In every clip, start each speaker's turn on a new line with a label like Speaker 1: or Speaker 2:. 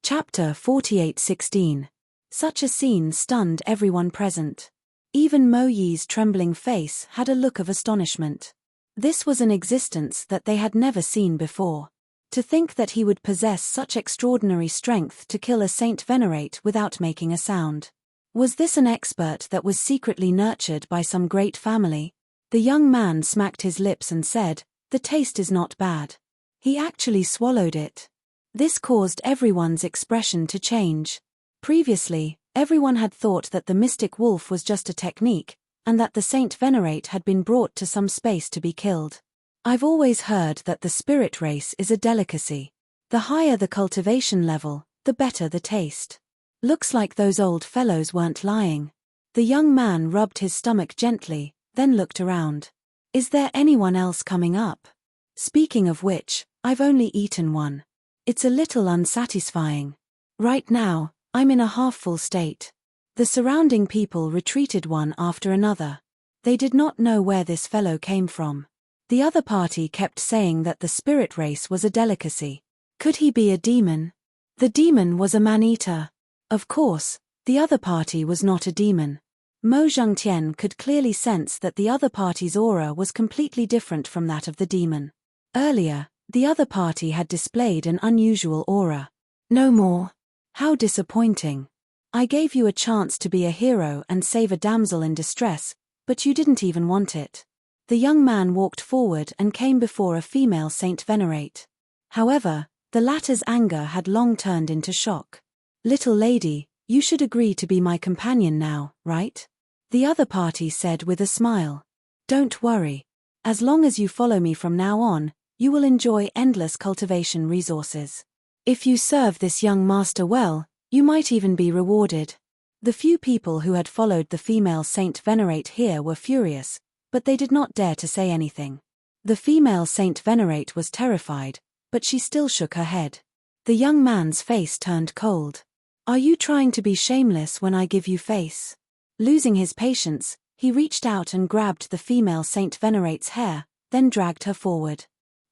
Speaker 1: Chapter 48:16. Such a scene stunned everyone present. Even Mo Yi's trembling face had a look of astonishment. This was an existence that they had never seen before. To think that he would possess such extraordinary strength to kill a Saint Venerate without making a sound. Was this an expert that was secretly nurtured by some great family? The young man smacked his lips and said, "The taste is not bad." He actually swallowed it. This caused everyone's expression to change. Previously, everyone had thought that the mystic wolf was just a technique, and that the Saint Venerate had been brought to some space to be killed. I've always heard that the spirit race is a delicacy. The higher the cultivation level, the better the taste. Looks like those old fellows weren't lying. The young man rubbed his stomach gently, then looked around. Is there anyone else coming up? Speaking of which, I've only eaten one. It's a little unsatisfying. Right now, I'm in a half-full state. The surrounding people retreated one after another. They did not know where this fellow came from. The other party kept saying that the spirit race was a delicacy. Could he be a demon? The demon was a man-eater. Of course, the other party was not a demon. Mo Zhengtian could clearly sense that the other party's aura was completely different from that of the demon. Earlier, the other party had displayed an unusual aura. No more. How disappointing. I gave you a chance to be a hero and save a damsel in distress, but you didn't even want it. The young man walked forward and came before a female Saint Venerate. However, the latter's anger had long turned into shock. Little lady, you should agree to be my companion now, right? The other party said with a smile. Don't worry. As long as you follow me from now on, you will enjoy endless cultivation resources. If you serve this young master well, you might even be rewarded. The few people who had followed the female Saint Venerate here were furious, but they did not dare to say anything. The female Saint Venerate was terrified, but she still shook her head. The young man's face turned cold. Are you trying to be shameless when I give you face? Losing his patience, he reached out and grabbed the female Saint Venerate's hair, then dragged her forward.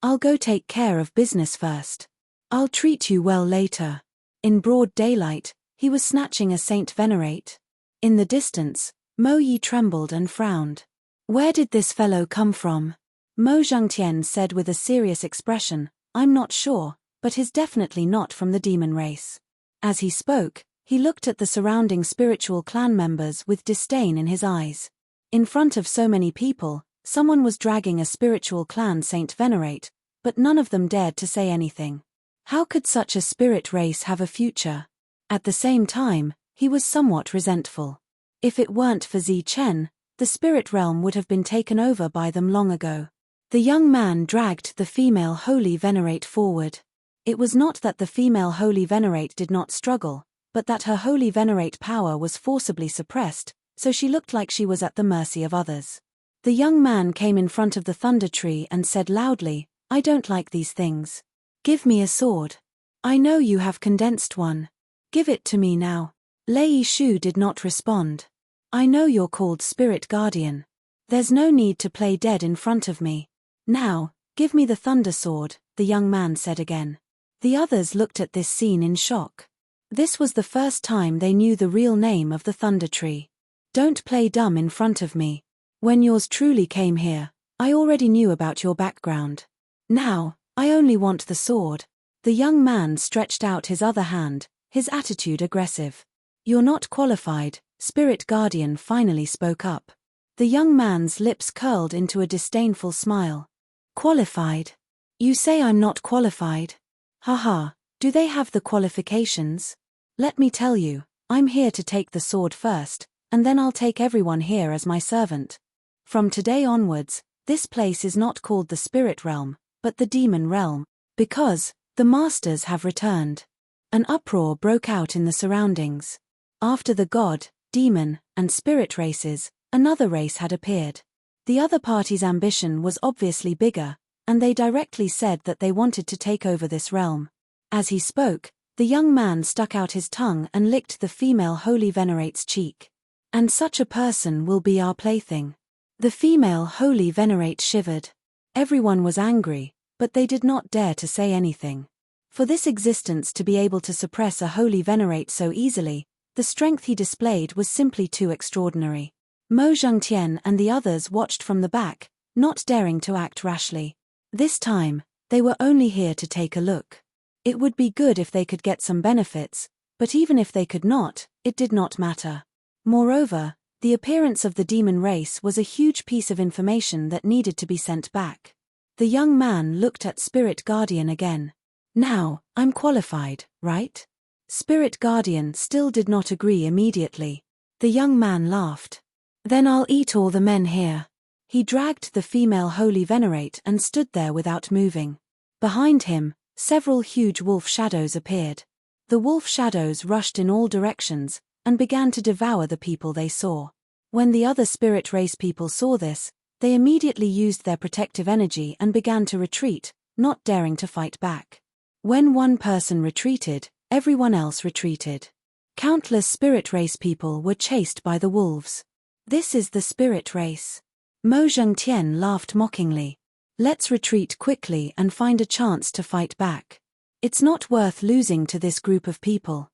Speaker 1: I'll go take care of business first. I'll treat you well later. In broad daylight, he was snatching a Saint Venerate. In the distance, Mo Yi trembled and frowned. Where did this fellow come from? Mo Zhengtian said with a serious expression, I'm not sure, but he's definitely not from the demon race. As he spoke, he looked at the surrounding spiritual clan members with disdain in his eyes. In front of so many people, someone was dragging a spiritual clan Saint Venerate, but none of them dared to say anything. How could such a spirit race have a future? At the same time, he was somewhat resentful. If it weren't for Zi Chen, the spirit realm would have been taken over by them long ago. The young man dragged the female Holy Venerate forward. It was not that the female Holy Venerate did not struggle, but that her Holy Venerate power was forcibly suppressed, so she looked like she was at the mercy of others. The young man came in front of the thunder tree and said loudly, I don't like these things. Give me a sword. I know you have condensed one. Give it to me now. Lei Shu did not respond. I know you're called Spirit Guardian. There's no need to play dead in front of me. Now, give me the thunder sword, the young man said again. The others looked at this scene in shock. This was the first time they knew the real name of the thunder tree. Don't play dumb in front of me. When yours truly came here, I already knew about your background. Now, I only want the sword. The young man stretched out his other hand, his attitude aggressive. You're not qualified, Spirit Guardian finally spoke up. The young man's lips curled into a disdainful smile. Qualified? You say I'm not qualified? Haha, do they have the qualifications? Let me tell you, I'm here to take the sword first, and then I'll take everyone here as my servant. From today onwards, this place is not called the spirit realm, but the demon realm, because the masters have returned. An uproar broke out in the surroundings. After the god, demon, and spirit races, another race had appeared. The other party's ambition was obviously bigger, and they directly said that they wanted to take over this realm. As he spoke, the young man stuck out his tongue and licked the female Holy Venerate's cheek. And such a person will be our plaything. The female Holy Venerate shivered. Everyone was angry, but they did not dare to say anything. For this existence to be able to suppress a holy venerate so easily, the strength he displayed was simply too extraordinary. Mo Zhengtian and the others watched from the back, not daring to act rashly. This time, they were only here to take a look. It would be good if they could get some benefits, but even if they could not, it did not matter. Moreover, the appearance of the demon race was a huge piece of information that needed to be sent back. The young man looked at Spirit Guardian again. Now, I'm qualified, right? Spirit Guardian still did not agree immediately. The young man laughed. Then I'll eat all the men here. He dragged the female holy venerate and stood there without moving. Behind him, several huge wolf shadows appeared. The wolf shadows rushed in all directions, and began to devour the people they saw. When the other spirit race people saw this, they immediately used their protective energy and began to retreat, not daring to fight back. When one person retreated, everyone else retreated. Countless spirit race people were chased by the wolves. This is the spirit race. Mo Zhengtian laughed mockingly. Let's retreat quickly and find a chance to fight back. It's not worth losing to this group of people.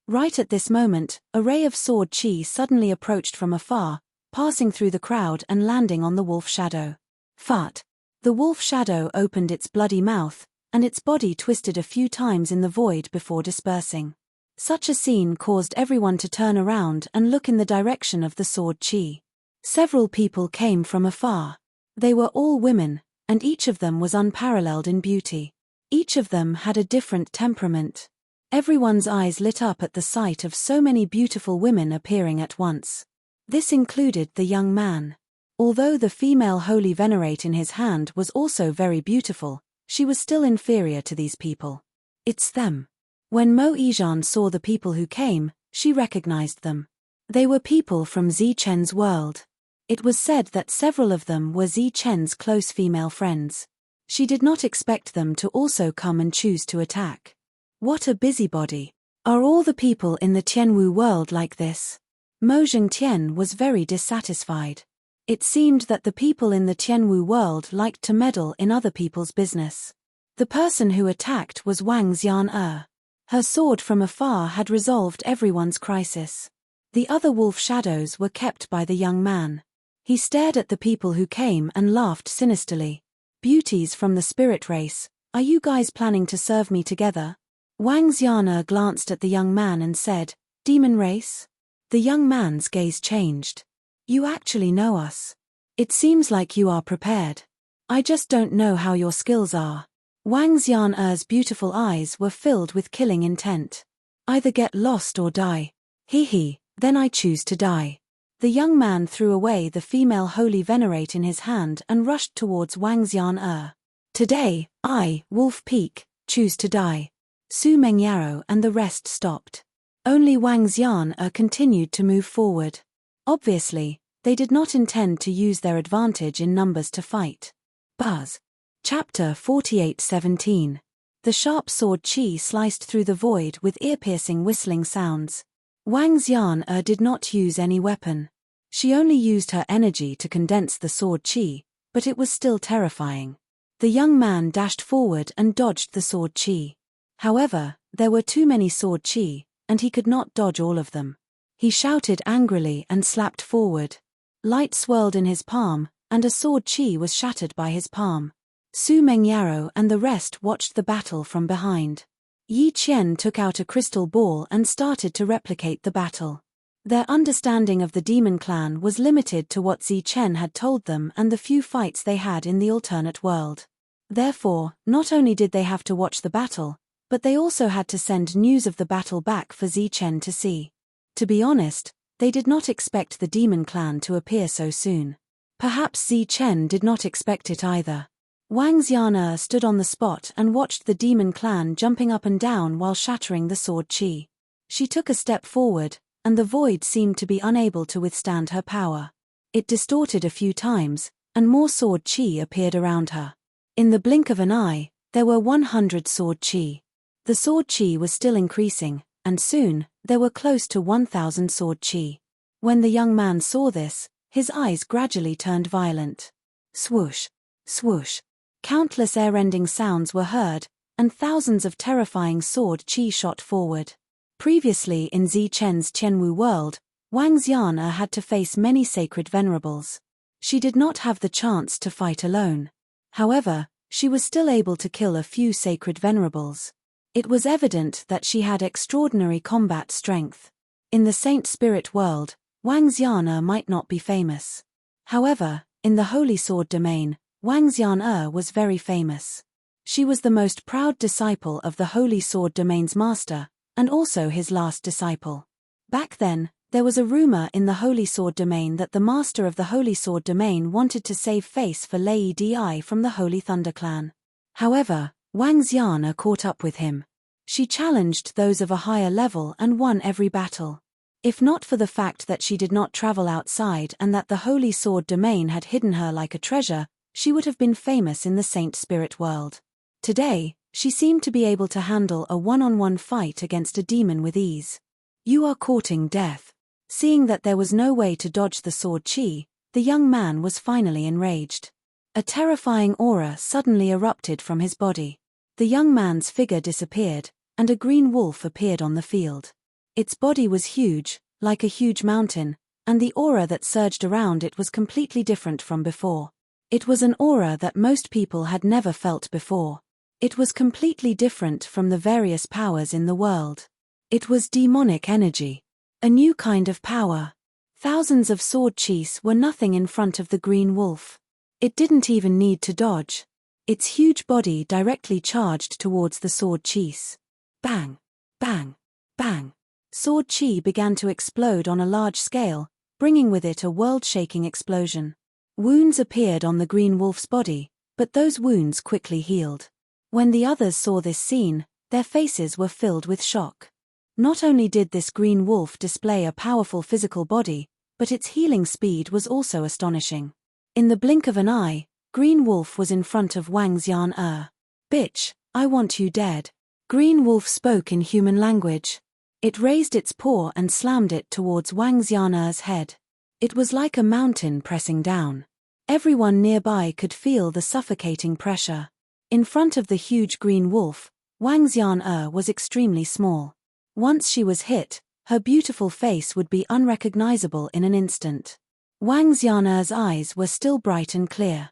Speaker 1: Right at this moment, a ray of sword chi suddenly approached from afar, passing through the crowd and landing on the wolf shadow. Fart! The wolf shadow opened its bloody mouth, and its body twisted a few times in the void before dispersing. Such a scene caused everyone to turn around and look in the direction of the sword chi. Several people came from afar. They were all women, and each of them was unparalleled in beauty. Each of them had a different temperament. Everyone's eyes lit up at the sight of so many beautiful women appearing at once. This included the young man. Although the female holy venerate in his hand was also very beautiful, she was still inferior to these people. It's them. When Mo Yizhan saw the people who came, she recognized them. They were people from Zichen's world. It was said that several of them were Zichen's close female friends. She did not expect them to also come and choose to attack. What a busybody. Are all the people in the Tianwu world like this? Mo Zhengtian was very dissatisfied. It seemed that the people in the Tianwu world liked to meddle in other people's business. The person who attacked was Wang Xian. Her sword from afar had resolved everyone's crisis. The other wolf shadows were kept by the young man. He stared at the people who came and laughed sinisterly. Beauties from the spirit race, are you guys planning to serve me together? Wang Xian glanced at the young man and said, Demon race? The young man's gaze changed. You actually know us. It seems like you are prepared. I just don't know how your skills are. Wang Xian's beautiful eyes were filled with killing intent. Either get lost or die. Hee, then I choose to die. The young man threw away the female holy venerate in his hand and rushed towards Wang Xian. Today, I, Wolf Peak, choose to die. Su Mengyaro and the rest stopped. Only Wang Xian continued to move forward. Obviously, they did not intend to use their advantage in numbers to fight. Buzz. Chapter 48:17. The sharp sword chi sliced through the void with ear-piercing whistling sounds. Wang Xian did not use any weapon. She only used her energy to condense the sword chi, but it was still terrifying. The young man dashed forward and dodged the sword chi. However, there were too many sword chi, and he could not dodge all of them. He shouted angrily and slapped forward. Light swirled in his palm, and a sword chi was shattered by his palm. Su Mengyaro and the rest watched the battle from behind. Yi Qian took out a crystal ball and started to replicate the battle. Their understanding of the demon clan was limited to what Zichen had told them and the few fights they had in the alternate world. Therefore, not only did they have to watch the battle, but they also had to send news of the battle back for Zichen to see. To be honest, they did not expect the demon clan to appear so soon. Perhaps Zichen did not expect it either. Wang Xian stood on the spot and watched the demon clan jumping up and down while shattering the sword chi. She took a step forward, and the void seemed to be unable to withstand her power. It distorted a few times, and more sword chi appeared around her. In the blink of an eye, there were 100 sword chi. The sword chi was still increasing, and soon, there were close to 1,000 sword chi. When the young man saw this, his eyes gradually turned violent. Swoosh! Swoosh! Countless air-rending sounds were heard, and thousands of terrifying sword qi shot forward. Previously in Zichen's Qianwu world, Wang Xian'er had to face many sacred venerables. She did not have the chance to fight alone. However, she was still able to kill a few sacred venerables. It was evident that she had extraordinary combat strength. In the Saint Spirit world, Wang Xian'er might not be famous. However, in the Holy Sword domain, Wang Xian'er was very famous. She was the most proud disciple of the Holy Sword domain's master, and also his last disciple. Back then, there was a rumor in the Holy Sword domain that the master of the Holy Sword domain wanted to save face for Lei Di from the Holy Thunder clan. However, Wang Xian'er caught up with him. She challenged those of a higher level and won every battle. If not for the fact that she did not travel outside and that the Holy Sword domain had hidden her like a treasure, she would have been famous in the Saint Spirit world. Today, she seemed to be able to handle a one-on-one fight against a demon with ease. You are courting death. Seeing that there was no way to dodge the sword qi, the young man was finally enraged. A terrifying aura suddenly erupted from his body. The young man's figure disappeared, and a green wolf appeared on the field. Its body was huge, like a huge mountain, and the aura that surged around it was completely different from before. It was an aura that most people had never felt before. It was completely different from the various powers in the world. It was demonic energy. A new kind of power. Thousands of sword qis were nothing in front of the green wolf. It didn't even need to dodge. Its huge body directly charged towards the sword qis. Bang! Bang! Bang! Sword qi began to explode on a large scale, bringing with it a world-shaking explosion. Wounds appeared on the green wolf's body, but those wounds quickly healed. When the others saw this scene, their faces were filled with shock. Not only did this green wolf display a powerful physical body, but its healing speed was also astonishing. In the blink of an eye, Green Wolf was in front of Wang Xian'er. Bitch, I want you dead. Green Wolf spoke in human language. It raised its paw and slammed it towards Wang Xian'er's head. It was like a mountain pressing down. Everyone nearby could feel the suffocating pressure. In front of the huge green wolf, Wang Xian'er was extremely small. Once she was hit, her beautiful face would be unrecognizable in an instant. Wang Xian'er's eyes were still bright and clear.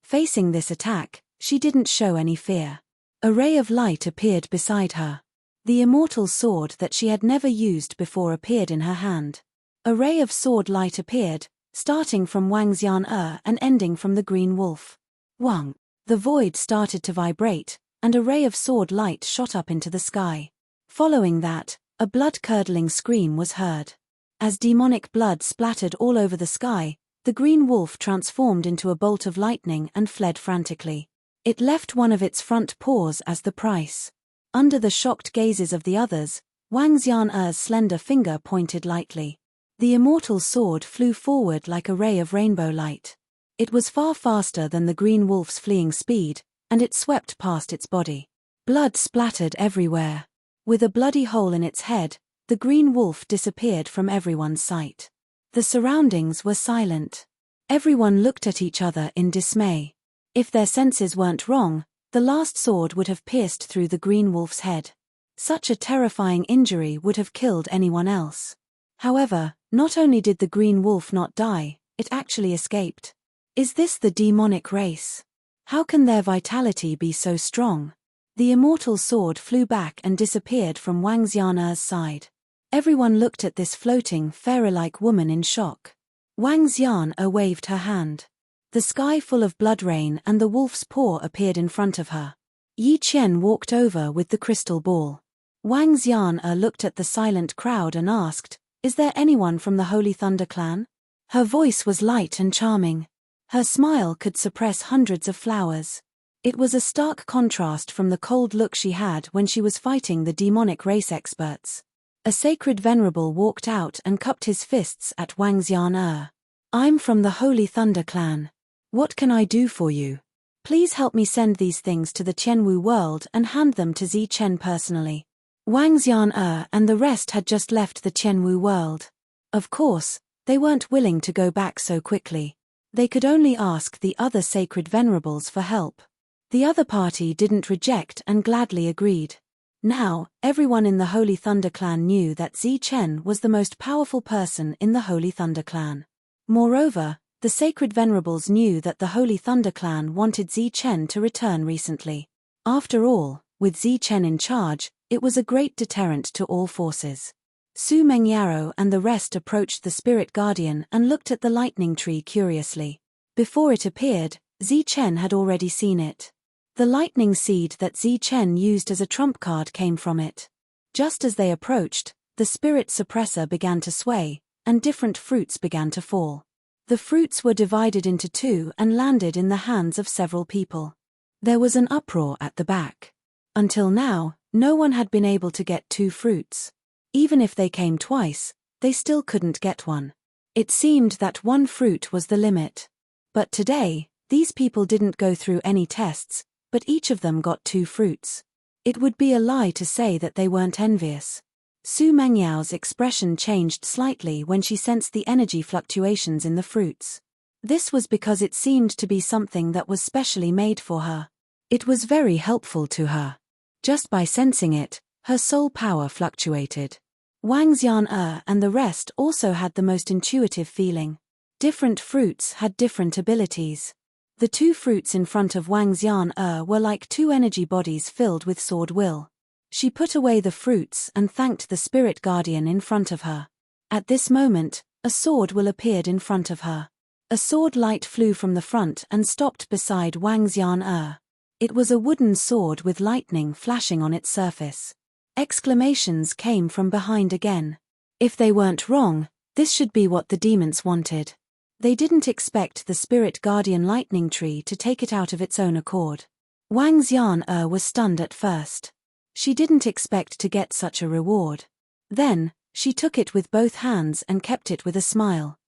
Speaker 1: Facing this attack, she didn't show any fear. A ray of light appeared beside her. The immortal sword that she had never used before appeared in her hand. A ray of sword light appeared, starting from Wang Xian'er and ending from the green wolf. Wang! The void started to vibrate, and a ray of sword light shot up into the sky. Following that, a blood-curdling scream was heard. As demonic blood splattered all over the sky, the green wolf transformed into a bolt of lightning and fled frantically. It left one of its front paws as the price. Under the shocked gazes of the others, Wang Xian'er's slender finger pointed lightly. The immortal sword flew forward like a ray of rainbow light. It was far faster than the green wolf's fleeing speed, and it swept past its body. Blood splattered everywhere. With a bloody hole in its head, the green wolf disappeared from everyone's sight. The surroundings were silent. Everyone looked at each other in dismay. If their senses weren't wrong, the last sword would have pierced through the green wolf's head. Such a terrifying injury would have killed anyone else. However, not only did the green wolf not die, it actually escaped. Is this the demonic race? How can their vitality be so strong? The immortal sword flew back and disappeared from Wang Xian'er's side. Everyone looked at this floating, fairy-like woman in shock. Wang Xian'er waved her hand. The sky full of blood rain and the wolf's paw appeared in front of her. Yi Qian walked over with the crystal ball. Wang Xian'er looked at the silent crowd and asked, "Is there anyone from the Holy Thunder clan?" Her voice was light and charming. Her smile could suppress hundreds of flowers. It was a stark contrast from the cold look she had when she was fighting the demonic race experts. A sacred venerable walked out and cupped his fists at Wang Xian'er. "I'm from the Holy Thunder clan. What can I do for you? Please help me send these things to the Qianwu world and hand them to Zichen personally." Wang Xian'er and the rest had just left the Qianwu world. Of course, they weren't willing to go back so quickly. They could only ask the other sacred venerables for help. The other party didn't reject and gladly agreed. Now, everyone in the Holy Thunder Clan knew that Zi Chen was the most powerful person in the Holy Thunder Clan. Moreover, the Sacred Venerables knew that the Holy Thunder Clan wanted Zi Chen to return recently. After all, with Zi Chen in charge, it was a great deterrent to all forces. Su Mengyaro and the rest approached the spirit guardian and looked at the lightning tree curiously. Before it appeared, Zi Chen had already seen it. The lightning seed that Zi Chen used as a trump card came from it. Just as they approached, the spirit suppressor began to sway, and different fruits began to fall. The fruits were divided into two and landed in the hands of several people. There was an uproar at the back. Until now, no one had been able to get two fruits. Even if they came twice, they still couldn't get one. It seemed that one fruit was the limit. But today, these people didn't go through any tests, but each of them got two fruits. It would be a lie to say that they weren't envious. Su Mengyao's expression changed slightly when she sensed the energy fluctuations in the fruits. This was because it seemed to be something that was specially made for her. It was very helpful to her. Just by sensing it, her soul power fluctuated. Wang Xian'er and the rest also had the most intuitive feeling. Different fruits had different abilities. The two fruits in front of Wang Xian'er were like two energy bodies filled with sword will. She put away the fruits and thanked the spirit guardian in front of her. At this moment, a sword will appeared in front of her. A sword light flew from the front and stopped beside Wang Xian'er. It was a wooden sword with lightning flashing on its surface. Exclamations came from behind again. If they weren't wrong, this should be what the demons wanted. They didn't expect the spirit guardian lightning tree to take it out of its own accord. Wang Xian'er was stunned at first. She didn't expect to get such a reward. Then, she took it with both hands and kept it with a smile.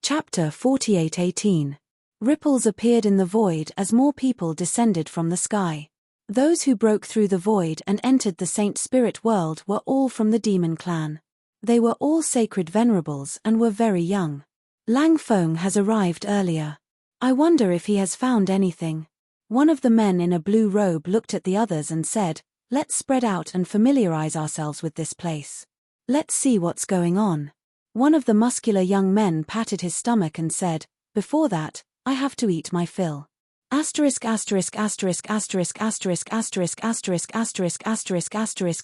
Speaker 1: Chapter 48:18. Ripples appeared in the void as more people descended from the sky. Those who broke through the void and entered the Saint Spirit world were all from the demon clan. They were all sacred venerables and were very young. Lang Feng has arrived earlier. I wonder if he has found anything. One of the men in a blue robe looked at the others and said, "Let's spread out and familiarize ourselves with this place. Let's see what's going on." One of the muscular young men patted his stomach and said, "Before that, I have to eat my fill."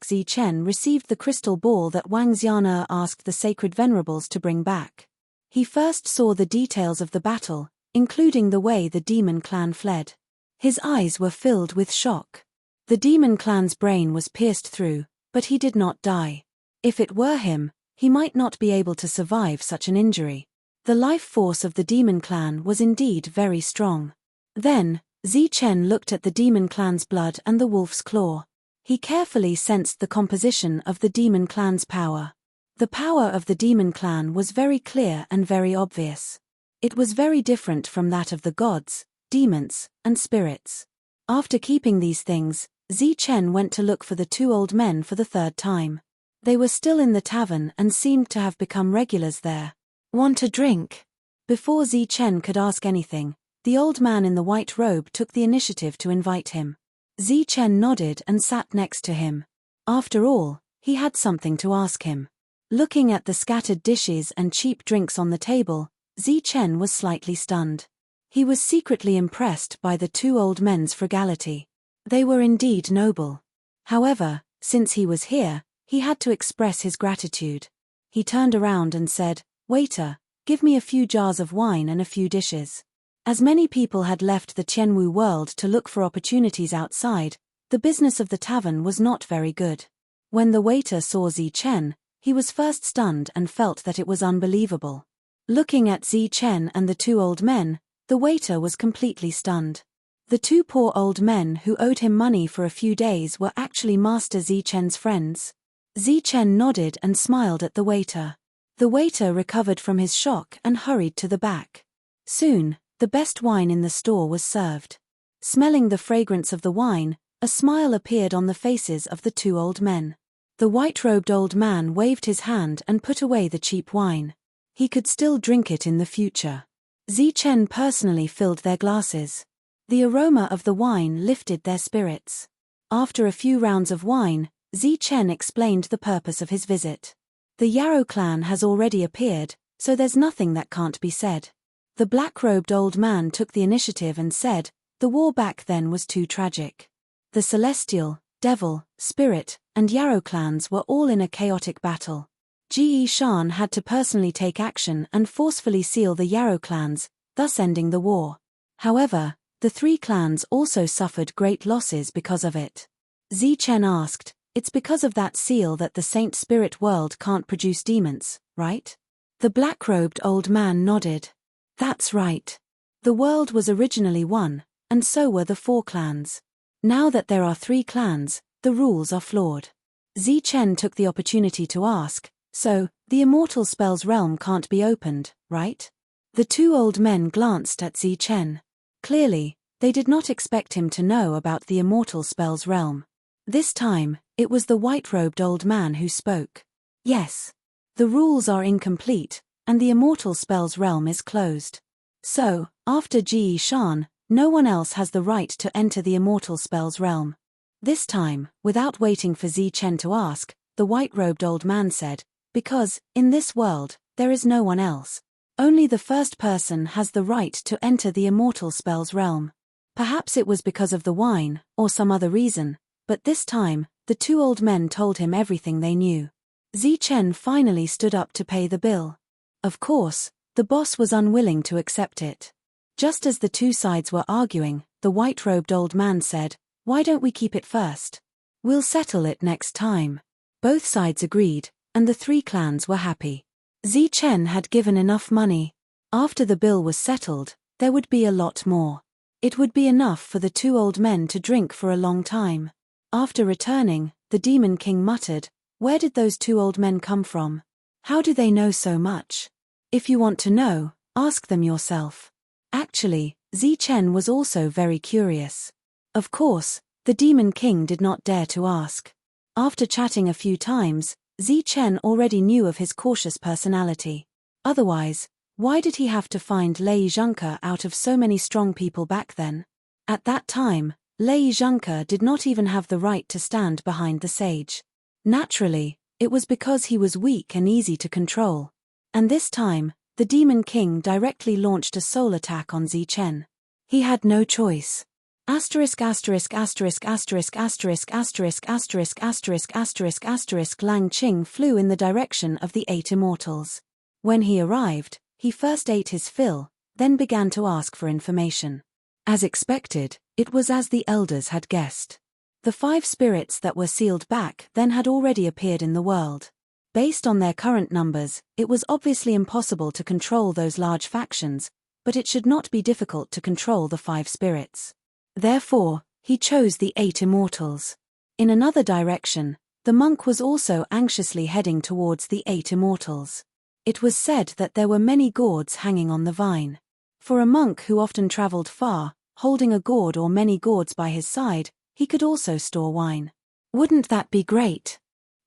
Speaker 1: Zi Chen received the crystal ball that Wang Xian'er asked the sacred venerables to bring back. He first saw the details of the battle, including the way the demon clan fled. His eyes were filled with shock. The demon clan's brain was pierced through, but he did not die. If it were him, he might not be able to survive such an injury. The life force of the demon clan was indeed very strong. Then, Zi Chen looked at the demon clan's blood and the wolf's claw. He carefully sensed the composition of the demon clan's power. The power of the demon clan was very clear and very obvious. It was very different from that of the gods, demons, and spirits. After keeping these things, Zi Chen went to look for the two old men for the third time. They were still in the tavern and seemed to have become regulars there. "Want a drink?" Before Zi Chen could ask anything, the old man in the white robe took the initiative to invite him. Zi Chen nodded and sat next to him. After all, he had something to ask him. Looking at the scattered dishes and cheap drinks on the table, Zi Chen was slightly stunned. He was secretly impressed by the two old men's frugality. They were indeed noble. However, since he was here, he had to express his gratitude. He turned around and said, "Waiter, give me a few jars of wine and a few dishes." As many people had left the Tianwu world to look for opportunities outside, the business of the tavern was not very good. When the waiter saw Zi Chen, he was first stunned and felt that it was unbelievable. Looking at Zi Chen and the two old men, the waiter was completely stunned. The two poor old men who owed him money for a few days were actually Master Zi Chen's friends. Zi Chen nodded and smiled at the waiter. The waiter recovered from his shock and hurried to the back. Soon, the best wine in the store was served. Smelling the fragrance of the wine, a smile appeared on the faces of the two old men. The white-robed old man waved his hand and put away the cheap wine. He could still drink it in the future. Zi Chen personally filled their glasses. The aroma of the wine lifted their spirits. After a few rounds of wine, Zichen explained the purpose of his visit. The Yarrow clan has already appeared, so there's nothing that can't be said. The black-robed old man took the initiative and said, the war back then was too tragic. The Celestial, Devil, Spirit, and Yarrow clans were all in a chaotic battle. Ge Shan had to personally take action and forcefully seal the Yarrow clans, thus ending the war. However, the three clans also suffered great losses because of it. Zichen asked, it's because of that seal that the Saint Spirit world can't produce demons, right? The black-robed old man nodded. That's right. The world was originally one, and so were the four clans. Now that there are three clans, the rules are flawed. Zichen took the opportunity to ask, so, the immortal spell's realm can't be opened, right? The two old men glanced at Zichen. Clearly, they did not expect him to know about the immortal spell's realm. This time, it was the white-robed old man who spoke. Yes. The rules are incomplete, and the immortal spell's realm is closed. So, after Ge Shan, no one else has the right to enter the immortal spell's realm. This time, without waiting for Zichen to ask, the white-robed old man said, because, in this world, there is no one else. Only the first person has the right to enter the immortal spell's realm. Perhaps it was because of the wine, or some other reason, but this time, the two old men told him everything they knew. Zichen finally stood up to pay the bill. Of course, the boss was unwilling to accept it. Just as the two sides were arguing, the white-robed old man said, why don't we keep it first? We'll settle it next time. Both sides agreed, and the three clans were happy. Zichen had given enough money. After the bill was settled, there would be a lot more. It would be enough for the two old men to drink for a long time. After returning, the Demon King muttered, where did those two old men come from? How do they know so much? If you want to know, ask them yourself. Actually, Zichen was also very curious. Of course, the Demon King did not dare to ask. After chatting a few times, Zichen already knew of his cautious personality. Otherwise, why did he have to find Lei Zhengke out of so many strong people back then? At that time, Lei Zhengke did not even have the right to stand behind the sage. Naturally, it was because he was weak and easy to control. And this time, the Demon King directly launched a soul attack on Zichen. He had no choice. Asterisk asterisk asterisk asterisk asterisk asterisk asterisk asterisk asterisk asterisk Lang Qing flew in the direction of the 8 immortals. When he arrived, he first ate his fill, then began to ask for information. As expected, it was as the elders had guessed. The 5 spirits that were sealed back then had already appeared in the world. Based on their current numbers, it was obviously impossible to control those large factions, but it should not be difficult to control the 5 spirits. Therefore, he chose the 8 immortals. In another direction, the monk was also anxiously heading towards the 8 immortals. It was said that there were many gourds hanging on the vine. For a monk who often traveled far, holding a gourd or many gourds by his side, he could also store wine. Wouldn't that be great?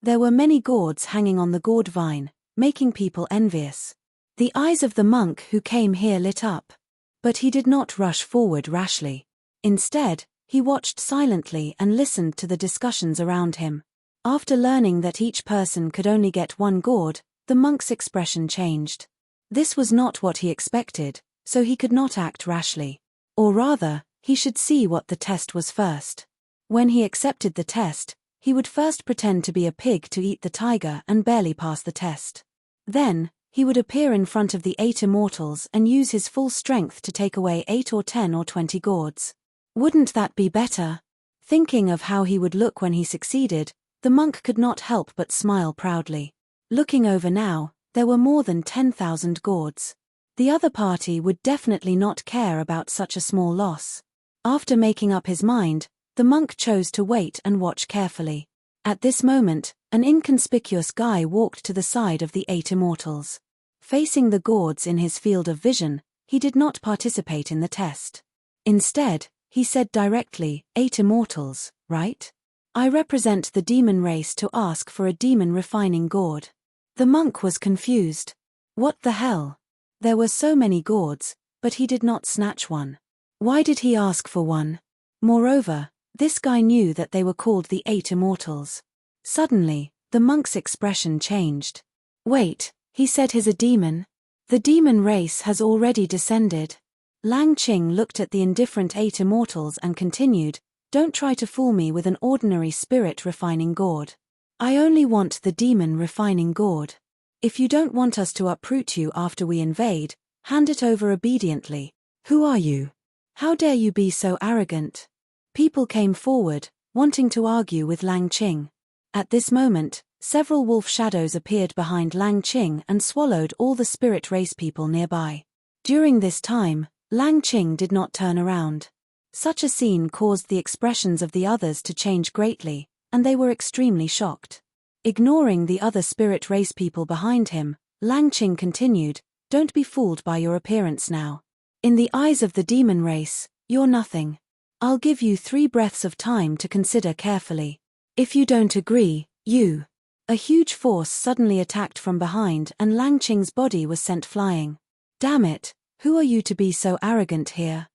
Speaker 1: There were many gourds hanging on the gourd vine, making people envious. The eyes of the monk who came here lit up. But he did not rush forward rashly. Instead, he watched silently and listened to the discussions around him. After learning that each person could only get one gourd, the monk's expression changed. This was not what he expected, so he could not act rashly. Or rather, he should see what the test was first. When he accepted the test, he would first pretend to be a pig to eat the tiger and barely pass the test. Then, he would appear in front of the 8 immortals and use his full strength to take away 8 or 10 or 20 gourds. Wouldn't that be better? Thinking of how he would look when he succeeded, the monk could not help but smile proudly. Looking over now, there were more than 10,000 gourds. The other party would definitely not care about such a small loss. After making up his mind, the monk chose to wait and watch carefully. At this moment, an inconspicuous guy walked to the side of the 8 immortals. Facing the gourds in his field of vision, he did not participate in the test. Instead, he said directly, 8 immortals, right? I represent the demon race to ask for a demon refining gourd. The monk was confused. What the hell? There were so many gourds, but he did not snatch one. Why did he ask for one? Moreover, this guy knew that they were called the 8 Immortals. Suddenly, the monk's expression changed. Wait, he said he's a demon? The demon race has already descended. Lang Qing looked at the indifferent 8 Immortals and continued, don't try to fool me with an ordinary spirit refining gourd. I only want the demon refining gourd. If you don't want us to uproot you after we invade, hand it over obediently. Who are you? How dare you be so arrogant? People came forward, wanting to argue with Lang Qing. At this moment, several wolf shadows appeared behind Lang Qing and swallowed all the spirit race people nearby. During this time, Lang Qing did not turn around. Such a scene caused the expressions of the others to change greatly, and they were extremely shocked. Ignoring the other spirit race people behind him, Lang Qing continued, don't be fooled by your appearance now. In the eyes of the demon race, you're nothing. I'll give you 3 breaths of time to consider carefully. If you don't agree, you. A huge force suddenly attacked from behind and Lang Qing's body was sent flying. Damn it, who are you to be so arrogant here?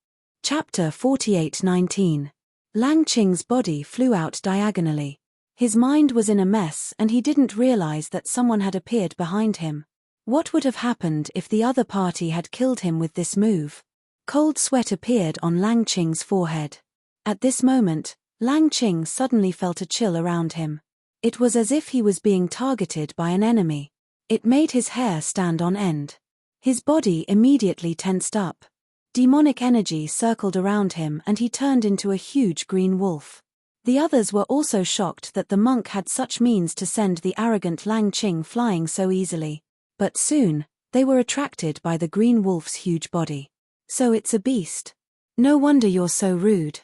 Speaker 1: Chapter 48:19. Lang Qing's body flew out diagonally. His mind was in a mess and he didn't realize that someone had appeared behind him. What would have happened if the other party had killed him with this move? Cold sweat appeared on Lang Qing's forehead. At this moment, Lang Qing suddenly felt a chill around him. It was as if he was being targeted by an enemy. It made his hair stand on end. His body immediately tensed up. Demonic energy circled around him and he turned into a huge green wolf. The others were also shocked that the monk had such means to send the arrogant Lang Qing flying so easily. But soon, they were attracted by the green wolf's huge body. So it's a beast. No wonder you're so rude.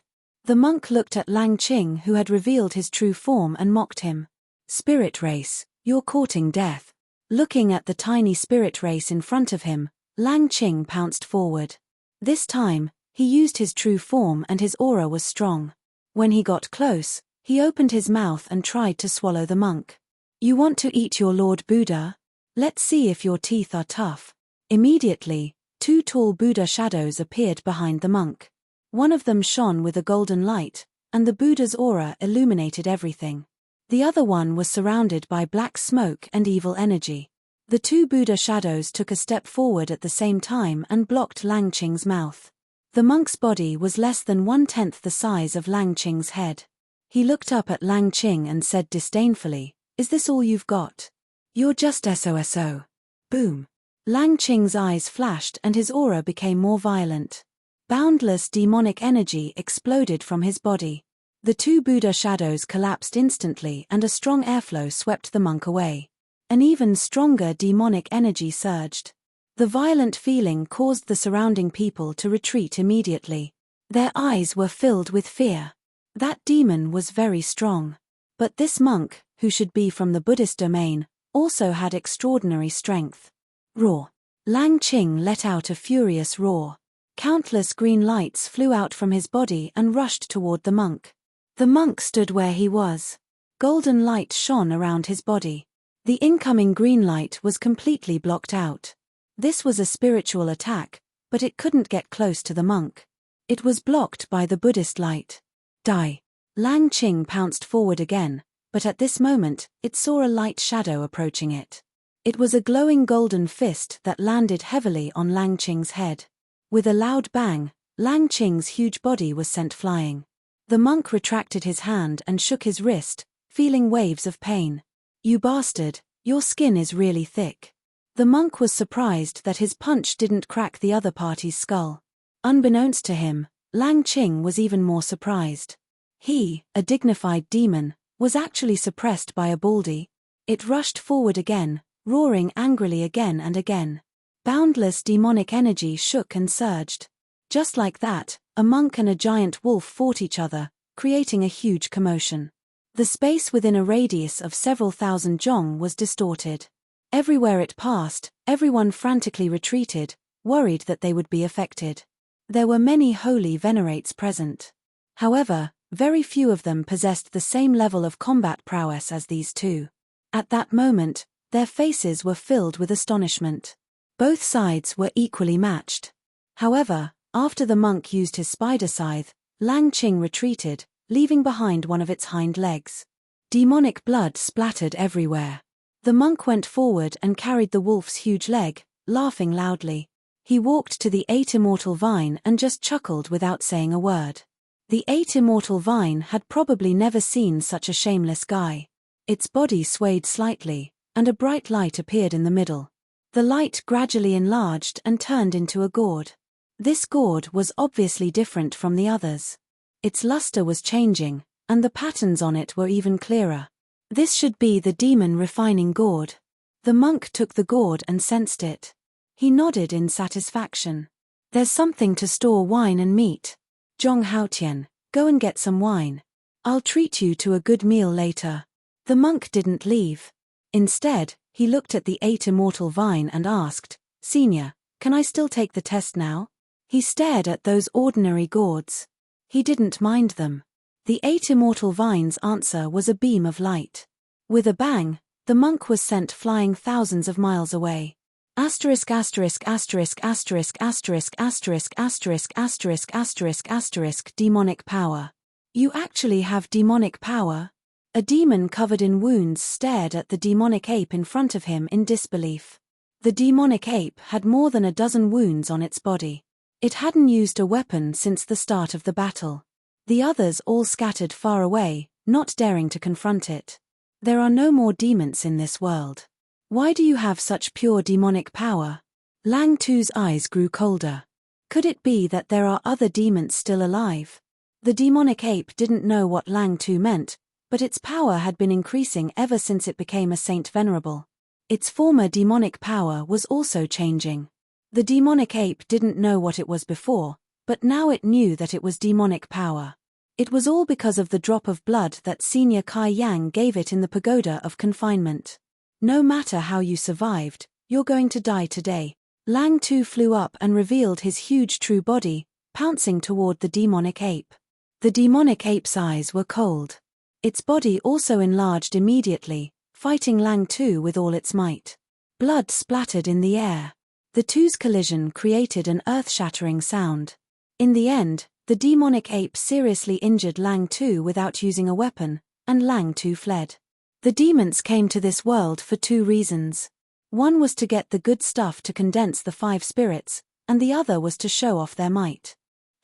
Speaker 1: The monk looked at Lang Qing who had revealed his true form and mocked him. Spirit race, you're courting death. Looking at the tiny spirit race in front of him, Lang Qing pounced forward. This time, he used his true form and his aura was strong. When he got close, he opened his mouth and tried to swallow the monk. You want to eat your Lord Buddha? Let's see if your teeth are tough. Immediately, 2 tall Buddha shadows appeared behind the monk. One of them shone with a golden light, and the Buddha's aura illuminated everything. The other one was surrounded by black smoke and evil energy. The 2 Buddha shadows took a step forward at the same time and blocked Lang Qing's mouth. The monk's body was less than 1/10 the size of Lang Qing's head. He looked up at Lang Qing and said disdainfully, "Is this all you've got? You're just SOSO. Boom. Lang Qing's eyes flashed and his aura became more violent. Boundless demonic energy exploded from his body. The 2 Buddha shadows collapsed instantly and a strong airflow swept the monk away. An even stronger demonic energy surged. The violent feeling caused the surrounding people to retreat immediately. Their eyes were filled with fear. That demon was very strong. But this monk, who should be from the Buddhist domain, also had extraordinary strength. Roar. Lang Qing let out a furious roar. Countless green lights flew out from his body and rushed toward the monk. The monk stood where he was. Golden light shone around his body. The incoming green light was completely blocked out. This was a spiritual attack, but it couldn't get close to the monk. It was blocked by the Buddhist light. Die. Lang Qing pounced forward again, but at this moment, it saw a light shadow approaching it. It was a glowing golden fist that landed heavily on Lang Qing's head. With a loud bang, Lang Qing's huge body was sent flying. The monk retracted his hand and shook his wrist, feeling waves of pain. You bastard, your skin is really thick. The monk was surprised that his punch didn't crack the other party's skull. Unbeknownst to him, Lang Qing was even more surprised. He, a dignified demon, was actually suppressed by a baldy. It rushed forward again, roaring angrily again and again. Boundless demonic energy shook and surged. Just like that, a monk and a giant wolf fought each other, creating a huge commotion. The space within a radius of several thousand zhong was distorted. Everywhere it passed, everyone frantically retreated, worried that they would be affected. There were many holy venerates present. However, very few of them possessed the same level of combat prowess as these 2. At that moment, their faces were filled with astonishment. Both sides were equally matched. However, After the monk used his spider scythe, Lang Qing retreated, leaving behind one of its hind legs. Demonic blood splattered everywhere. The monk went forward and carried the wolf's huge leg, laughing loudly. He walked to the 8 immortal vine and just chuckled without saying a word. The 8 immortal vine had probably never seen such a shameless guy. Its body swayed slightly, and a bright light appeared in the middle. The light gradually enlarged and turned into a gourd. This gourd was obviously different from the others. Its luster was changing, and the patterns on it were even clearer. This should be the demon refining gourd. The monk took the gourd and sensed it. He nodded in satisfaction. There's something to store wine and meat. Zhong Haotian, go and get some wine. I'll treat you to a good meal later. The monk didn't leave. Instead, he looked at the 8 immortal vine and asked, Senior, can I still take the test now? He stared at those ordinary gourds. He didn't mind them. The 8 immortal vine's answer was a beam of light. With a bang, the monk was sent flying thousands of miles away. Asterisk asterisk asterisk asterisk asterisk asterisk asterisk asterisk asterisk asterisk demonic power. You actually have demonic power? A demon covered in wounds stared at the demonic ape in front of him in disbelief. The demonic ape had more than a dozen wounds on its body. It hadn't used a weapon since the start of the battle. The others all scattered far away, not daring to confront it. There are no more demons in this world. Why do you have such pure demonic power? Lang Tu's eyes grew colder. Could it be that there are other demons still alive? The demonic ape didn't know what Lang Tu meant, but its power had been increasing ever since it became a saint venerable. Its former demonic power was also changing. The demonic ape didn't know what it was before, but now it knew that it was demonic power. It was all because of the drop of blood that Senior Kai Yang gave it in the pagoda of confinement. No matter how you survived, you're going to die today. Lang Tu flew up and revealed his huge true body, pouncing toward the demonic ape. The demonic ape's eyes were cold. Its body also enlarged immediately, fighting Lang Tu with all its might. Blood splattered in the air. The two's collision created an earth-shattering sound. In the end, the demonic ape seriously injured Lang Tu without using a weapon, and Lang Tu fled. The demons came to this world for 2 reasons. One was to get the good stuff to condense the 5 spirits, and the other was to show off their might.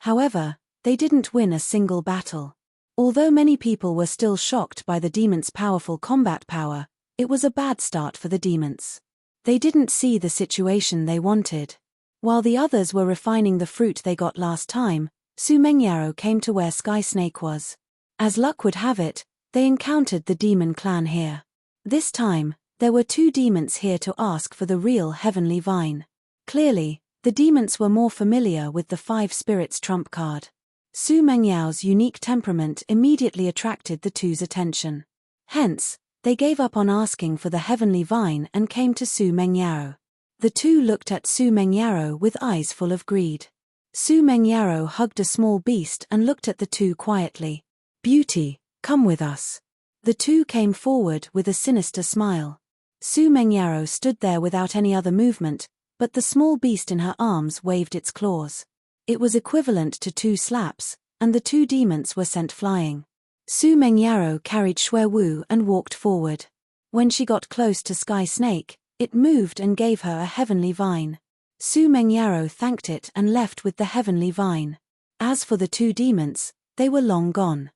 Speaker 1: However, they didn't win a single battle. Although many people were still shocked by the demons' powerful combat power, it was a bad start for the demons. They didn't see the situation they wanted. While the others were refining the fruit they got last time, Su Mengyaro came to where Sky Snake was. As luck would have it, they encountered the demon clan here. This time, there were 2 demons here to ask for the real heavenly vine. Clearly, the demons were more familiar with the 5 spirits trump card. Su Mengyao's unique temperament immediately attracted the 2's attention. Hence, they gave up on asking for the heavenly vine and came to Su Mengyaro. The 2 looked at Su Mengyaro with eyes full of greed. Su Mengyaro hugged a small beast and looked at the 2 quietly. Beauty, come with us. The 2 came forward with a sinister smile. Su Mengyaro stood there without any other movement, but the small beast in her arms waved its claws. It was equivalent to 2 slaps, and the 2 demons were sent flying. Su Mengyaro carried Shui Wu and walked forward. When she got close to Sky Snake, it moved and gave her a heavenly vine. Su Mengyaro thanked it and left with the heavenly vine. As for the 2 demons, they were long gone.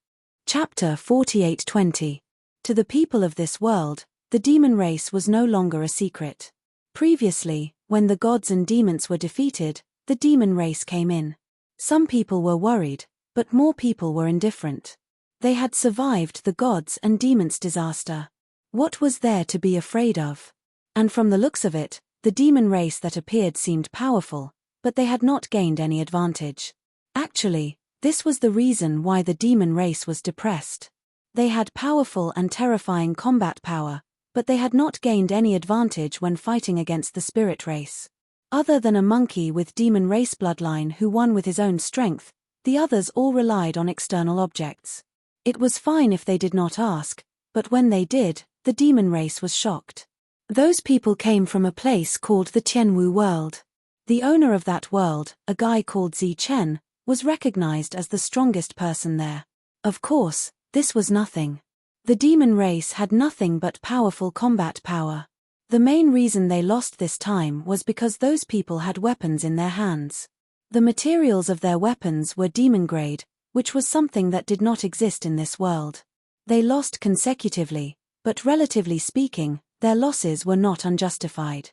Speaker 1: Chapter 48:20. To the people of this world, the demon race was no longer a secret. Previously, when the gods and demons were defeated, the demon race came in. Some people were worried, but more people were indifferent. They had survived the gods and demons' disaster. What was there to be afraid of? And from the looks of it, the demon race that appeared seemed powerful, but they had not gained any advantage. Actually, this was the reason why the demon race was depressed. They had powerful and terrifying combat power, but they had not gained any advantage when fighting against the spirit race. Other than a monkey with demon race bloodline who won with his own strength, the others all relied on external objects. It was fine if they did not ask, but when they did, the demon race was shocked. Those people came from a place called the Tianwu world. The owner of that world, a guy called Zi Chen, was recognized as the strongest person there. Of course, this was nothing. The demon race had nothing but powerful combat power. The main reason they lost this time was because those people had weapons in their hands. The materials of their weapons were demon grade, which was something that did not exist in this world. They lost consecutively, but relatively speaking, their losses were not unjustified.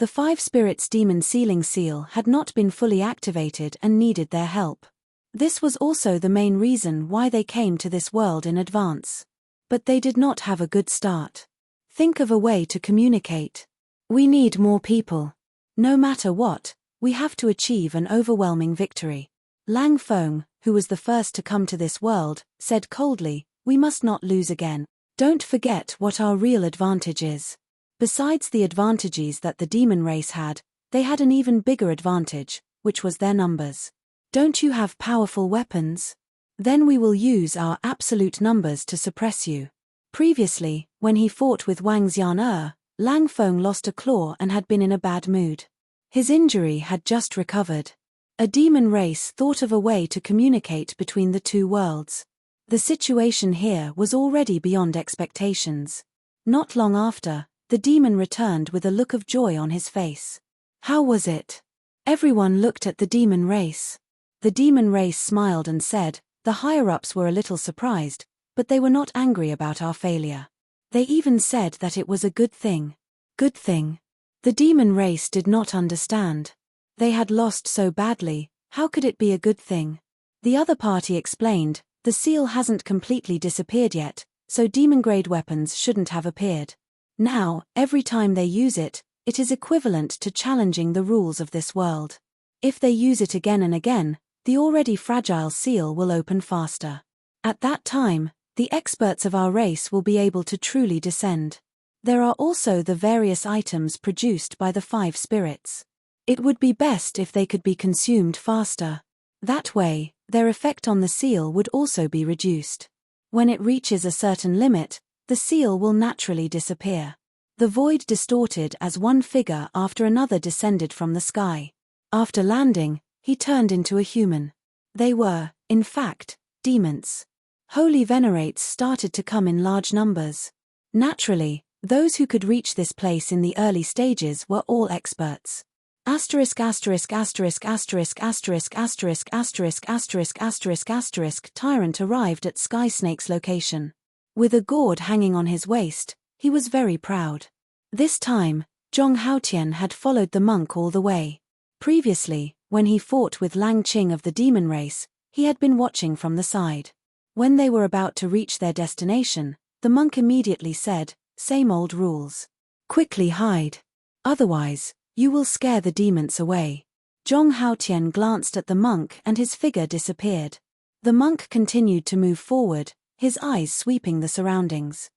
Speaker 1: The five spirits' demon sealing seal had not been fully activated and needed their help. This was also the main reason why they came to this world in advance. But they did not have a good start. Think of a way to communicate. We need more people. No matter what, we have to achieve an overwhelming victory. Lang Feng, who was the first to come to this world, said coldly, we must not lose again. Don't forget what our real advantage is. Besides the advantages that the demon race had, they had an even bigger advantage, which was their numbers. Don't you have powerful weapons? Then we will use our absolute numbers to suppress you. Previously, when he fought with Wang Xian, Lang Feng lost a claw and had been in a bad mood. His injury had just recovered. A demon race thought of a way to communicate between the two worlds. The situation here was already beyond expectations. Not long after, the demon returned with a look of joy on his face. How was it? Everyone looked at the demon race. The demon race smiled and said, the higher-ups were a little surprised, but they were not angry about our failure. They even said that it was a good thing. Good thing. The demon race did not understand. They had lost so badly, how could it be a good thing? The other party explained, the seal hasn't completely disappeared yet, so demon-grade weapons shouldn't have appeared. Now, every time they use it, it is equivalent to challenging the rules of this world. If they use it again and again, the already fragile seal will open faster. At that time, the experts of our race will be able to truly descend. There are also the various items produced by the five spirits. It would be best if they could be consumed faster. That way, their effect on the seal would also be reduced. When it reaches a certain limit, the seal will naturally disappear. The void distorted as one figure after another descended from the sky. After landing, he turned into a human. They were, in fact, demons. Holy venerates started to come in large numbers. Naturally, those who could reach this place in the early stages were all experts. Tyrant arrived at Sky Snake's location. With a gourd hanging on his waist, he was very proud. This time, Zhong Haotian had followed the monk all the way. Previously, when he fought with Lang Qing of the demon race, he had been watching from the side. When they were about to reach their destination, the monk immediately said, same old rules. Quickly hide. Otherwise, you will scare the demons away. Zhong Haotian glanced at the monk and his figure disappeared. The monk continued to move forward, his eyes sweeping the surroundings.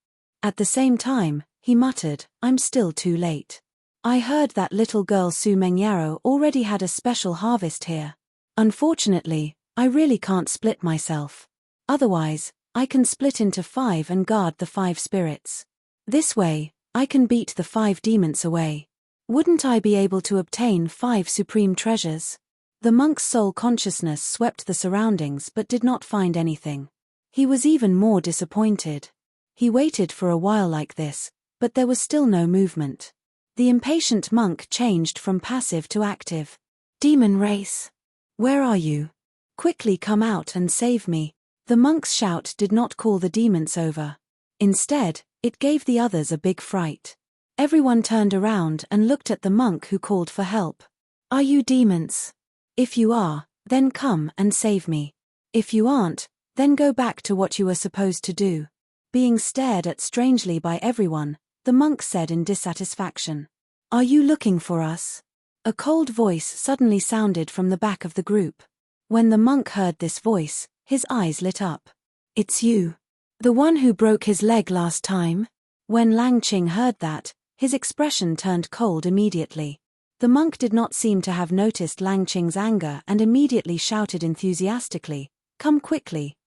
Speaker 1: At the same time, he muttered, I'm still too late. I heard that little girl Su Mengyaro already had a special harvest here. Unfortunately, I really can't split myself. Otherwise, I can split into 5 and guard the 5 spirits. This way, I can beat the 5 demons away. Wouldn't I be able to obtain 5 supreme treasures? The monk's soul consciousness swept the surroundings but did not find anything. He was even more disappointed. He waited for a while like this, but there was still no movement. The impatient monk changed from passive to active. Demon race! Where are you? Quickly come out and save me. The monk's shout did not call the demons over. Instead, it gave the others a big fright. Everyone turned around and looked at the monk who called for help. Are you demons? If you are, then come and save me. If you aren't, then go back to what you were supposed to do. Being stared at strangely by everyone, the monk said in dissatisfaction. Are you looking for us? A cold voice suddenly sounded from the back of the group. When the monk heard this voice, his eyes lit up. It's you. The one who broke his leg last time? When Lang Qing heard that, his expression turned cold immediately. The monk did not seem to have noticed Lang Qing's anger and immediately shouted enthusiastically, Come quickly,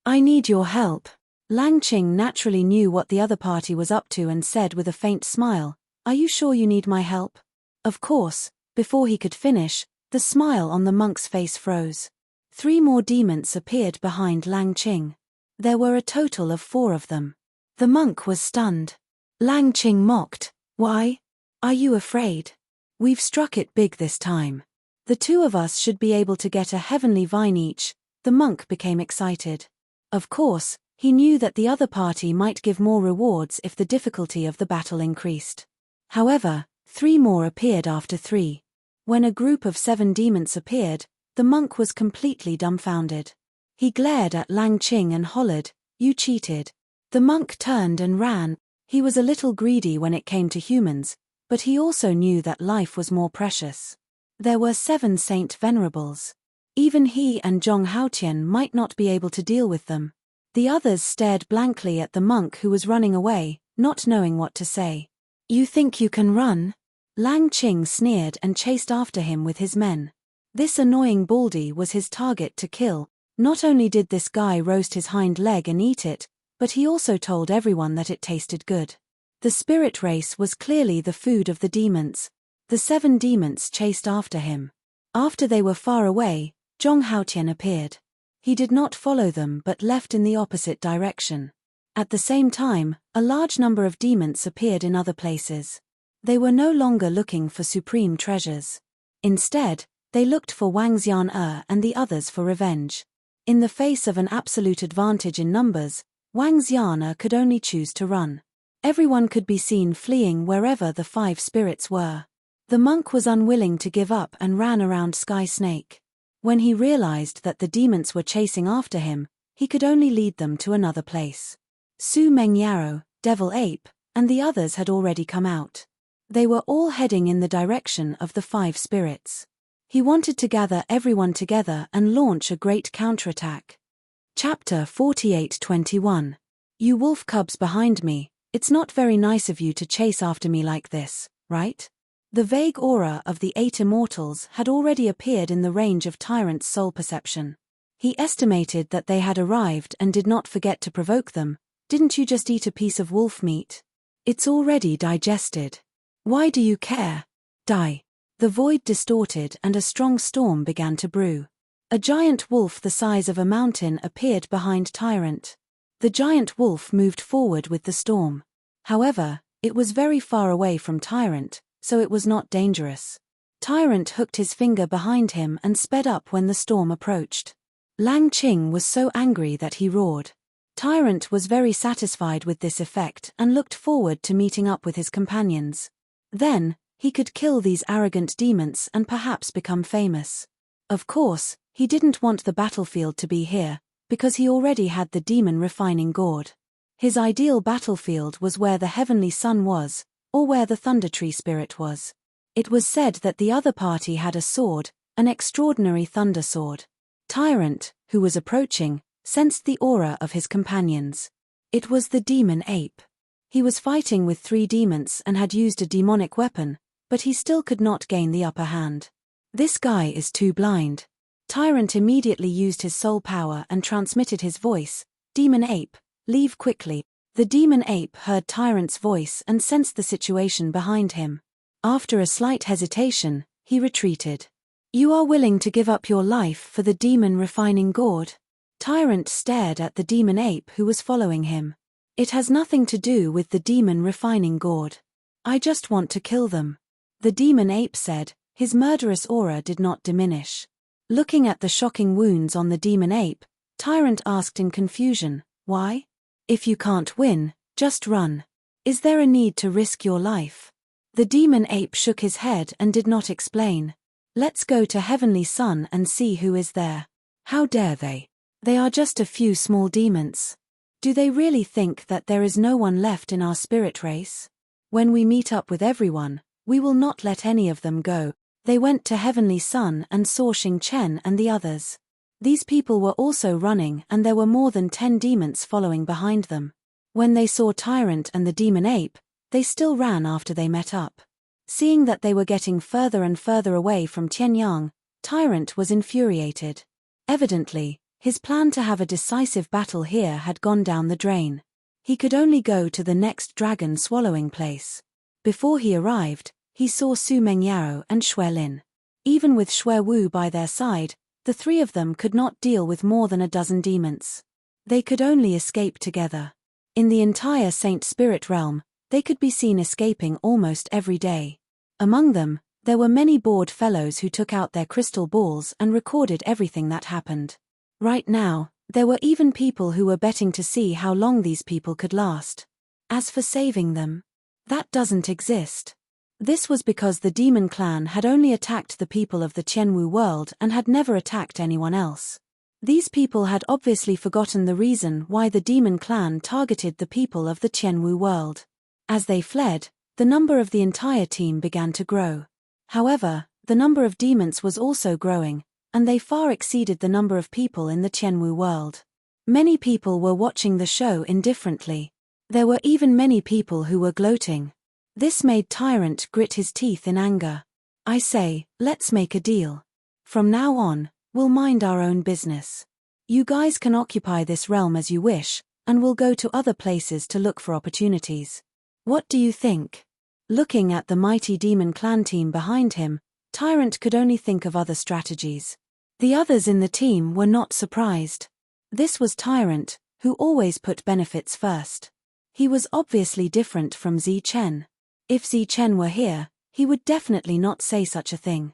Speaker 1: I need your help. Lang Qing naturally knew what the other party was up to and said with a faint smile, Are you sure you need my help? Of course, Before he could finish, the smile on the monk's face froze. 3 more demons appeared behind Lang Qing. There were a total of 4 of them. The monk was stunned. Lang Qing mocked, "Why? Are you afraid? We've struck it big this time. The 2 of us should be able to get a heavenly vine each." The monk became excited. Of course, he knew that the other party might give more rewards if the difficulty of the battle increased. However, 3 more appeared after 3. When a group of 7 demons appeared, the monk was completely dumbfounded. He glared at Lang Qing and hollered, "You cheated." The monk turned and ran. He was a little greedy when it came to humans, but he also knew that life was more precious. There were 7 Saint Venerables. Even he and Zhong Haotian might not be able to deal with them. The others stared blankly at the monk who was running away, not knowing what to say. "You think you can run?" Lang Qing sneered and chased after him with his men. This annoying baldy was his target to kill. Not only did this guy roast his hind leg and eat it, but he also told everyone that it tasted good. The spirit race was clearly the food of the demons. The 7 demons chased after him. After they were far away, Zhong Haotian appeared. He did not follow them but left in the opposite direction. At the same time, a large number of demons appeared in other places. They were no longer looking for supreme treasures. Instead, they looked for Wang Xian and the others for revenge. In the face of an absolute advantage in numbers, Wang Xian could only choose to run. Everyone could be seen fleeing wherever the 5 spirits were. The monk was unwilling to give up and ran around Sky Snake. When he realized that the demons were chasing after him, he could only lead them to another place. Su Mengyaro, Devil Ape, and the others had already come out. They were all heading in the direction of the 5 spirits. He wanted to gather everyone together and launch a great counterattack. Chapter 48:21. You wolf cubs behind me, it's not very nice of you to chase after me like this, right? The vague aura of the 8 immortals had already appeared in the range of Tyrant's soul perception. He estimated that they had arrived and did not forget to provoke them. "Didn't you just eat a piece of wolf meat? It's already digested. Why do you care? Die." The void distorted and a strong storm began to brew. A giant wolf the size of a mountain appeared behind Tyrant. The giant wolf moved forward with the storm. However, it was very far away from Tyrant, so it was not dangerous. Tyrant hooked his finger behind him and sped up when the storm approached. Lang Qing was so angry that he roared. Tyrant was very satisfied with this effect and looked forward to meeting up with his companions. Then, he could kill these arrogant demons and perhaps become famous. Of course, he didn't want the battlefield to be here, because he already had the demon refining gourd. His ideal battlefield was where the heavenly sun was, or where the thunder tree spirit was. It was said that the other party had a sword, an extraordinary thunder sword. Tyrant, who was approaching, sensed the aura of his companions. It was the demon ape. He was fighting with 3 demons and had used a demonic weapon, but he still could not gain the upper hand. This guy is too blind. Tyrant immediately used his soul power and transmitted his voice, "Demon ape, leave quickly." The demon ape heard Tyrant's voice and sensed the situation behind him. After a slight hesitation, he retreated. "You are willing to give up your life for the demon refining gourd?" Tyrant stared at the demon ape who was following him. "It has nothing to do with the demon refining gourd. I just want to kill them." The demon ape said. His murderous aura did not diminish. Looking at the shocking wounds on the demon ape, Tyrant asked in confusion, "Why? If you can't win, just run. Is there a need to risk your life?" The demon ape shook his head and did not explain. "Let's go to Heavenly Sun and see who is there." "How dare they? They are just a few small demons. Do they really think that there is no one left in our spirit race? When we meet up with everyone, we will not let any of them go." They went to Heavenly Sun and saw Xing Chen and the others. These people were also running and there were more than 10 demons following behind them. When they saw Tyrant and the demon ape, they still ran after they met up. Seeing that they were getting further and further away from Tianyang, Tyrant was infuriated. Evidently, his plan to have a decisive battle here had gone down the drain. He could only go to the next dragon swallowing place. Before he arrived, he saw Su Mengyao and Xue Lin. Even with Xue Wu by their side, the three of them could not deal with more than a dozen demons. They could only escape together. In the entire Saint Spirit realm, they could be seen escaping almost every day. Among them, there were many bored fellows who took out their crystal balls and recorded everything that happened. Right now, there were even people who were betting to see how long these people could last. As for saving them, that doesn't exist. This was because the demon clan had only attacked the people of the Qianwu world and had never attacked anyone else. These people had obviously forgotten the reason why the demon clan targeted the people of the Qianwu world. As they fled, the number of the entire team began to grow. However, the number of demons was also growing, and they far exceeded the number of people in the Qianwu world. Many people were watching the show indifferently. There were even many people who were gloating. This made Tyrant grit his teeth in anger. I say, let's make a deal. From now on, we'll mind our own business. You guys can occupy this realm as you wish, and we'll go to other places to look for opportunities. What do you think? Looking at the mighty demon clan team behind him, Tyrant could only think of other strategies. The others in the team were not surprised. This was Tyrant, who always put benefits first. He was obviously different from Zi-Chen. If Zi-Chen were here, he would definitely not say such a thing.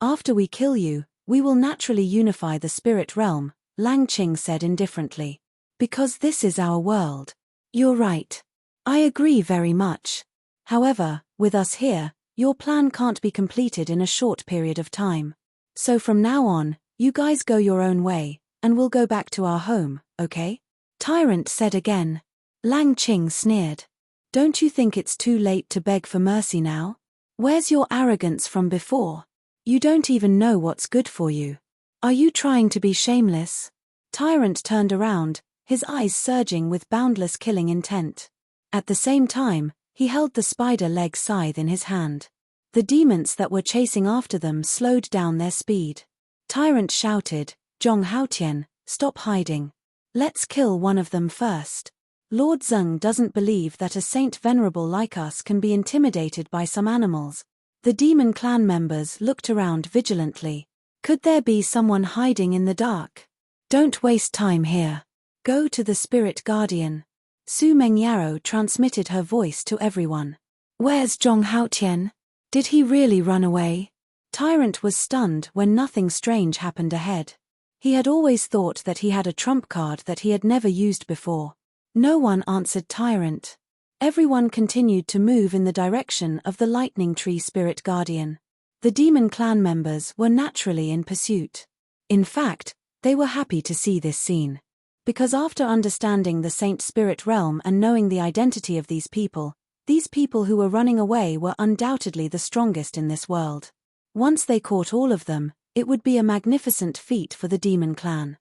Speaker 1: After we kill you, we will naturally unify the spirit realm, Lang Qing said indifferently. Because this is our world. You're right. I agree very much. However, with us here, your plan can't be completed in a short period of time. So from now on, you guys go your own way, and we'll go back to our home, okay? Tyrant said again. Lang Qing sneered. Don't you think it's too late to beg for mercy now? Where's your arrogance from before? You don't even know what's good for you. Are you trying to be shameless? Tyrant turned around, his eyes surging with boundless killing intent. At the same time, he held the spider leg scythe in his hand. The demons that were chasing after them slowed down their speed. Tyrant shouted, Zhong Haotian, stop hiding. Let's kill one of them first. Lord Zeng doesn't believe that a saint venerable like us can be intimidated by some animals. The demon clan members looked around vigilantly. Could there be someone hiding in the dark? Don't waste time here. Go to the spirit guardian. Su Mengyao transmitted her voice to everyone. Where's Zhong Haotian? Did he really run away? Tyrant was stunned when nothing strange happened ahead. He had always thought that he had a trump card that he had never used before. No one answered Tyrant. Everyone continued to move in the direction of the lightning tree spirit guardian. The demon clan members were naturally in pursuit. In fact, they were happy to see this scene. Because after understanding the Saint Spirit realm and knowing the identity of these people who were running away were undoubtedly the strongest in this world. Once they caught all of them, it would be a magnificent feat for the demon clan.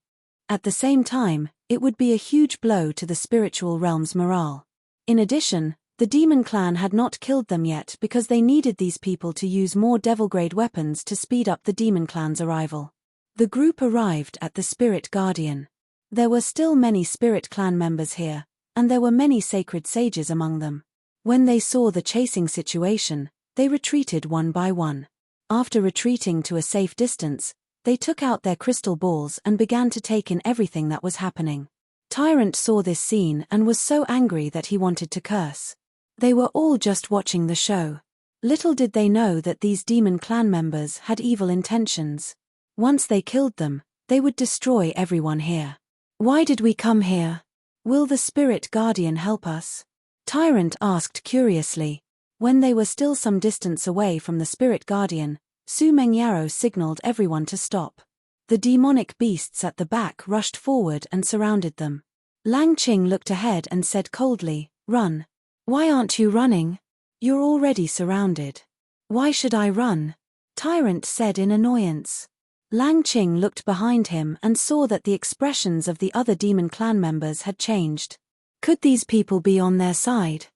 Speaker 1: At the same time, it would be a huge blow to the spiritual realm's morale. In addition, the demon clan had not killed them yet because they needed these people to use more devil-grade weapons to speed up the demon clan's arrival. The group arrived at the spirit guardian. There were still many spirit clan members here, and there were many sacred sages among them. When they saw the chasing situation, they retreated one by one. After retreating to a safe distance, they took out their crystal balls and began to take in everything that was happening. Tyrant saw this scene and was so angry that he wanted to curse. They were all just watching the show. Little did they know that these demon clan members had evil intentions. Once they killed them, they would destroy everyone here. Why did we come here? Will the spirit guardian help us? Tyrant asked curiously. When they were still some distance away from the spirit guardian, Su Mengyao signaled everyone to stop. The demonic beasts at the back rushed forward and surrounded them. Lang Qing looked ahead and said coldly, "Run." "Why aren't you running? You're already surrounded." "Why should I run?" Tyrant said in annoyance. Lang Qing looked behind him and saw that the expressions of the other demon clan members had changed. Could these people be on their side?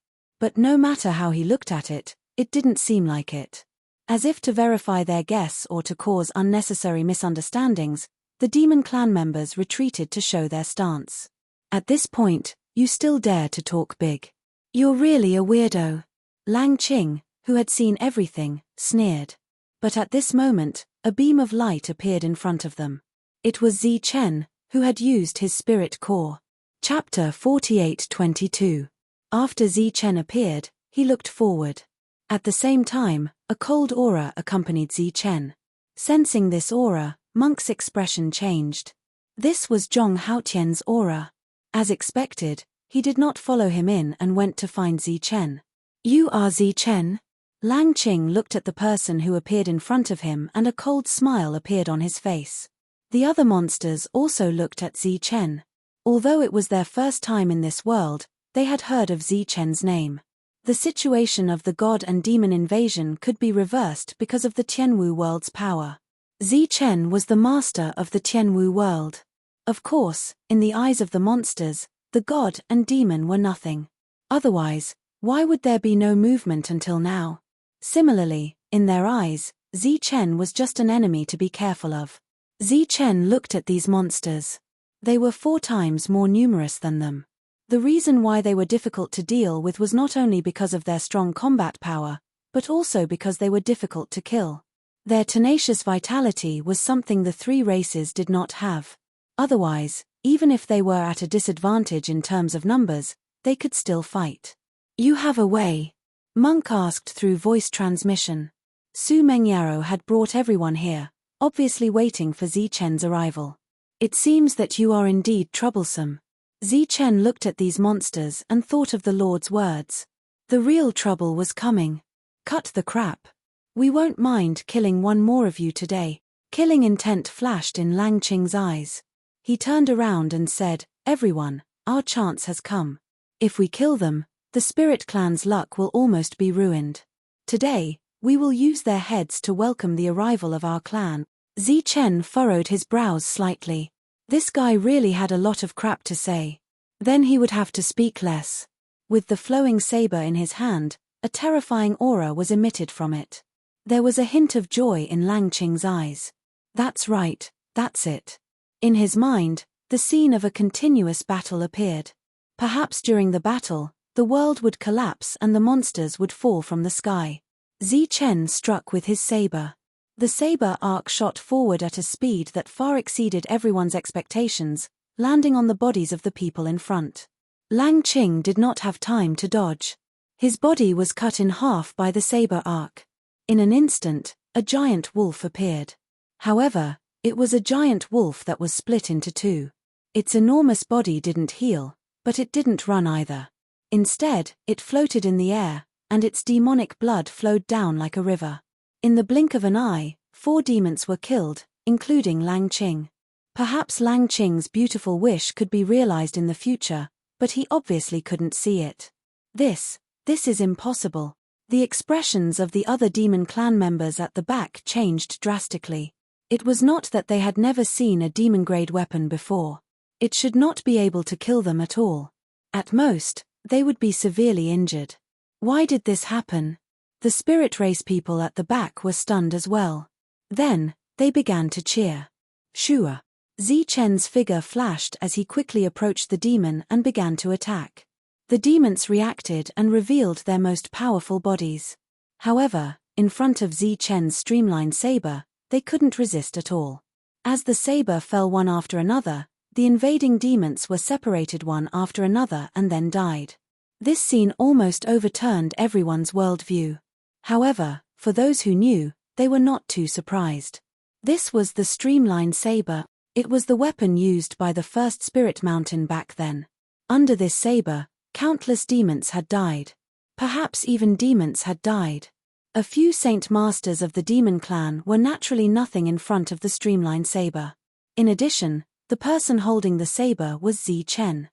Speaker 1: But no matter how he looked at it, it didn't seem like it. As if to verify their guess or to cause unnecessary misunderstandings, the demon clan members retreated to show their stance. At this point, you still dare to talk big. You're really a weirdo. Lang Qing, who had seen everything, sneered. But at this moment, a beam of light appeared in front of them. It was Zichen, who had used his spirit core. Chapter 48:22. After Zichen appeared, he looked forward. At the same time, a cold aura accompanied Zichen. Sensing this aura, Monk's expression changed. This was Zhong Haotian's aura. As expected, he did not follow him in and went to find Zichen. "You are Zichen?" Lang Qing looked at the person who appeared in front of him and a cold smile appeared on his face. The other monsters also looked at Zichen. Although it was their first time in this world, they had heard of Zichen's name. The situation of the god and demon invasion could be reversed because of the Tianwu world's power. Zichen was the master of the Tianwu world. Of course, in the eyes of the monsters, the god and demon were nothing. Otherwise, why would there be no movement until now? Similarly, in their eyes, Zichen was just an enemy to be careful of. Zichen looked at these monsters. They were 4 times more numerous than them. The reason why they were difficult to deal with was not only because of their strong combat power, but also because they were difficult to kill. Their tenacious vitality was something the 3 races did not have. Otherwise, even if they were at a disadvantage in terms of numbers, they could still fight. "You have a way?" Monk asked through voice transmission. Su Mengyaro had brought everyone here, obviously waiting for Zichen's arrival. "It seems that you are indeed troublesome." Zichen looked at these monsters and thought of the Lord's words. The real trouble was coming. "Cut the crap. We won't mind killing one more of you today." Killing intent flashed in Lang Qing's eyes. He turned around and said, "Everyone, our chance has come. If we kill them, the Spirit Clan's luck will almost be ruined. Today, we will use their heads to welcome the arrival of our clan." Zichen furrowed his brows slightly. This guy really had a lot of crap to say. Then he would have to speak less. With the flowing saber in his hand, a terrifying aura was emitted from it. There was a hint of joy in Lang Qing's eyes. That's right, that's it. In his mind, the scene of a continuous battle appeared. Perhaps during the battle, the world would collapse and the monsters would fall from the sky. Zichen struck with his saber. The saber arc shot forward at a speed that far exceeded everyone's expectations, landing on the bodies of the people in front. Lang Qing did not have time to dodge. His body was cut in half by the saber arc. In an instant, a giant wolf appeared. However, it was a giant wolf that was split into 2. Its enormous body didn't heal, but it didn't run either. Instead, it floated in the air, and its demonic blood flowed down like a river. In the blink of an eye, 4 demons were killed, including Lang Qing. Perhaps Lang Qing's beautiful wish could be realized in the future, but he obviously couldn't see it. This is impossible. The expressions of the other demon clan members at the back changed drastically. It was not that they had never seen a demon-grade weapon before. It should not be able to kill them at all. At most, they would be severely injured. Why did this happen? The spirit race people at the back were stunned as well. Then, they began to cheer. "Shua." Zichen's figure flashed as he quickly approached the demon and began to attack. The demons reacted and revealed their most powerful bodies. However, in front of Zichen's streamlined saber, they couldn't resist at all. As the saber fell one after another, the invading demons were separated one after another and then died. This scene almost overturned everyone's worldview. However, for those who knew, they were not too surprised. This was the streamlined saber. It was the weapon used by the first spirit mountain back then. Under this saber, countless demons had died. Perhaps even demons had died. A few saint masters of the demon clan were naturally nothing in front of the streamlined saber. In addition, the person holding the saber was Zichen.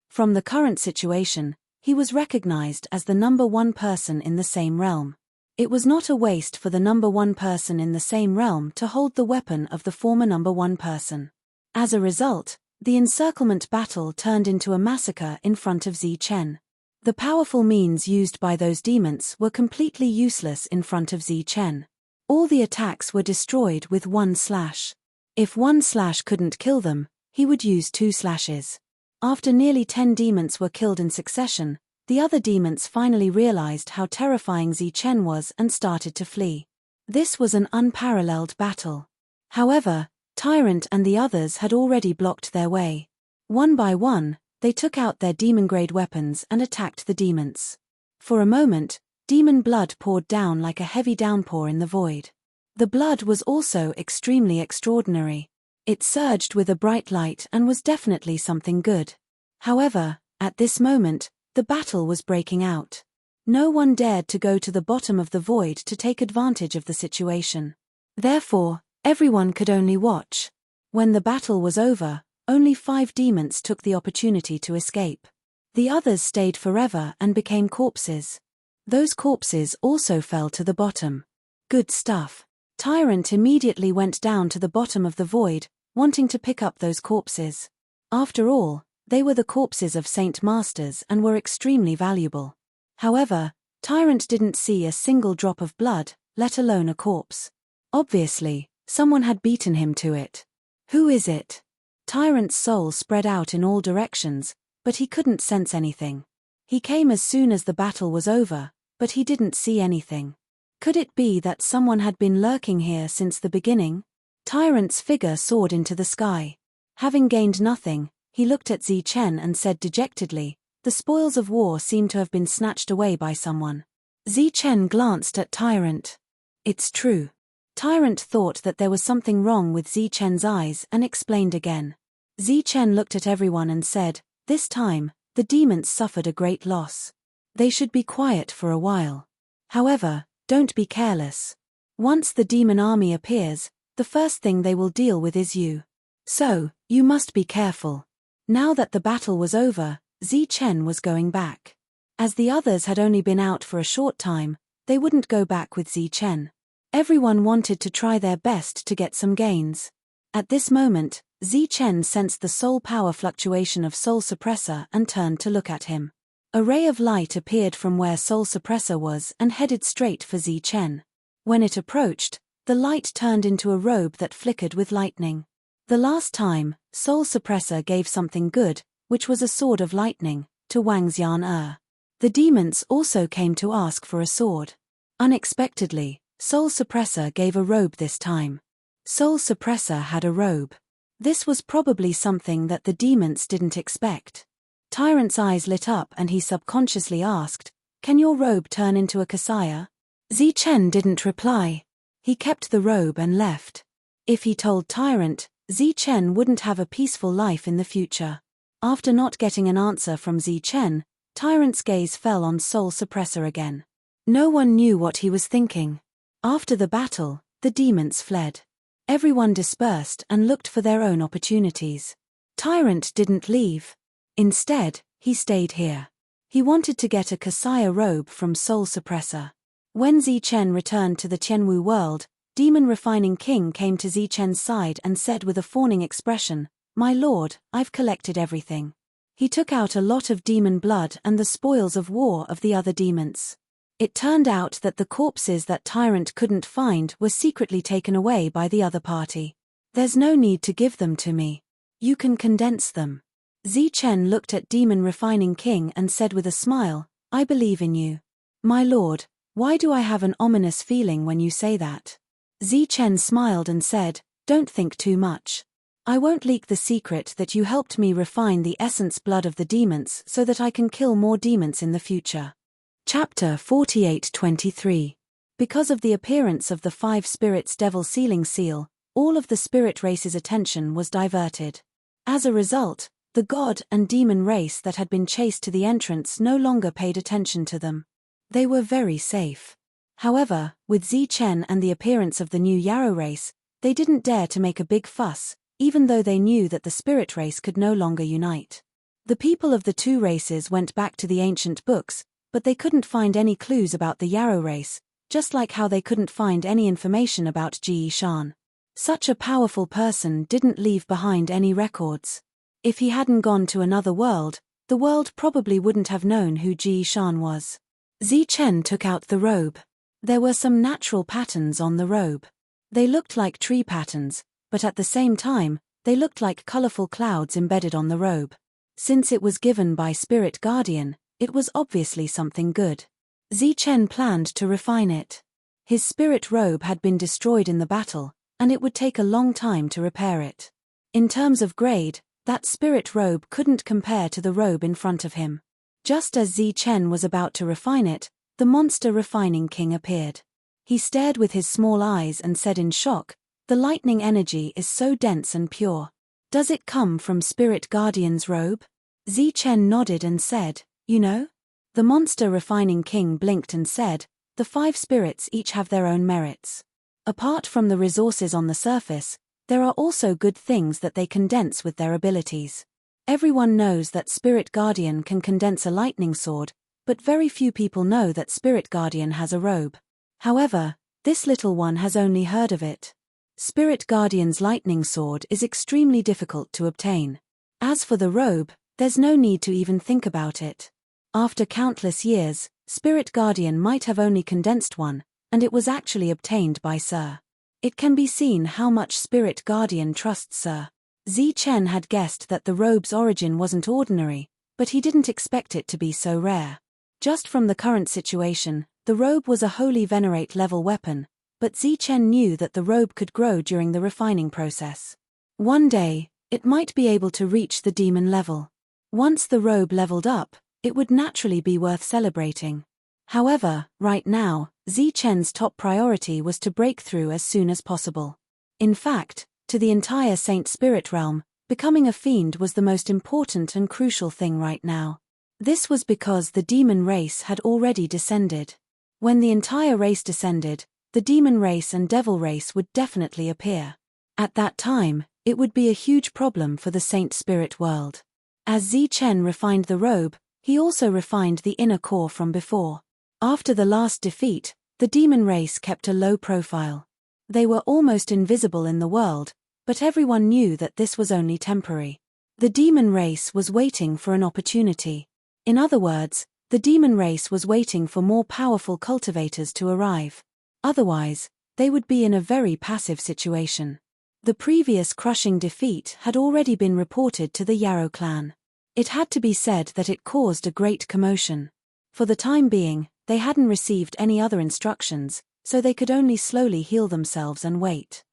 Speaker 1: From the current situation, he was recognized as the number 1 person in the same realm. It was not a waste for the number 1 person in the same realm to hold the weapon of the former number 1 person. As a result, the encirclement battle turned into a massacre in front of Zichen. The powerful means used by those demons were completely useless in front of Zichen. All the attacks were destroyed with 1 slash. If 1 slash couldn't kill them, he would use 2 slashes. After nearly 10 demons were killed in succession, The other demons finally realized how terrifying Chen was and started to flee. This was an unparalleled battle. However, Tyrant and the others had already blocked their way. One by one, they took out their demon-grade weapons and attacked the demons. For a moment, demon blood poured down like a heavy downpour in the void. The blood was also extremely extraordinary. It surged with a bright light and was definitely something good. However, at this moment, the battle was breaking out. No one dared to go to the bottom of the void to take advantage of the situation. Therefore, everyone could only watch. When the battle was over, only 5 demons took the opportunity to escape. The others stayed forever and became corpses. Those corpses also fell to the bottom. Good stuff. Tyrant immediately went down to the bottom of the void, wanting to pick up those corpses. After all, they were the corpses of Saint Masters and were extremely valuable. However, Tyrant didn't see a single drop of blood, let alone a corpse. Obviously, someone had beaten him to it. Who is it? Tyrant's soul spread out in all directions, but he couldn't sense anything. He came as soon as the battle was over, but he didn't see anything. Could it be that someone had been lurking here since the beginning? Tyrant's figure soared into the sky. Having gained nothing, he looked at Chen and said dejectedly, "The spoils of war seem to have been snatched away by someone." Chen glanced at Tyrant. "It's true." Tyrant thought that there was something wrong with Chen's eyes and explained again. Chen looked at everyone and said, "This time, the demons suffered a great loss. They should be quiet for a while. However, don't be careless. Once the demon army appears, the first thing they will deal with is you. So, you must be careful." Now that the battle was over, Chen was going back. As the others had only been out for a short time, they wouldn't go back with Chen. Everyone wanted to try their best to get some gains. At this moment, Chen sensed the soul power fluctuation of Soul Suppressor and turned to look at him. A ray of light appeared from where Soul Suppressor was and headed straight for Chen. When it approached, the light turned into a robe that flickered with lightning. The last time, Soul Suppressor gave something good, which was a sword of lightning, to Wang Xian. The demons also came to ask for a sword. Unexpectedly, Soul Suppressor gave a robe this time. Soul Suppressor had a robe. This was probably something that the demons didn't expect. Tyrant's eyes lit up and he subconsciously asked, "Can your robe turn into a Kasaya?" Chen didn't reply. He kept the robe and left. If he told Tyrant, Chen wouldn't have a peaceful life in the future. After not getting an answer from Chen, Tyrant's gaze fell on Soul Suppressor again. No one knew what he was thinking. After the battle, the demons fled. Everyone dispersed and looked for their own opportunities. Tyrant didn't leave. Instead, he stayed here. He wanted to get a Kasaya robe from Soul Suppressor. When Chen returned to the Tianwu world, Demon Refining King came to Chen's side and said with a fawning expression, "My lord, I've collected everything." He took out a lot of demon blood and the spoils of war of the other demons. It turned out that the corpses that Tyrant couldn't find were secretly taken away by the other party. "There's no need to give them to me. You can condense them." Chen looked at Demon Refining King and said with a smile, "I believe in you." "My lord, why do I have an ominous feeling when you say that?" Chen smiled and said, "Don't think too much. I won't leak the secret that you helped me refine the essence blood of the demons so that I can kill more demons in the future." Chapter 48-23. Because of the appearance of the 5 spirits devil sealing seal, all of the spirit race's attention was diverted. As a result, the god and demon race that had been chased to the entrance no longer paid attention to them. They were very safe. However, with Chen and the appearance of the new Yarrow race, they didn't dare to make a big fuss, even though they knew that the spirit race could no longer unite. The people of the 2 races went back to the ancient books, but they couldn't find any clues about the Yarrow race, just like how they couldn't find any information about Ji Shan. Such a powerful person didn't leave behind any records. If he hadn't gone to another world, the world probably wouldn't have known who Ji Shan was. Chen took out the robe. There were some natural patterns on the robe. They looked like tree patterns, but at the same time, they looked like colorful clouds embedded on the robe. Since it was given by Spirit Guardian, It was obviously something good. Zichen planned to refine it. His spirit robe had been destroyed in the battle, and it would take a long time to repair it. In terms of grade, that spirit robe couldn't compare to the robe in front of him. Just as Zichen was about to refine it, the monster refining king appeared. He stared with his small eyes and said in shock, "The lightning energy is so dense and pure. Does it come from Spirit Guardian's robe?" Zichen nodded and said, "You know?" The monster refining king blinked and said, "The 5 spirits each have their own merits. Apart from the resources on the surface, there are also good things that they condense with their abilities. Everyone knows that Spirit Guardian can condense a lightning sword, but very few people know that Spirit Guardian has a robe. However, this little one has only heard of it. Spirit Guardian's lightning sword is extremely difficult to obtain. As for the robe, there's no need to even think about it. After countless years, Spirit Guardian might have only condensed one, and it was actually obtained by Sir. It can be seen how much Spirit Guardian trusts Sir." Zichen had guessed that the robe's origin wasn't ordinary, but he didn't expect it to be so rare. Just from the current situation, the robe was a holy venerate level weapon, but Zichen knew that the robe could grow during the refining process. One day, it might be able to reach the demon level. Once the robe leveled up, it would naturally be worth celebrating. However, right now, Zichen's top priority was to break through as soon as possible. In fact, to the entire Saint Spirit realm, becoming a fiend was the most important and crucial thing right now. This was because the demon race had already descended. When the entire race descended, the demon race and devil race would definitely appear. At that time, it would be a huge problem for the Saint Spirit world. As Zichen refined the robe, he also refined the inner core from before. After the last defeat, the demon race kept a low profile. They were almost invisible in the world, but everyone knew that this was only temporary. The demon race was waiting for an opportunity. In other words, the demon race was waiting for more powerful cultivators to arrive. Otherwise, they would be in a very passive situation. The previous crushing defeat had already been reported to the Yarrow clan. It had to be said that it caused a great commotion. For the time being, they hadn't received any other instructions, so they could only slowly heal themselves and wait.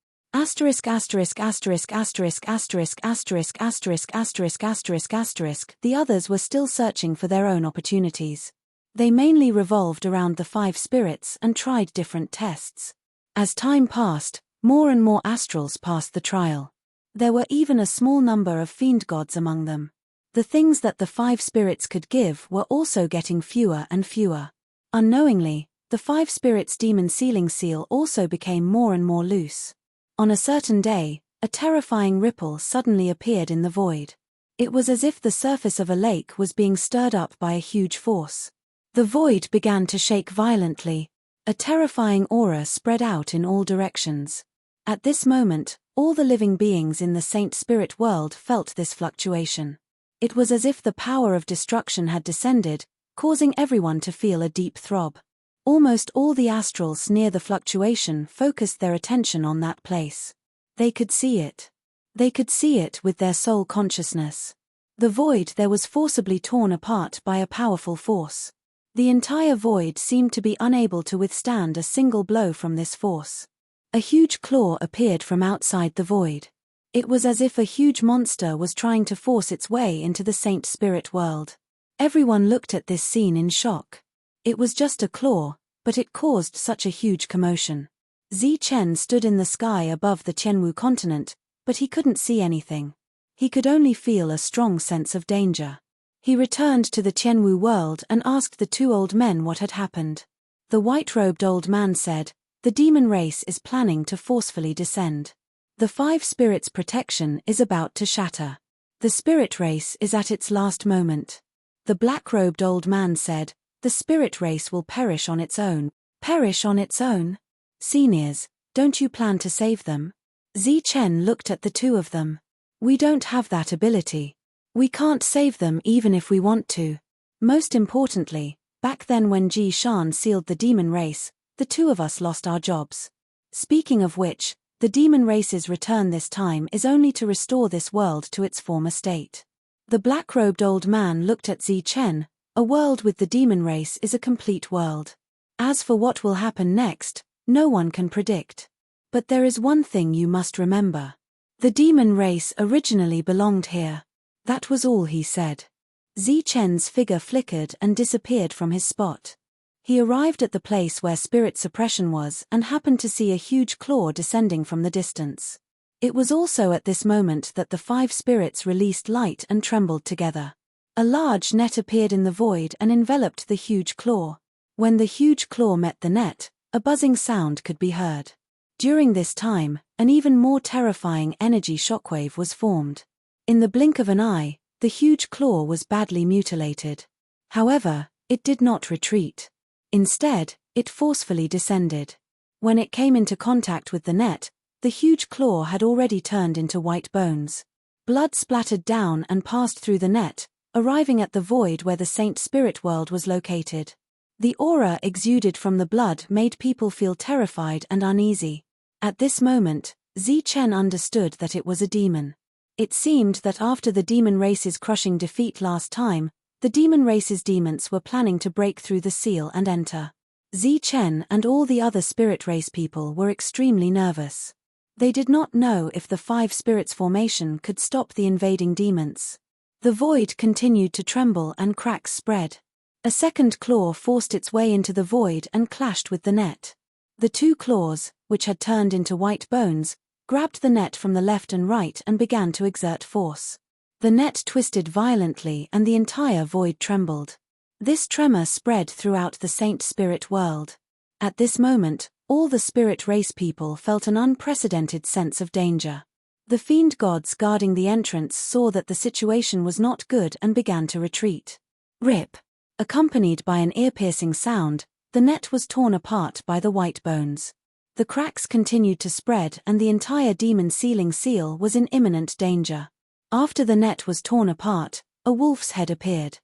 Speaker 1: The others were still searching for their own opportunities. They mainly revolved around the 5 spirits and tried different tests. As time passed, more and more astrals passed the trial. There were even a small number of fiend gods among them. The things that the 5 spirits could give were also getting fewer and fewer. Unknowingly, the 5 spirits' demon sealing seal also became more and more loose. On a certain day, a terrifying ripple suddenly appeared in the void. It was as if the surface of a lake was being stirred up by a huge force. The void began to shake violently. A terrifying aura spread out in all directions. At this moment, all the living beings in the Saint Spirit world felt this fluctuation. It was as if the power of destruction had descended, causing everyone to feel a deep throb. Almost all the astrals near the fluctuation focused their attention on that place. They could see it. They could see it with their soul consciousness. The void there was forcibly torn apart by a powerful force. The entire void seemed to be unable to withstand a single blow from this force. A huge claw appeared from outside the void. It was as if a huge monster was trying to force its way into the Saint Spirit world. Everyone looked at this scene in shock. It was just a claw, but it caused such a huge commotion. Zichen stood in the sky above the Tianwu continent, but he couldn't see anything. He could only feel a strong sense of danger. He returned to the Tianwu world and asked the 2 old men what had happened. The white-robed old man said, "The demon race is planning to forcefully descend. The 5 spirits' protection is about to shatter. The spirit race is at its last moment." The black-robed old man said, "The spirit race will perish on its own." "Perish on its own? Seniors, don't you plan to save them?" Zichen looked at the 2 of them. "We don't have that ability. We can't save them even if we want to. Most importantly, back then when Ji Shan sealed the demon race, the 2 of us lost our jobs. Speaking of which, the demon race's return this time is only to restore this world to its former state." The black-robed old man looked at Zichen, A world with the demon race is a complete world. As for what will happen next, no one can predict. But there is one thing you must remember. The demon race originally belonged here. That was all he said. Zichen's figure flickered and disappeared from his spot. He arrived at the place where spirit suppression was and happened to see a huge claw descending from the distance. It was also at this moment that the 5 spirits released light and trembled together. A large net appeared in the void and enveloped the huge claw. When the huge claw met the net, a buzzing sound could be heard. During this time, an even more terrifying energy shockwave was formed. In the blink of an eye, the huge claw was badly mutilated. However, it did not retreat. Instead, it forcefully descended. When it came into contact with the net, the huge claw had already turned into white bones. Blood splattered down and passed through the net, arriving at the void where the Saint Spirit world was located. The aura exuded from the blood made people feel terrified and uneasy. At this moment, Zichen understood that it was a demon. It seemed that after the demon race's crushing defeat last time, the demon race's demons were planning to break through the seal and enter. Zichen and all the other spirit race people were extremely nervous. They did not know if the 5 spirits formation could stop the invading demons. The void continued to tremble and cracks spread. A second claw forced its way into the void and clashed with the net. The 2 claws, which had turned into white bones, grabbed the net from the left and right and began to exert force. The net twisted violently and the entire void trembled. This tremor spread throughout the Saint Spirit world. At this moment, all the spirit race people felt an unprecedented sense of danger. The fiend gods guarding the entrance saw that the situation was not good and began to retreat. Rip! Accompanied by an ear-piercing sound, the net was torn apart by the white bones. The cracks continued to spread and the entire demon sealing seal was in imminent danger. After the net was torn apart, a wolf's head appeared.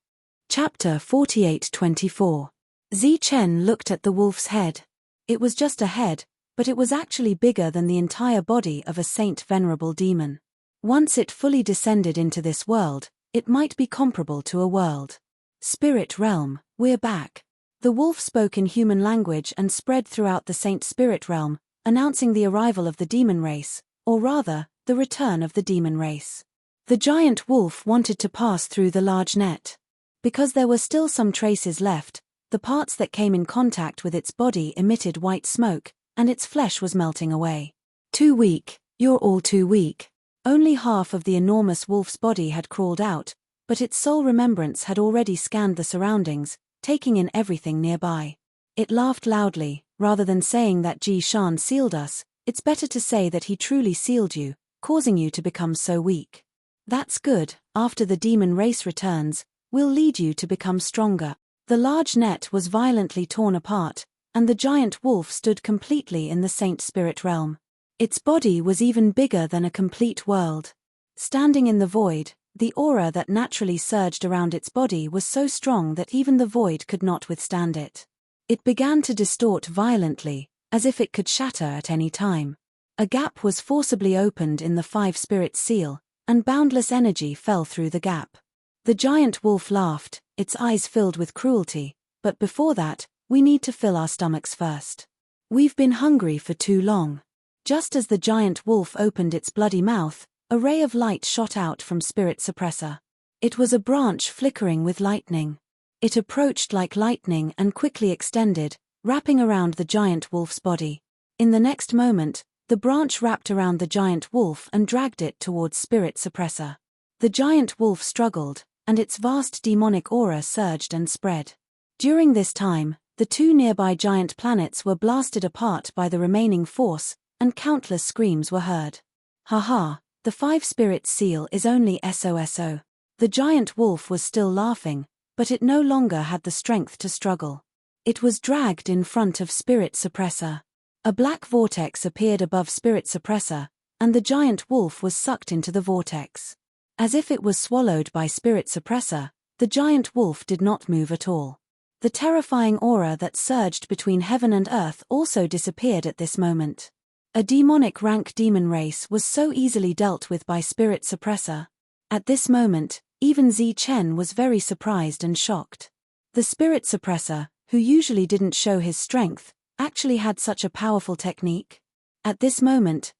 Speaker 1: Chapter 48-24. Zichen looked at the wolf's head. It was just a head, but it was actually bigger than the entire body of a saint venerable demon. Once it fully descended into this world, it might be comparable to a world. Spirit realm, we're back. The wolf spoke in human language and spread throughout the Saint Spirit realm, announcing the arrival of the demon race, or rather, the return of the demon race. The giant wolf wanted to pass through the large net. Because there were still some traces left, the parts that came in contact with its body emitted white smoke, and its flesh was melting away. Too weak, you're all too weak. Only half of the enormous wolf's body had crawled out, but its sole remembrance had already scanned the surroundings, taking in everything nearby. It laughed loudly. Rather than saying that Ji Shan sealed us, it's better to say that he truly sealed you, causing you to become so weak. That's good. After the demon race returns, we'll lead you to become stronger. The large net was violently torn apart, and the giant wolf stood completely in the Saint Spirit realm. Its body was even bigger than a complete world. Standing in the void, the aura that naturally surged around its body was so strong that even the void could not withstand it. It began to distort violently, as if it could shatter at any time. A gap was forcibly opened in the 5 spirits seal, and boundless energy fell through the gap. The giant wolf laughed, its eyes filled with cruelty, but before that, we need to fill our stomachs first. We've been hungry for too long. Just as the giant wolf opened its bloody mouth, a ray of light shot out from Spirit Suppressor. It was a branch flickering with lightning. It approached like lightning and quickly extended, wrapping around the giant wolf's body. In the next moment, the branch wrapped around the giant wolf and dragged it towards Spirit Suppressor. The giant wolf struggled, and its vast demonic aura surged and spread. During this time, the 2 nearby giant planets were blasted apart by the remaining force, and countless screams were heard. Haha, the 5 spirits seal is only SOSO. The giant wolf was still laughing, but it no longer had the strength to struggle. It was dragged in front of Spirit Suppressor. A black vortex appeared above Spirit Suppressor, and the giant wolf was sucked into the vortex. As if it was swallowed by Spirit Suppressor, the giant wolf did not move at all. The terrifying aura that surged between heaven and earth also disappeared at this moment. A demonic rank demon race was so easily dealt with by Spirit Suppressor. At this moment, even Zichen was very surprised and shocked. The spirit suppressor, who usually didn't show his strength, actually had such a powerful technique. At this moment,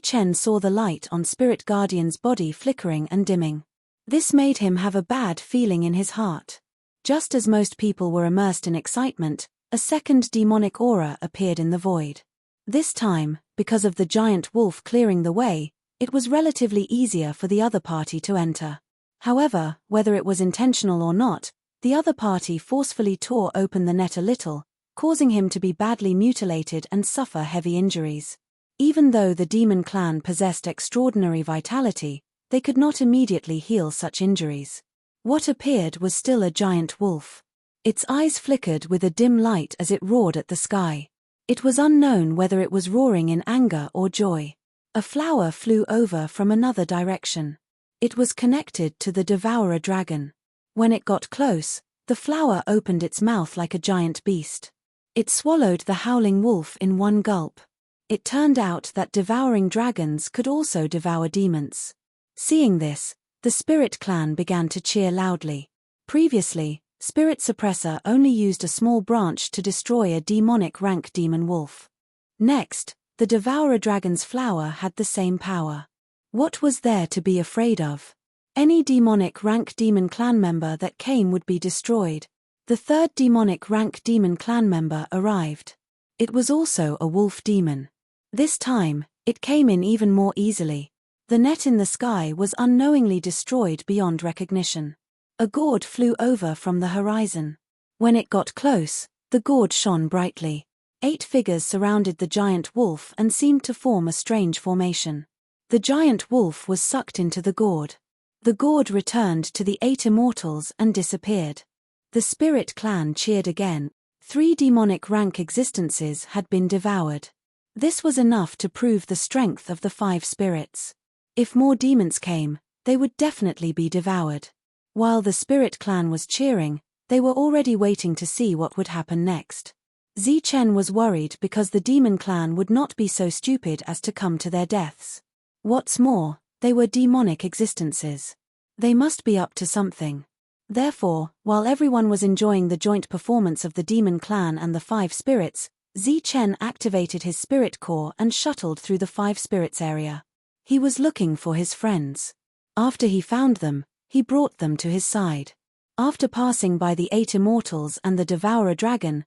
Speaker 1: Chen saw the light on Spirit Guardian's body flickering and dimming. This made him have a bad feeling in his heart. Just as most people were immersed in excitement, a second demonic aura appeared in the void. This time, because of the giant wolf clearing the way, it was relatively easier for the other party to enter. However, whether it was intentional or not, the other party forcefully tore open the net a little, causing him to be badly mutilated and suffer heavy injuries. Even though the demon clan possessed extraordinary vitality, they could not immediately heal such injuries. What appeared was still a giant wolf. Its eyes flickered with a dim light as it roared at the sky. It was unknown whether it was roaring in anger or joy. A flower flew over from another direction. It was connected to the devourer dragon. When it got close, the flower opened its mouth like a giant beast. It swallowed the howling wolf in one gulp. It turned out that devouring dragons could also devour demons. Seeing this, the Spirit Clan began to cheer loudly. Previously, Spirit Suppressor only used a small branch to destroy a demonic rank demon wolf. Next, the Devourer Dragon's flower had the same power. What was there to be afraid of? Any demonic rank demon clan member that came would be destroyed. The third demonic rank demon clan member arrived. It was also a wolf demon. This time, it came in even more easily. The net in the sky was unknowingly destroyed beyond recognition. A gourd flew over from the horizon. When it got close, the gourd shone brightly. 8 figures surrounded the giant wolf and seemed to form a strange formation. The giant wolf was sucked into the gourd. The gourd returned to the 8 immortals and disappeared. The Spirit Clan cheered again. 3 demonic rank existences had been devoured. This was enough to prove the strength of the 5 spirits. If more demons came, they would definitely be devoured. While the Spirit Clan was cheering, they were already waiting to see what would happen next. Chen was worried because the Demon Clan would not be so stupid as to come to their deaths. What's more, they were demonic existences. They must be up to something. Therefore, while everyone was enjoying the joint performance of the Demon Clan and the 5 spirits, Chen activated his spirit core and shuttled through the 5 spirits area. He was looking for his friends. After he found them, he brought them to his side. After passing by the 8 immortals and the Devourer Dragon,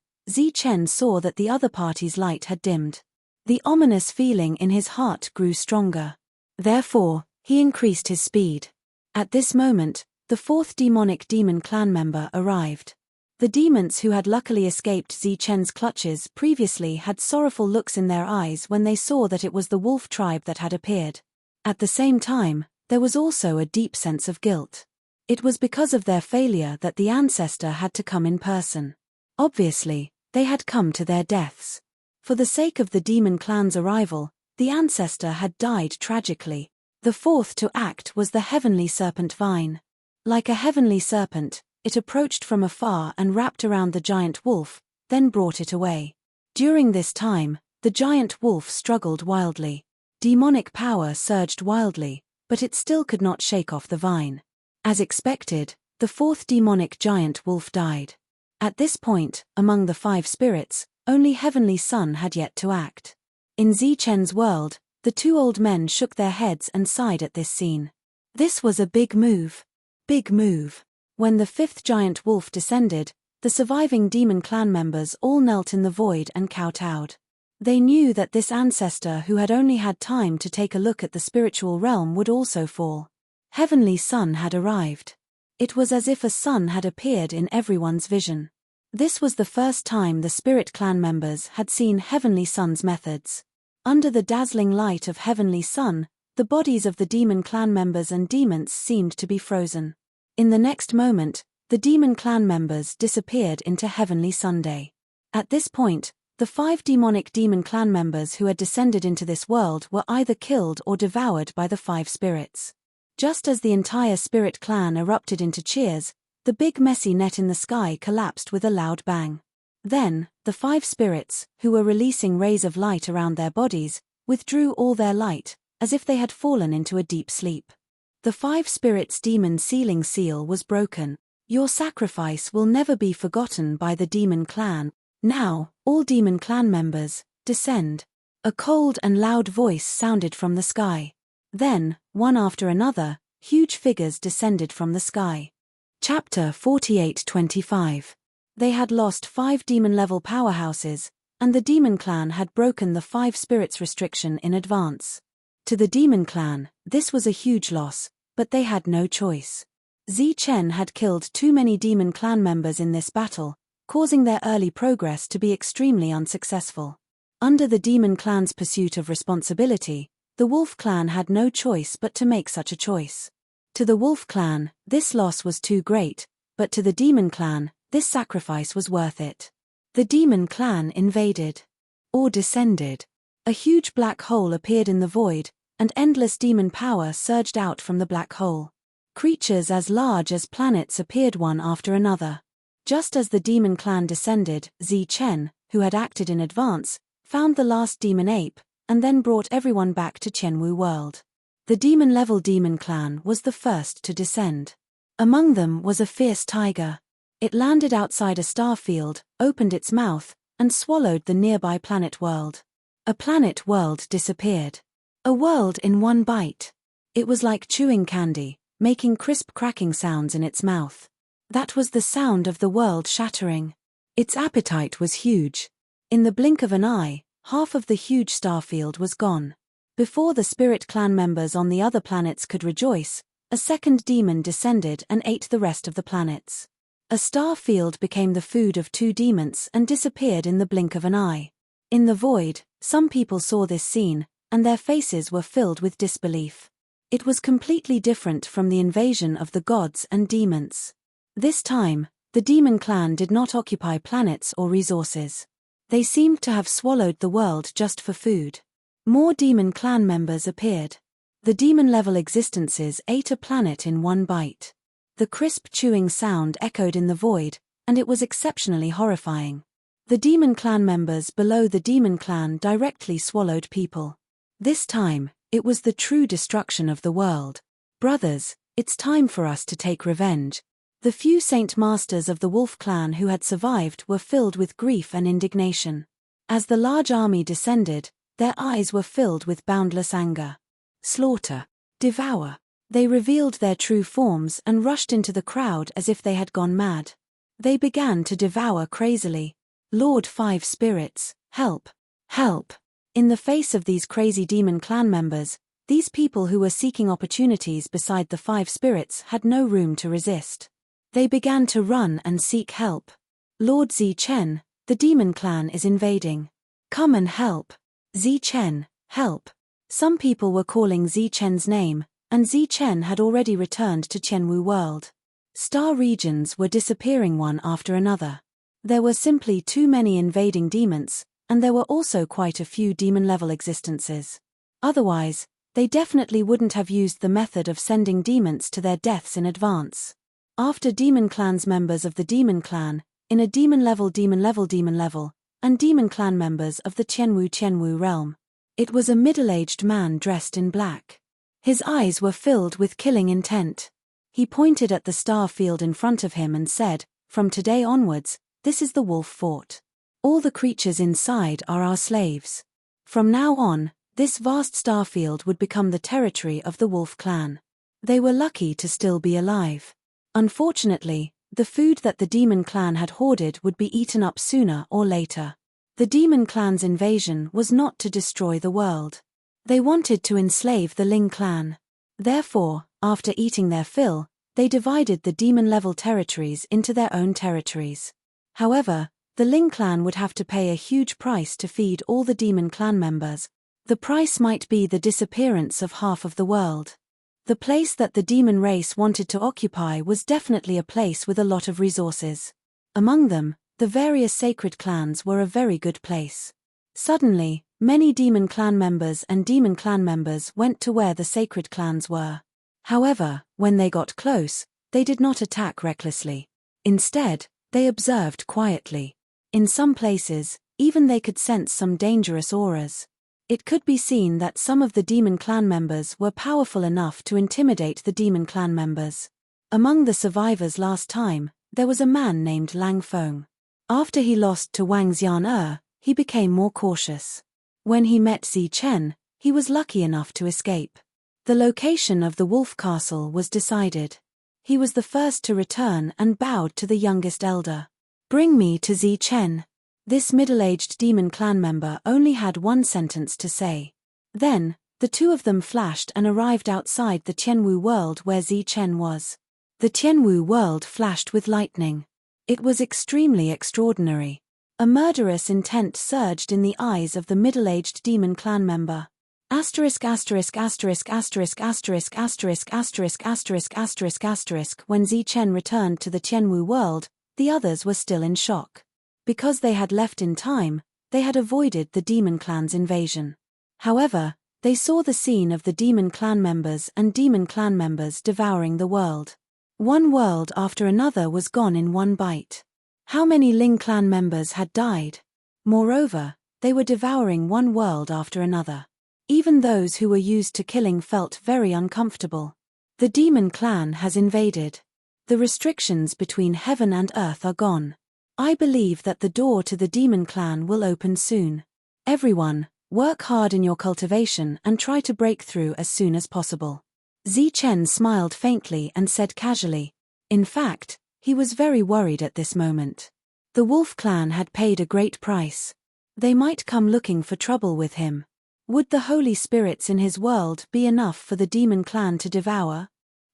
Speaker 1: Chen saw that the other party's light had dimmed. The ominous feeling in his heart grew stronger. Therefore, he increased his speed. At this moment, the 4th demonic demon clan member arrived. The demons who had luckily escaped Chen's clutches previously had sorrowful looks in their eyes when they saw that it was the wolf tribe that had appeared. At the same time, there was also a deep sense of guilt. It was because of their failure that the ancestor had to come in person. Obviously, they had come to their deaths. For the sake of the demon clan's arrival, the ancestor had died tragically. The 4th to act was the heavenly serpent vine. Like a heavenly serpent, it approached from afar and wrapped around the giant wolf, then brought it away. During this time, the giant wolf struggled wildly. Demonic power surged wildly, but it still could not shake off the vine. As expected, the 4th demonic giant wolf died. At this point, among the 5 spirits, only Heavenly Sun had yet to act. In Chen's world, the 2 old men shook their heads and sighed at this scene. This was a big move. Big move. When the 5th giant wolf descended, the surviving demon clan members all knelt in the void and kowtowed. They knew that this ancestor who had only had time to take a look at the spiritual realm would also fall. Heavenly Sun had arrived. It was as if a sun had appeared in everyone's vision. This was the first time the Spirit Clan members had seen Heavenly Sun's methods. Under the dazzling light of Heavenly Sun, the bodies of the Demon Clan members and demons seemed to be frozen. In the next moment, the Demon Clan members disappeared into Heavenly Sunday. At this point, the 5 demonic Demon Clan members who had descended into this world were either killed or devoured by the 5 spirits. Just as the entire Spirit Clan erupted into cheers, the big messy net in the sky collapsed with a loud bang. Then, the 5 spirits, who were releasing rays of light around their bodies, withdrew all their light, as if they had fallen into a deep sleep. The 5 spirits' demon sealing seal was broken. Your sacrifice will never be forgotten by the demon clan. Now, all demon clan members, descend. A cold and loud voice sounded from the sky. Then, one after another, huge figures descended from the sky. Chapter 48-25. They had lost 5 demon-level powerhouses, and the demon clan had broken the 5 spirits restriction in advance. To the demon clan, this was a huge loss, but they had no choice. Chen had killed too many demon clan members in this battle, causing their early progress to be extremely unsuccessful. Under the demon clan's pursuit of responsibility, the wolf clan had no choice but to make such a choice. To the wolf clan, this loss was too great, but to the demon clan, this sacrifice was worth it. The demon clan invaded. Or descended. A huge black hole appeared in the void, and endless demon power surged out from the black hole. Creatures as large as planets appeared one after another. Just as the demon clan descended, Chen, who had acted in advance, found the last demon ape, and then brought everyone back to Qianwu world. The demon-level demon clan was the first to descend. Among them was a fierce tiger. It landed outside a star field, opened its mouth, and swallowed the nearby planet world. A planet world disappeared. A world in one bite. It was like chewing candy, making crisp cracking sounds in its mouth. That was the sound of the world shattering. Its appetite was huge. In the blink of an eye, half of the huge starfield was gone. Before the spirit clan members on the other planets could rejoice, a second demon descended and ate the rest of the planets. A star field became the food of 2 demons and disappeared in the blink of an eye. In the void, some people saw this scene, and their faces were filled with disbelief. It was completely different from the invasion of the gods and demons. This time, the demon clan did not occupy planets or resources. They seemed to have swallowed the world just for food. More demon clan members appeared. The demon-level existences ate a planet in one bite. The crisp chewing sound echoed in the void, and it was exceptionally horrifying. The demon clan members below the demon clan directly swallowed people. This time, it was the true destruction of the world. Brothers, it's time for us to take revenge. The few saint masters of the wolf clan who had survived were filled with grief and indignation. As the large army descended, their eyes were filled with boundless anger. Slaughter. Devour. They revealed their true forms and rushed into the crowd as if they had gone mad. They began to devour crazily. Lord 5 spirits, help! Help! In the face of these crazy demon clan members, these people who were seeking opportunities beside the 5 spirits had no room to resist. They began to run and seek help. Lord Chen, the demon clan is invading. Come and help. Chen, help. Some people were calling Chen's name, and Chen had already returned to Qianwu world. Star regions were disappearing one after another. There were simply too many invading demons, and there were also quite a few demon-level existences. Otherwise, they definitely wouldn't have used the method of sending demons to their deaths in advance. After demon clan's members of the demon clan, in a demon-level, and demon clan members of the Qianwu realm. It was a middle-aged man dressed in black. His eyes were filled with killing intent. He pointed at the star field in front of him and said, "From today onwards, this is the wolf fort. All the creatures inside are our slaves. From now on, this vast star field would become the territory of the wolf clan." They were lucky to still be alive. Unfortunately, the food that the demon clan had hoarded would be eaten up sooner or later. The demon clan's invasion was not to destroy the world. They wanted to enslave the Ling clan. Therefore, after eating their fill, they divided the demon-level territories into their own territories. However, the Ling clan would have to pay a huge price to feed all the demon clan members. The price might be the disappearance of half of the world. The place that the demon race wanted to occupy was definitely a place with a lot of resources. Among them, the various sacred clans were a very good place. Suddenly, many demon clan members and demon clan members went to where the sacred clans were. However, when they got close, they did not attack recklessly. Instead, they observed quietly. In some places, even they could sense some dangerous auras. It could be seen that some of the demon clan members were powerful enough to intimidate the demon clan members. Among the survivors last time, there was a man named Lang Feng. After he lost to Wang Xian, he became more cautious. When he met Zi Chen, he was lucky enough to escape. The location of the wolf castle was decided. He was the first to return and bowed to the youngest elder. "Bring me to Zi Chen." This middle-aged demon clan member only had one sentence to say. Then, the two of them flashed and arrived outside the Tianwu world where Zi Chen was. The Tianwu world flashed with lightning. It was extremely extraordinary. A murderous intent surged in the eyes of the middle-aged demon clan member. Asterisk asterisk asterisk asterisk asterisk asterisk asterisk asterisk asterisk asterisk. When Zi Chen returned to the Tianwu world, the others were still in shock. Because they had left in time, they had avoided the demon clan's invasion. However, they saw the scene of the demon clan members devouring the world. One world after another was gone in one bite. How many Ling clan members had died? Moreover, they were devouring one world after another. Even those who were used to killing felt very uncomfortable. The demon clan has invaded. The restrictions between heaven and earth are gone. I believe that the door to the demon clan will open soon. Everyone, work hard in your cultivation and try to break through as soon as possible. Zi Chen smiled faintly and said casually. In fact, he was very worried at this moment. The wolf clan had paid a great price. They might come looking for trouble with him. Would the holy spirits in his world be enough for the demon clan to devour?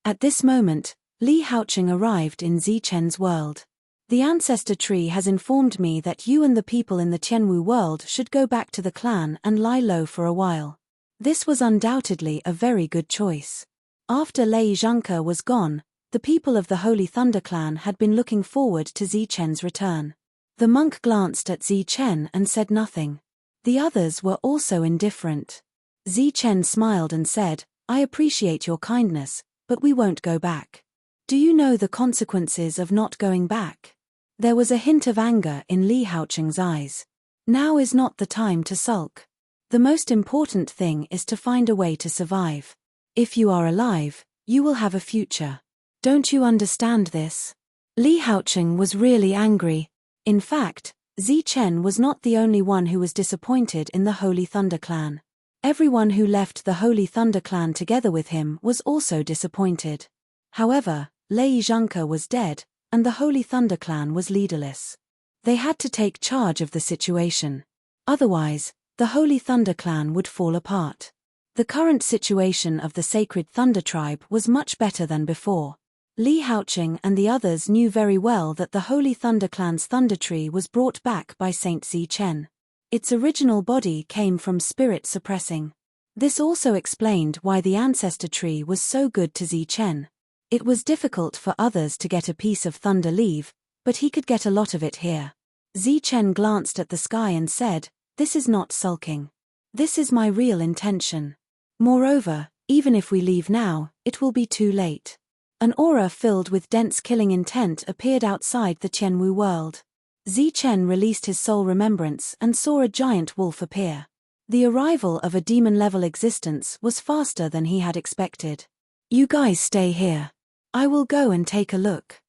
Speaker 1: At this moment, Li Haoqing arrived in Zi Chen's world. The ancestor tree has informed me that you and the people in the Tianwu world should go back to the clan and lie low for a while. This was undoubtedly a very good choice. After Lei Zhangke was gone, the people of the Holy Thunder clan had been looking forward to Zi Chen's return. The monk glanced at Zi Chen and said nothing. The others were also indifferent. Zi Chen smiled and said, "I appreciate your kindness, but we won't go back. Do you know the consequences of not going back?" There was a hint of anger in Li Haoqing's eyes. Now is not the time to sulk. The most important thing is to find a way to survive. If you are alive, you will have a future. Don't you understand this? Li Haoqing was really angry. In fact, Zi Chen was not the only one who was disappointed in the Holy Thunder clan. Everyone who left the Holy Thunder clan together with him was also disappointed. However, Lei Zhangke was dead, and the Holy Thunder clan was leaderless. They had to take charge of the situation. Otherwise, the Holy Thunder clan would fall apart. The current situation of the Sacred Thunder tribe was much better than before. Li Haoqing and the others knew very well that the Holy Thunder clan's thunder tree was brought back by Saint Zi Chen. Its original body came from spirit suppressing. This also explained why the ancestor tree was so good to Zi Chen. It was difficult for others to get a piece of thunder leaf, but he could get a lot of it here. Zi Chen glanced at the sky and said, "This is not sulking. This is my real intention. Moreover, even if we leave now, it will be too late." An aura filled with dense killing intent appeared outside the Tianwu world. Zi Chen released his soul remembrance and saw a giant wolf appear. The arrival of a demon-level existence was faster than he had expected. "You guys stay here. I will go and take a look."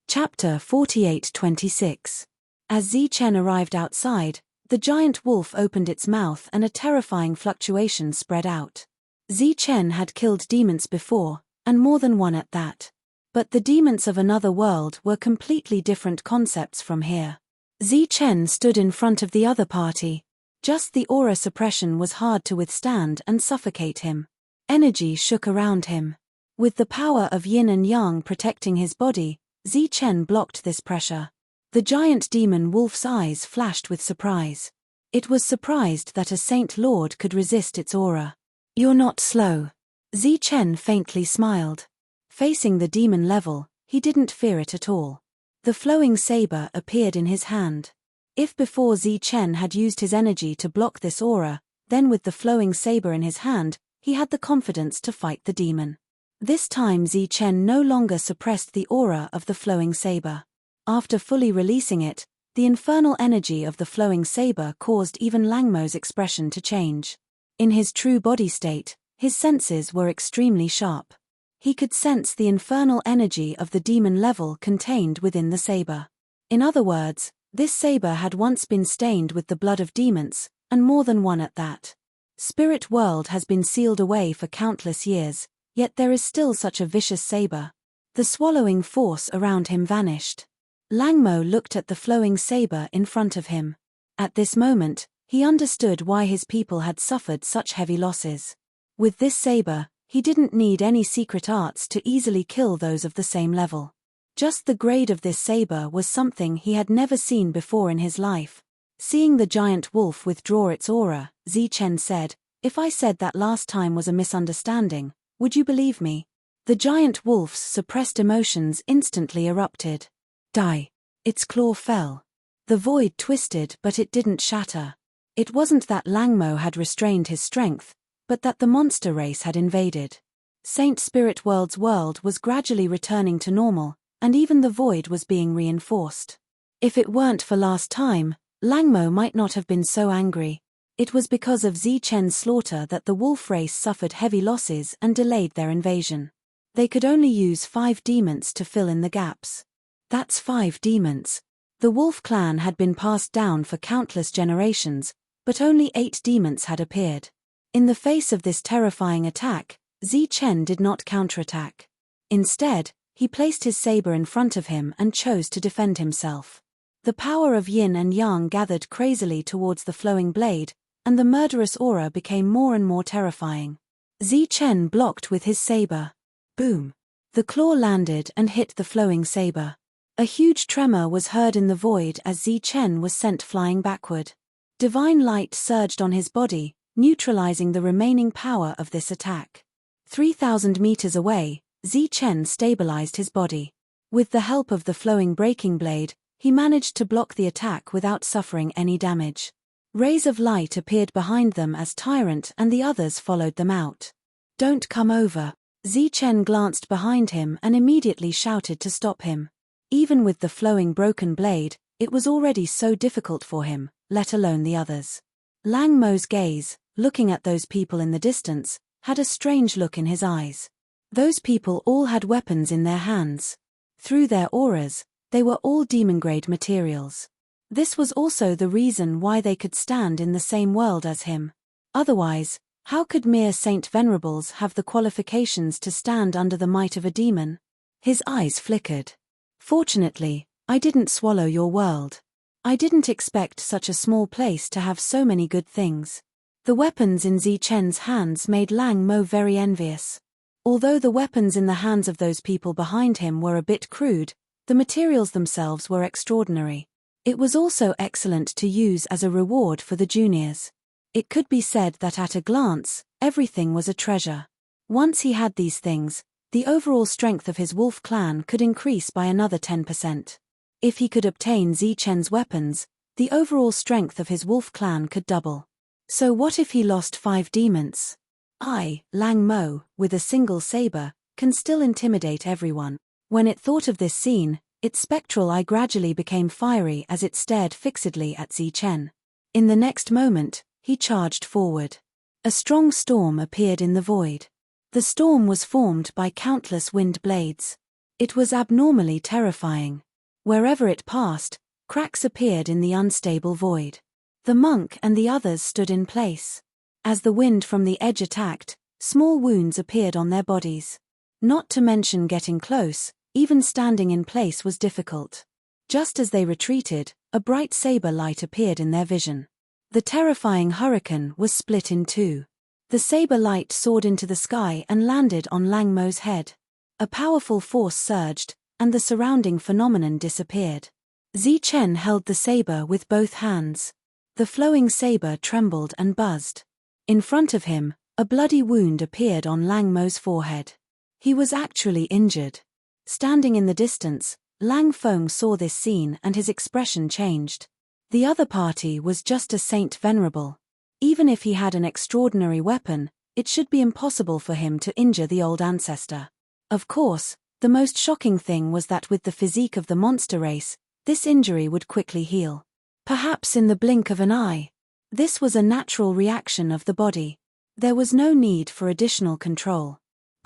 Speaker 1: Chapter 48-26. As Zi Chen arrived outside, the giant wolf opened its mouth and a terrifying fluctuation spread out. Zi Chen had killed demons before, and more than one at that. But the demons of another world were completely different concepts from here. Zi Chen stood in front of the other party. Just the aura suppression was hard to withstand and suffocate him. Energy shook around him. With the power of yin and yang protecting his body, Zi Chen blocked this pressure. The giant demon wolf's eyes flashed with surprise. It was surprised that a saint lord could resist its aura. "You're not slow." Zi Chen faintly smiled. Facing the demon level, he didn't fear it at all. The flowing saber appeared in his hand. If before Zi Chen had used his energy to block this aura, then with the flowing saber in his hand, he had the confidence to fight the demon. This time Zi Chen no longer suppressed the aura of the flowing saber. After fully releasing it, the infernal energy of the flowing saber caused even Langmo's expression to change. In his true body state, his senses were extremely sharp. He could sense the infernal energy of the demon level contained within the saber. In other words, this saber had once been stained with the blood of demons, and more than one at that. Spirit world has been sealed away for countless years, yet there is still such a vicious saber. The swallowing force around him vanished. Langmo looked at the flowing saber in front of him. At this moment, he understood why his people had suffered such heavy losses. With this saber, he didn't need any secret arts to easily kill those of the same level. Just the grade of this saber was something he had never seen before in his life. Seeing the giant wolf withdraw its aura, Zichen said, "If I said that last time was a misunderstanding, would you believe me?" The giant wolf's suppressed emotions instantly erupted. Die. Its claw fell. The void twisted, but it didn't shatter. It wasn't that Langmo had restrained his strength, but that the monster race had invaded. Saint Spirit World's world was gradually returning to normal, and even the void was being reinforced. If it weren't for last time, Langmo might not have been so angry. It was because of Zichen's slaughter that the wolf race suffered heavy losses and delayed their invasion. They could only use 5 demons to fill in the gaps. That's 5 demons. The wolf clan had been passed down for countless generations, but only 8 demons had appeared. In the face of this terrifying attack, Zichen did not counterattack. Instead, he placed his saber in front of him and chose to defend himself. The power of yin and yang gathered crazily towards the flowing blade, and the murderous aura became more and more terrifying. Zichen blocked with his saber. Boom! The claw landed and hit the flowing saber. A huge tremor was heard in the void as Zichen was sent flying backward. Divine light surged on his body, neutralizing the remaining power of this attack. 3,000 meters away, Zichen stabilized his body. With the help of the flowing breaking blade, he managed to block the attack without suffering any damage. Rays of light appeared behind them as Tyrant and the others followed them out. "Don't come over." Zichen glanced behind him and immediately shouted to stop him. Even with the flowing broken blade, it was already so difficult for him, let alone the others. Langmo's gaze, looking at those people in the distance, had a strange look in his eyes. Those people all had weapons in their hands. Through their auras, they were all demon-grade materials. This was also the reason why they could stand in the same world as him. Otherwise, how could mere Saint Venerables have the qualifications to stand under the might of a demon? His eyes flickered. "Fortunately, I didn't swallow your world. I didn't expect such a small place to have so many good things." The weapons in Zichen's hands made Langmo very envious. Although the weapons in the hands of those people behind him were a bit crude, the materials themselves were extraordinary. It was also excellent to use as a reward for the juniors. It could be said that at a glance, everything was a treasure. Once he had these things, the overall strength of his wolf clan could increase by another 10%. If he could obtain Zichen's weapons, the overall strength of his wolf clan could double. So what if he lost 5 demons? Langmo, with a single saber, can still intimidate everyone. When it thought of this scene, its spectral eye gradually became fiery as it stared fixedly at Zichen. In the next moment, he charged forward. A strong storm appeared in the void. The storm was formed by countless wind blades. It was abnormally terrifying. Wherever it passed, cracks appeared in the unstable void. The monk and the others stood in place. As the wind from the edge attacked, small wounds appeared on their bodies. Not to mention getting close, even standing in place was difficult. Just as they retreated, a bright saber light appeared in their vision. The terrifying hurricane was split in 2. The saber light soared into the sky and landed on Langmo's head. A powerful force surged, and the surrounding phenomenon disappeared. Zichen held the saber with both hands. The flowing saber trembled and buzzed. In front of him, a bloody wound appeared on Langmo's forehead. He was actually injured. Standing in the distance, Lang Feng saw this scene and his expression changed. The other party was just a Saint Venerable. Even if he had an extraordinary weapon, it should be impossible for him to injure the old ancestor. Of course, the most shocking thing was that with the physique of the monster race, this injury would quickly heal. Perhaps in the blink of an eye. This was a natural reaction of the body. There was no need for additional control.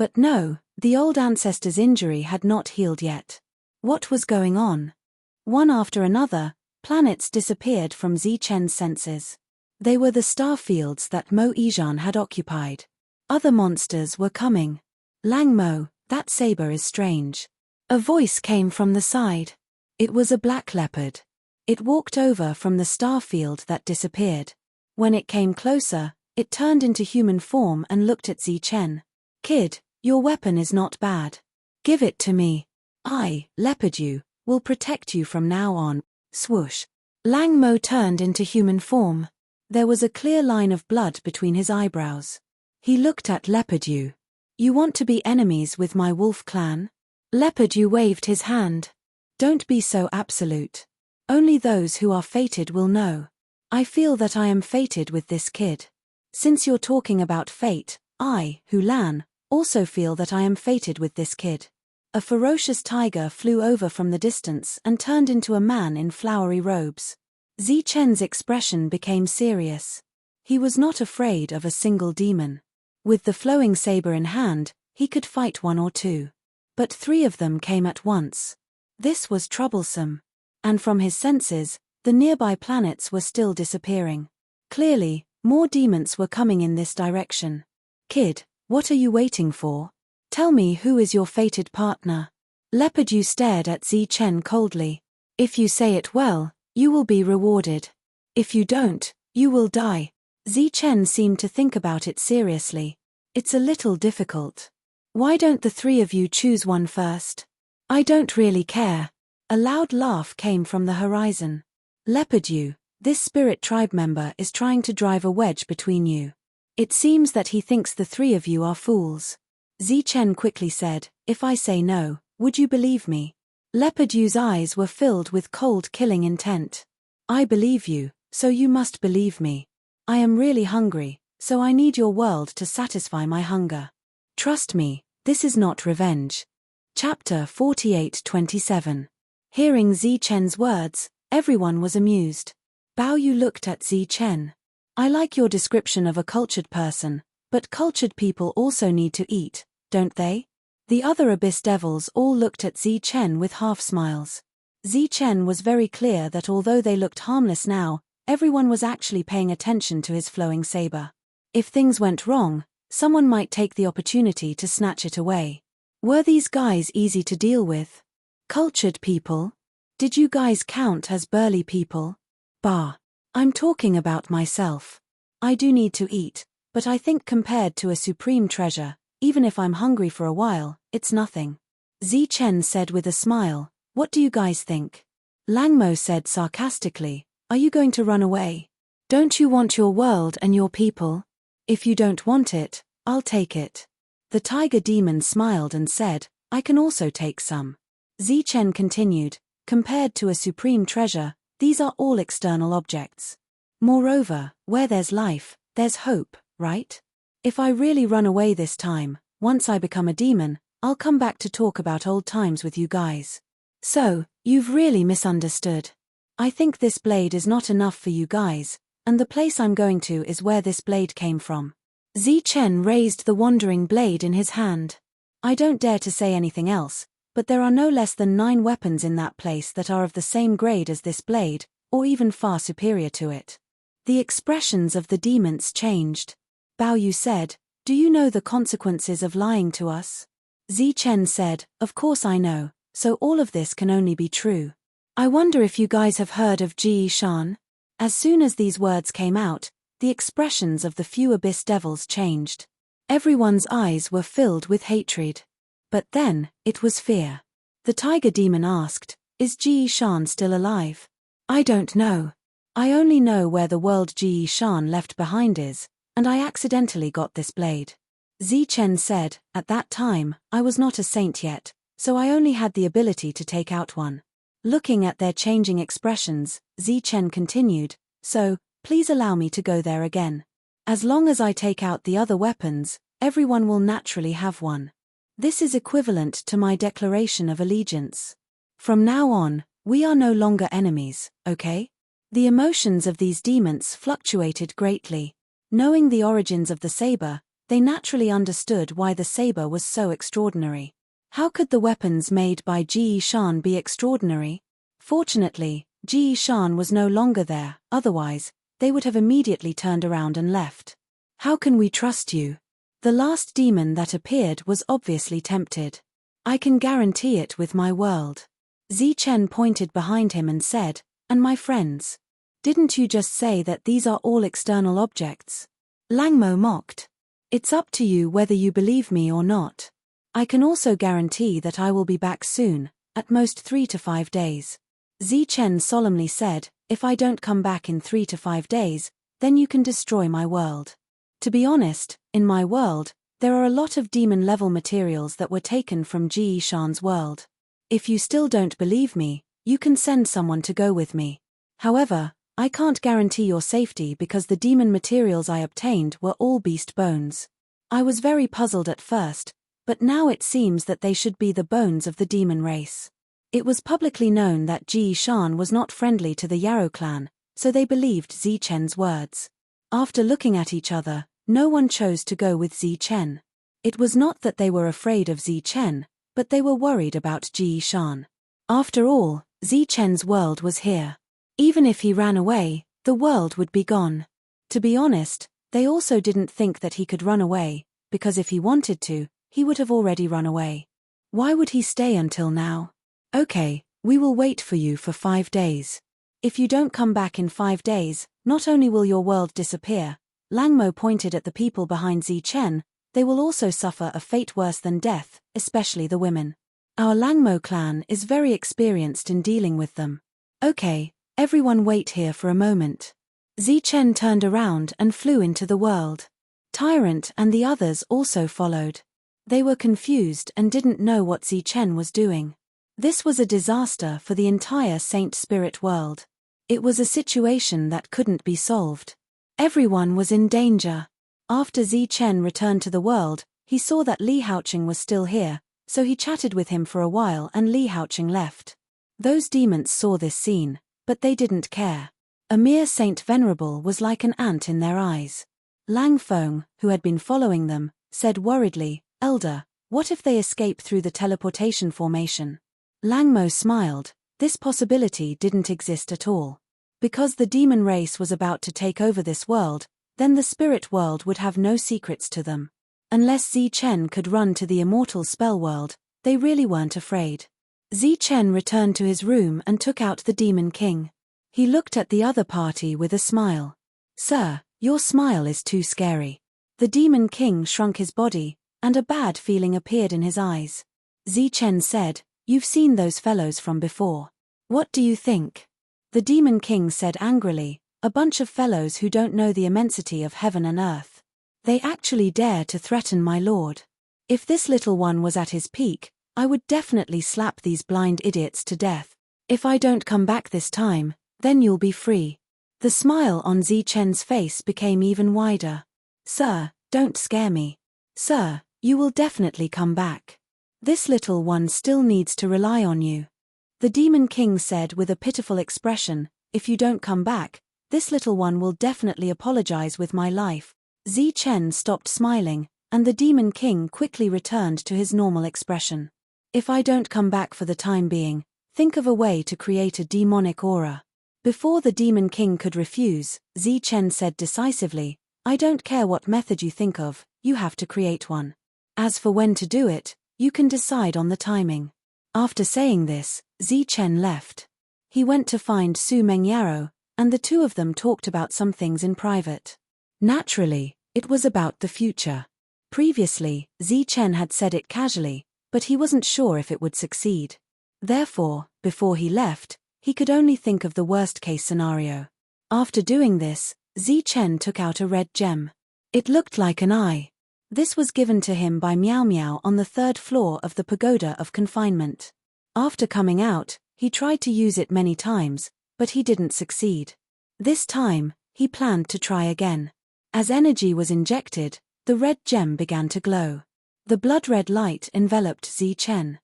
Speaker 1: But no, the old ancestor's injury had not healed yet. What was going on? One after another, planets disappeared from Zichen's senses. They were the star fields that Mo Ijan had occupied. Other monsters were coming. Lang Mo, that saber is strange. A voice came from the side. It was a black leopard. It walked over from the star field that disappeared. When it came closer, it turned into human form and looked at Zichen. Kid, your weapon is not bad. Give it to me. I, Leopard you, will protect you from now on. Swoosh. Lang Mo turned into human form. There was a clear line of blood between his eyebrows. He looked at Leopard you. You want to be enemies with my wolf clan? Leopard you waved his hand. Don't be so absolute. Only those who are fated will know. I feel that I am fated with this kid. Since you're talking about fate, I, Hulan, also feel that I am fated with this kid. A ferocious tiger flew over from the distance and turned into a man in flowery robes. Zichen's expression became serious. He was not afraid of a single demon. With the flowing saber in hand, he could fight one or two. But 3 of them came at once. This was troublesome. And from his senses, the nearby planets were still disappearing. Clearly, more demons were coming in this direction. Kid, what are you waiting for? Tell me who is your fated partner. Leopard you stared at Zichen coldly. If you say it well, you will be rewarded. If you don't, you will die. Zichen seemed to think about it seriously. It's a little difficult. Why don't the 3 of you choose one first? I don't really care. A loud laugh came from the horizon. Leopard you, this spirit tribe member is trying to drive a wedge between you. It seems that he thinks the 3 of you are fools. Zichen quickly said, if I say no, would you believe me? Leopard you's eyes were filled with cold killing intent. I believe you, so you must believe me. I am really hungry, so I need your world to satisfy my hunger. Trust me, this is not revenge. Chapter 48-27. Hearing Zichen's words, everyone was amused. Bao Yu looked at Zichen. I like your description of a cultured person, but cultured people also need to eat, don't they? The other abyss devils all looked at Zichen with half-smiles. Zichen was very clear that although they looked harmless now, everyone was actually paying attention to his flowing saber. If things went wrong, someone might take the opportunity to snatch it away. Were these guys easy to deal with? Cultured people? Did you guys count as burly people? Bah. I'm talking about myself. I do need to eat, but I think compared to a supreme treasure, even if I'm hungry for a while, it's nothing. Zichen said with a smile, what do you guys think? Langmo said sarcastically, are you going to run away? Don't you want your world and your people? If you don't want it, I'll take it. The tiger demon smiled and said, I can also take some. Zichen continued, compared to a supreme treasure, these are all external objects. Moreover, where there's life, there's hope, right? If I really run away this time, once I become a demon, I'll come back to talk about old times with you guys. So, you've really misunderstood. I think this blade is not enough for you guys, and the place I'm going to is where this blade came from. Zichen raised the wandering blade in his hand. I don't dare to say anything else, but there are no less than 9 weapons in that place that are of the same grade as this blade, or even far superior to it. The expressions of the demons changed. Bao Yu said, do you know the consequences of lying to us? Zichen said, of course I know, so all of this can only be true. I wonder if you guys have heard of Ji Shan? As soon as these words came out, the expressions of the few abyss devils changed. Everyone's eyes were filled with hatred. But then, it was fear. The tiger demon asked, is Ji Shan still alive? I don't know. I only know where the world Ji Shan left behind is, and I accidentally got this blade. Zichen said, at that time, I was not a saint yet, so I only had the ability to take out one. Looking at their changing expressions, Zichen continued, so, please allow me to go there again. As long as I take out the other weapons, everyone will naturally have one. This is equivalent to my declaration of allegiance. From now on, we are no longer enemies, okay? The emotions of these demons fluctuated greatly. Knowing the origins of the saber, they naturally understood why the saber was so extraordinary. How could the weapons made by Ji Shan be extraordinary? Fortunately, Ji Shan was no longer there, otherwise, they would have immediately turned around and left. How can we trust you? The last demon that appeared was obviously tempted. I can guarantee it with my world. Zichen pointed behind him and said, and my friends. Didn't you just say that these are all external objects? Langmo mocked. It's up to you whether you believe me or not. I can also guarantee that I will be back soon, at most 3 to 5 days. Zichen solemnly said, if I don't come back in 3 to 5 days, then you can destroy my world. To be honest, in my world, there are a lot of demon-level materials that were taken from Ji Shan's world. If you still don't believe me, you can send someone to go with me. However, I can't guarantee your safety because the demon materials I obtained were all beast bones. I was very puzzled at first, but now it seems that they should be the bones of the demon race. It was publicly known that Ji Shan was not friendly to the Yarrow clan, so they believed Zichen's words. After looking at each other, no one chose to go with Zichen. It was not that they were afraid of Zichen, but they were worried about Ji Shan. After all, Zichen's world was here. Even if he ran away, the world would be gone. To be honest, they also didn't think that he could run away, because if he wanted to, he would have already run away. Why would he stay until now? Okay, we will wait for you for 5 days. If you don't come back in 5 days, not only will your world disappear, Langmo pointed at the people behind Zichen, they will also suffer a fate worse than death, especially the women. Our Langmo clan is very experienced in dealing with them. Okay, everyone wait here for a moment. Zichen turned around and flew into the world. Tyrant and the others also followed. They were confused and didn't know what Zichen was doing. This was a disaster for the entire Saint Spirit world. It was a situation that couldn't be solved. Everyone was in danger. After Zichen returned to the world, he saw that Li Haoqing was still here, so he chatted with him for a while and Li Haoqing left. Those demons saw this scene, but they didn't care. A mere Saint Venerable was like an ant in their eyes. Lang Feng, who had been following them, said worriedly, Elder, what if they escape through the teleportation formation? Langmo smiled. This possibility didn't exist at all. Because the demon race was about to take over this world, then the spirit world would have no secrets to them. Unless Zichen could run to the immortal spell world, they really weren't afraid. Zichen returned to his room and took out the Demon King. He looked at the other party with a smile. Sir, your smile is too scary. The Demon King shrunk his body, and a bad feeling appeared in his eyes. Zichen said, You've seen those fellows from before. What do you think? The Demon King said angrily, a bunch of fellows who don't know the immensity of heaven and earth. They actually dare to threaten my lord. If this little one was at his peak, I would definitely slap these blind idiots to death. If I don't come back this time, then you'll be free. The smile on Zichen's face became even wider. Sir, don't scare me. Sir, you will definitely come back. This little one still needs to rely on you. The Demon King said with a pitiful expression, if you don't come back, this little one will definitely apologize with my life. Zichen stopped smiling, and the Demon King quickly returned to his normal expression. If I don't come back for the time being, think of a way to create a demonic aura. Before the Demon King could refuse, Zichen said decisively, I don't care what method you think of, you have to create one. As for when to do it, you can decide on the timing. After saying this, Zichen left. He went to find Su Mengyaro, and the two of them talked about some things in private. Naturally, it was about the future. Previously, Zichen had said it casually, but he wasn't sure if it would succeed. Therefore, before he left, he could only think of the worst-case scenario. After doing this, Zichen took out a red gem. It looked like an eye. This was given to him by Miao Miao on the 3rd floor of the Pagoda of Confinement. After coming out, he tried to use it many times, but he didn't succeed. This time, he planned to try again. As energy was injected, the red gem began to glow. The blood-red light enveloped Zichen.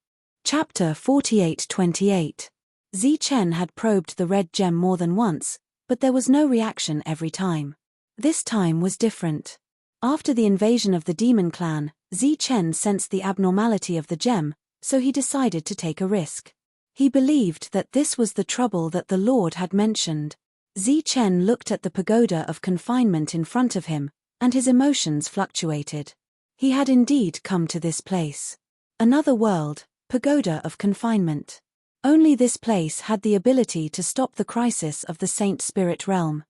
Speaker 1: Chapter 48-28. Zichen had probed the red gem more than once, but there was no reaction every time. This time was different. After the invasion of the demon clan, Chen sensed the abnormality of the gem, so he decided to take a risk. He believed that this was the trouble that the Lord had mentioned. Chen looked at the pagoda of confinement in front of him, and his emotions fluctuated. He had indeed come to this place. Another world, pagoda of confinement. Only this place had the ability to stop the crisis of the Saint Spirit realm.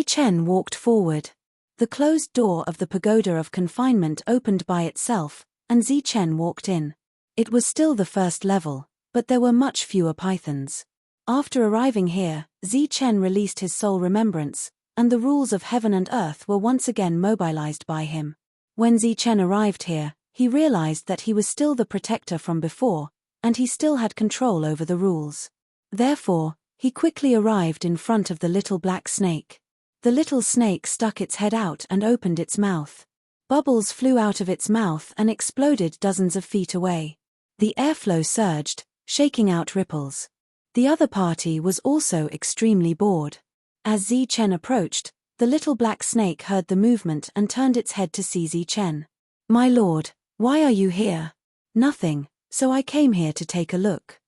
Speaker 1: Chen walked forward. The closed door of the pagoda of confinement opened by itself, and Chen walked in. It was still the first level, but there were much fewer pythons. After arriving here, Chen released his soul remembrance, and the rules of heaven and earth were once again mobilized by him. When Chen arrived here, he realized that he was still the protector from before, and he still had control over the rules. Therefore, he quickly arrived in front of the little black snake. The little snake stuck its head out and opened its mouth. Bubbles flew out of its mouth and exploded dozens of feet away. The airflow surged, shaking out ripples. The other party was also extremely bored. As Chen approached, the little black snake heard the movement and turned its head to see Chen. "My lord, why are you here?" "Nothing, so I came here to take a look."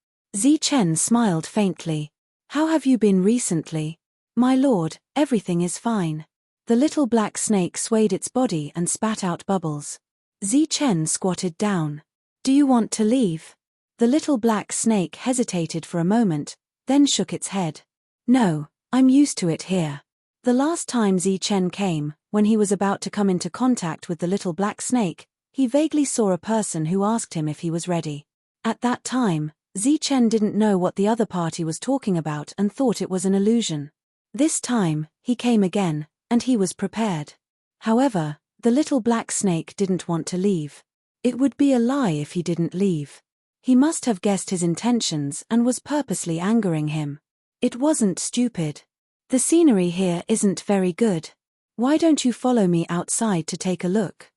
Speaker 1: Chen smiled faintly. "How have you been recently?" "My lord, everything is fine." The little black snake swayed its body and spat out bubbles. Chen squatted down. "Do you want to leave?" The little black snake hesitated for a moment, then shook its head. "No, I'm used to it here." The last time Chen came, when he was about to come into contact with the little black snake, he vaguely saw a person who asked him if he was ready. At that time, Chen didn't know what the other party was talking about and thought it was an illusion. This time, he came again, and he was prepared. However, the little black snake didn't want to leave. It would be a lie if he didn't leave. He must have guessed his intentions and was purposely angering him. It wasn't stupid. "The scenery here isn't very good. Why don't you follow me outside to take a look?"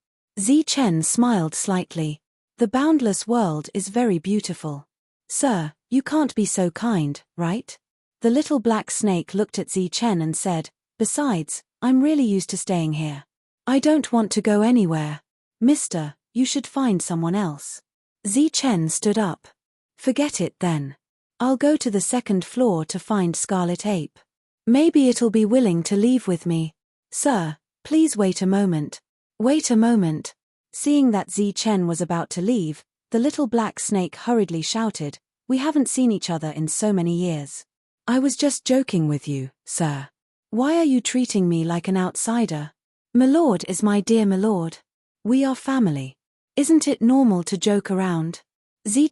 Speaker 1: Chen smiled slightly. "The boundless world is very beautiful." "Sir, you can't be so kind, right?" The little black snake looked at Chen and said, "Besides, I'm really used to staying here. I don't want to go anywhere. Mister, you should find someone else." Chen stood up. "Forget it then. I'll go to the second floor to find Scarlet Ape. Maybe it'll be willing to leave with me." "Sir, please wait a moment." "Wait a moment." Seeing that Chen was about to leave, the little black snake hurriedly shouted, "We haven't seen each other in so many years. I was just joking with you, sir. Why are you treating me like an outsider? Milord is my dear milord. We are family. Isn't it normal to joke around?"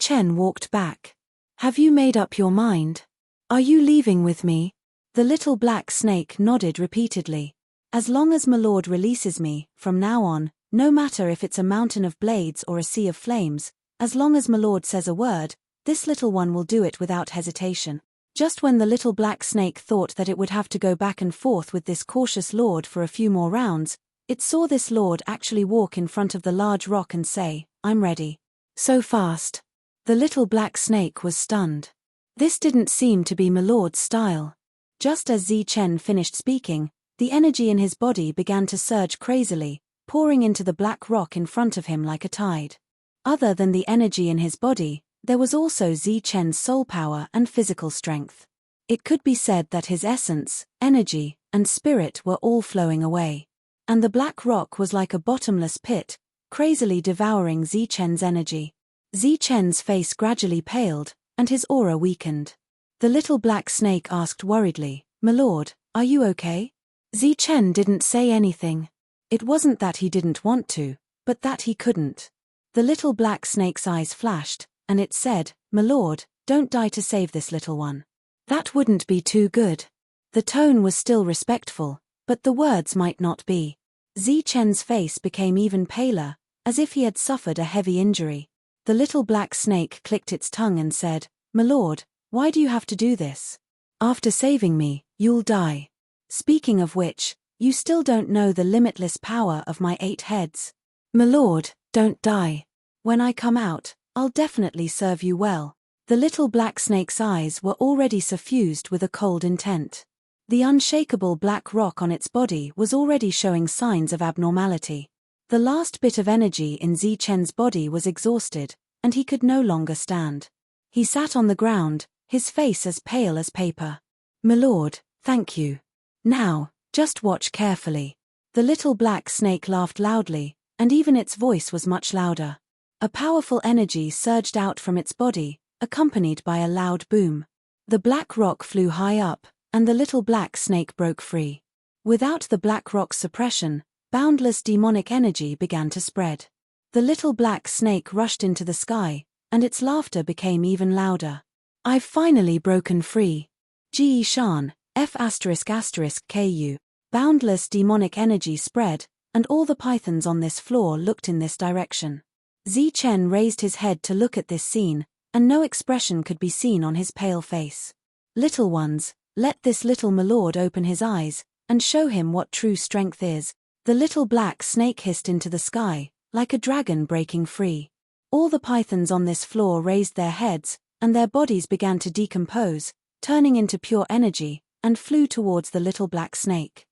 Speaker 1: Chen walked back. "Have you made up your mind? Are you leaving with me?" The little black snake nodded repeatedly. "As long as milord releases me, from now on, no matter if it's a mountain of blades or a sea of flames, as long as milord says a word, this little one will do it without hesitation." Just when the little black snake thought that it would have to go back and forth with this cautious lord for a few more rounds, it saw this lord actually walk in front of the large rock and say, "I'm ready." So fast. The little black snake was stunned. This didn't seem to be milord's style. Just as Chen finished speaking, the energy in his body began to surge crazily, pouring into the black rock in front of him like a tide. Other than the energy in his body, there was also Chen's soul power and physical strength. It could be said that his essence, energy, and spirit were all flowing away. And the black rock was like a bottomless pit, crazily devouring Chen's energy. Chen's face gradually paled, and his aura weakened. The little black snake asked worriedly, "Milord, are you okay?" Chen didn't say anything. It wasn't that he didn't want to, but that he couldn't. The little black snake's eyes flashed, and it said, "Milord, don't die to save this little one. That wouldn't be too good." The tone was still respectful, but the words might not be. Chen's face became even paler, as if he had suffered a heavy injury. The little black snake clicked its tongue and said, "Milord, why do you have to do this? After saving me, you'll die. Speaking of which, you still don't know the limitless power of my 8 heads. Milord, don't die. When I come out, I'll definitely serve you well." The little black snake's eyes were already suffused with a cold intent. The unshakable black rock on its body was already showing signs of abnormality. The last bit of energy in Zichen's body was exhausted, and he could no longer stand. He sat on the ground, his face as pale as paper. "Milord, thank you. Now, just watch carefully." The little black snake laughed loudly, and even its voice was much louder. A powerful energy surged out from its body, accompanied by a loud boom. The black rock flew high up, and the little black snake broke free. Without the black rock's suppression, boundless demonic energy began to spread. The little black snake rushed into the sky, and its laughter became even louder. "I've finally broken free. Ge Shan, F***ku. Boundless demonic energy spread, and all the pythons on this floor looked in this direction. Zichen raised his head to look at this scene, and no expression could be seen on his pale face. "Little ones, let this little milord open his eyes, and show him what true strength is." The little black snake hissed into the sky, like a dragon breaking free. All the pythons on this floor raised their heads, and their bodies began to decompose, turning into pure energy, and flew towards the little black snake.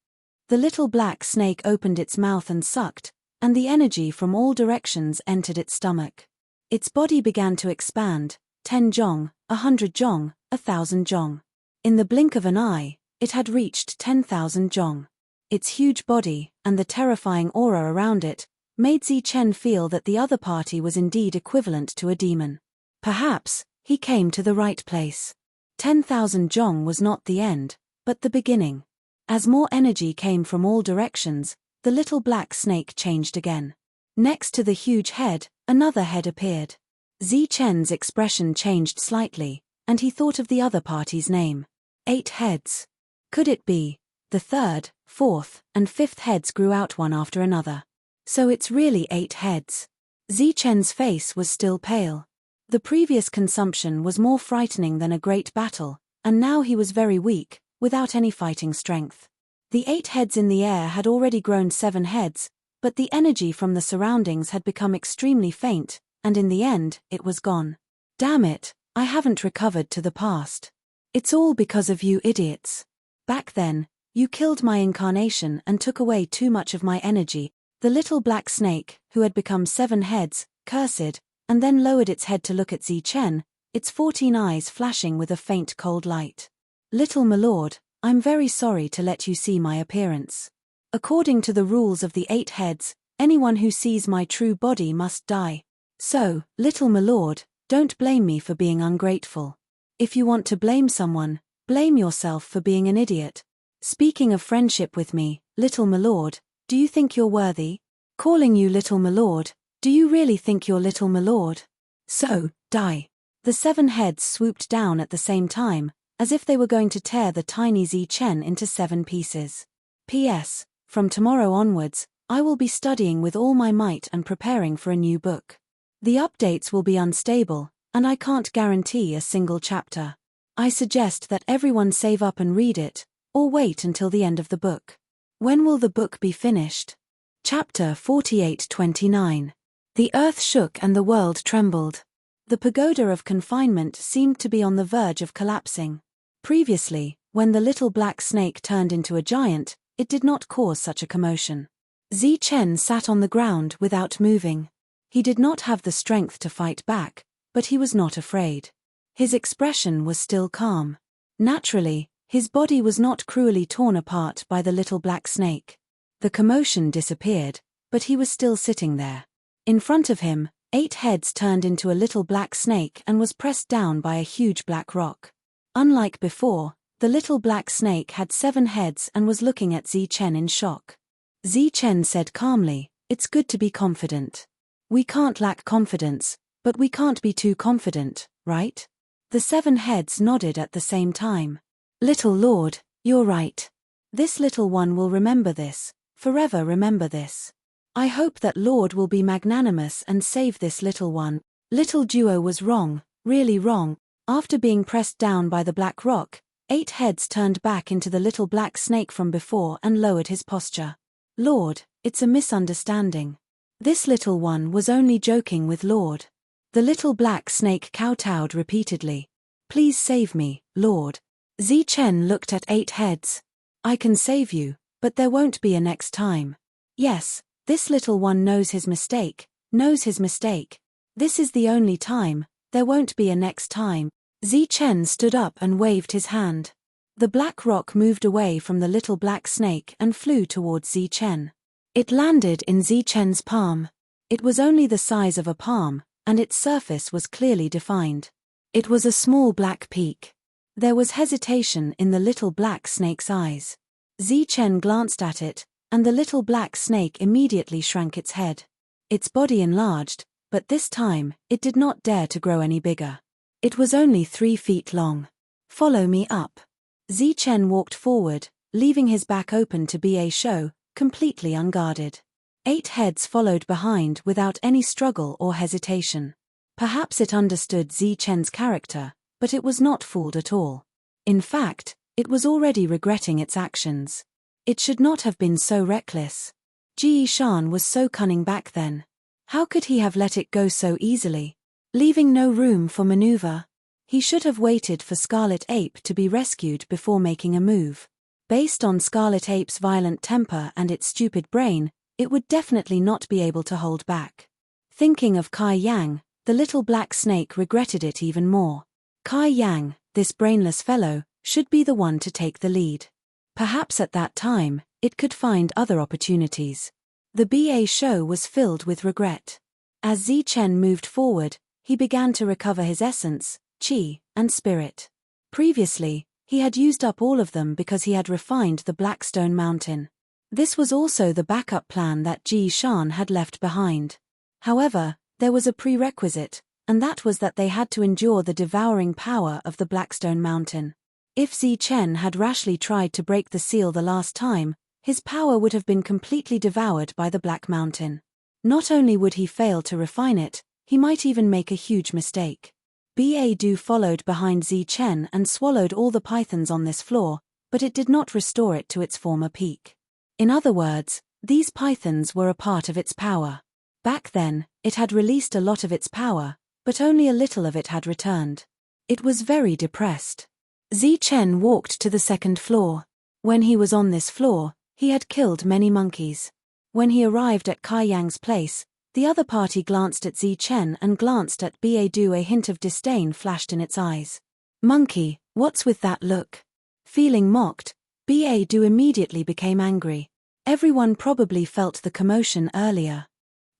Speaker 1: The little black snake opened its mouth and sucked, and the energy from all directions entered its stomach. Its body began to expand, 10 jong, 100 jong, 1,000 jong. In the blink of an eye, it had reached 10,000 jong. Its huge body, and the terrifying aura around it, made Zichen feel that the other party was indeed equivalent to a demon. Perhaps, he came to the right place. 10,000 jong was not the end, but the beginning. As more energy came from all directions, the little black snake changed again. Next to the huge head, another head appeared. Zichen's expression changed slightly, and he thought of the other party's name. 8 heads. Could it be? The third, fourth, and fifth heads grew out one after another. So it's really 8 heads. Zichen's face was still pale. The previous consumption was more frightening than a great battle, and now he was very weak, without any fighting strength. The 8 heads in the air had already grown 7 heads, but the energy from the surroundings had become extremely faint, and in the end, it was gone. "Damn it, I haven't recovered to the past. It's all because of you idiots. Back then, you killed my incarnation and took away too much of my energy." The little black snake, who had become 7 heads, cursed, and then lowered its head to look at Zichen, its 14 eyes flashing with a faint cold light. "Little milord, I'm very sorry to let you see my appearance. According to the rules of the 8 heads, anyone who sees my true body must die. So, little milord, don't blame me for being ungrateful. If you want to blame someone, blame yourself for being an idiot. Speaking of friendship with me, little milord, do you think you're worthy? Calling you little milord, do you really think you're little milord? So, die." The 7 heads swooped down at the same time, as if they were going to tear the tiny Zichen into 7 pieces. P.S. From tomorrow onwards, I will be studying with all my might and preparing for a new book. The updates will be unstable, and I can't guarantee a single chapter. I suggest that everyone save up and read it, or wait until the end of the book. When will the book be finished? Chapter 48-29. The earth shook and the world trembled. The pagoda of confinement seemed to be on the verge of collapsing. Previously, when the little black snake turned into a giant, it did not cause such a commotion. Zichen sat on the ground without moving. He did not have the strength to fight back, but he was not afraid. His expression was still calm. Naturally, his body was not cruelly torn apart by the little black snake. The commotion disappeared, but he was still sitting there. In front of him, 8 heads turned into a little black snake and was pressed down by a huge black rock. Unlike before, the little black snake had 7 heads and was looking at Zichen in shock. Zichen said calmly, "It's good to be confident. We can't lack confidence, but we can't be too confident, right?" The 7 heads nodded at the same time. "Little lord, you're right. This little one will remember this, forever remember this. I hope that Lord will be magnanimous and save this little one." Little duo was wrong, really wrong. After being pressed down by the black rock, 8 heads turned back into the little black snake from before and lowered his posture. "Lord, it's a misunderstanding. This little one was only joking with Lord." The little black snake kowtowed repeatedly. "Please save me, Lord." Zichen looked at 8 heads. I can save you, but there won't be a next time. Yes, this little one knows his mistake, This is the only time, there won't be a next time. Zichen stood up and waved his hand. The black rock moved away from the little black snake and flew towards Zichen. It landed in Zichen's palm. It was only the size of a palm, and its surface was clearly defined. It was a small black peak. There was hesitation in the little black snake's eyes. Zichen glanced at it, and the little black snake immediately shrank its head. Its body enlarged, but this time, it did not dare to grow any bigger. It was only 3 feet long. Follow me up. Zichen walked forward, leaving his back open to Ba Shou, completely unguarded. 8 heads followed behind without any struggle or hesitation. Perhaps it understood Zichen's character, but it was not fooled at all. In fact, it was already regretting its actions. It should not have been so reckless. Ji Shan was so cunning back then. How could he have let it go so easily, leaving no room for maneuver? He should have waited for Scarlet Ape to be rescued before making a move. Based on Scarlet Ape's violent temper and its stupid brain, it would definitely not be able to hold back. Thinking of Kai Yang, the little black snake regretted it even more. Kai Yang, this brainless fellow, should be the one to take the lead. Perhaps at that time, it could find other opportunities. The Ba Shou was filled with regret. As Zichen moved forward, he began to recover his essence, qi, and spirit. Previously, he had used up all of them because he had refined the Blackstone Mountain. This was also the backup plan that Ji Shan had left behind. However, there was a prerequisite, and that was that they had to endure the devouring power of the Blackstone Mountain. If Zichen had rashly tried to break the seal the last time, his power would have been completely devoured by the Black Mountain. Not only would he fail to refine it, he might even make a huge mistake. Ba Du followed behind Zichen and swallowed all the pythons on this floor, but it did not restore it to its former peak. In other words, these pythons were a part of its power. Back then, it had released a lot of its power, but only a little of it had returned. It was very depressed. Zichen walked to the 2nd floor. When he was on this floor, he had killed many monkeys. When he arrived at Kai Yang's place, the other party glanced at Zichen and glanced at Ba Du. A hint of disdain flashed in its eyes. Monkey, what's with that look? Feeling mocked, Ba Du immediately became angry. Everyone probably felt the commotion earlier.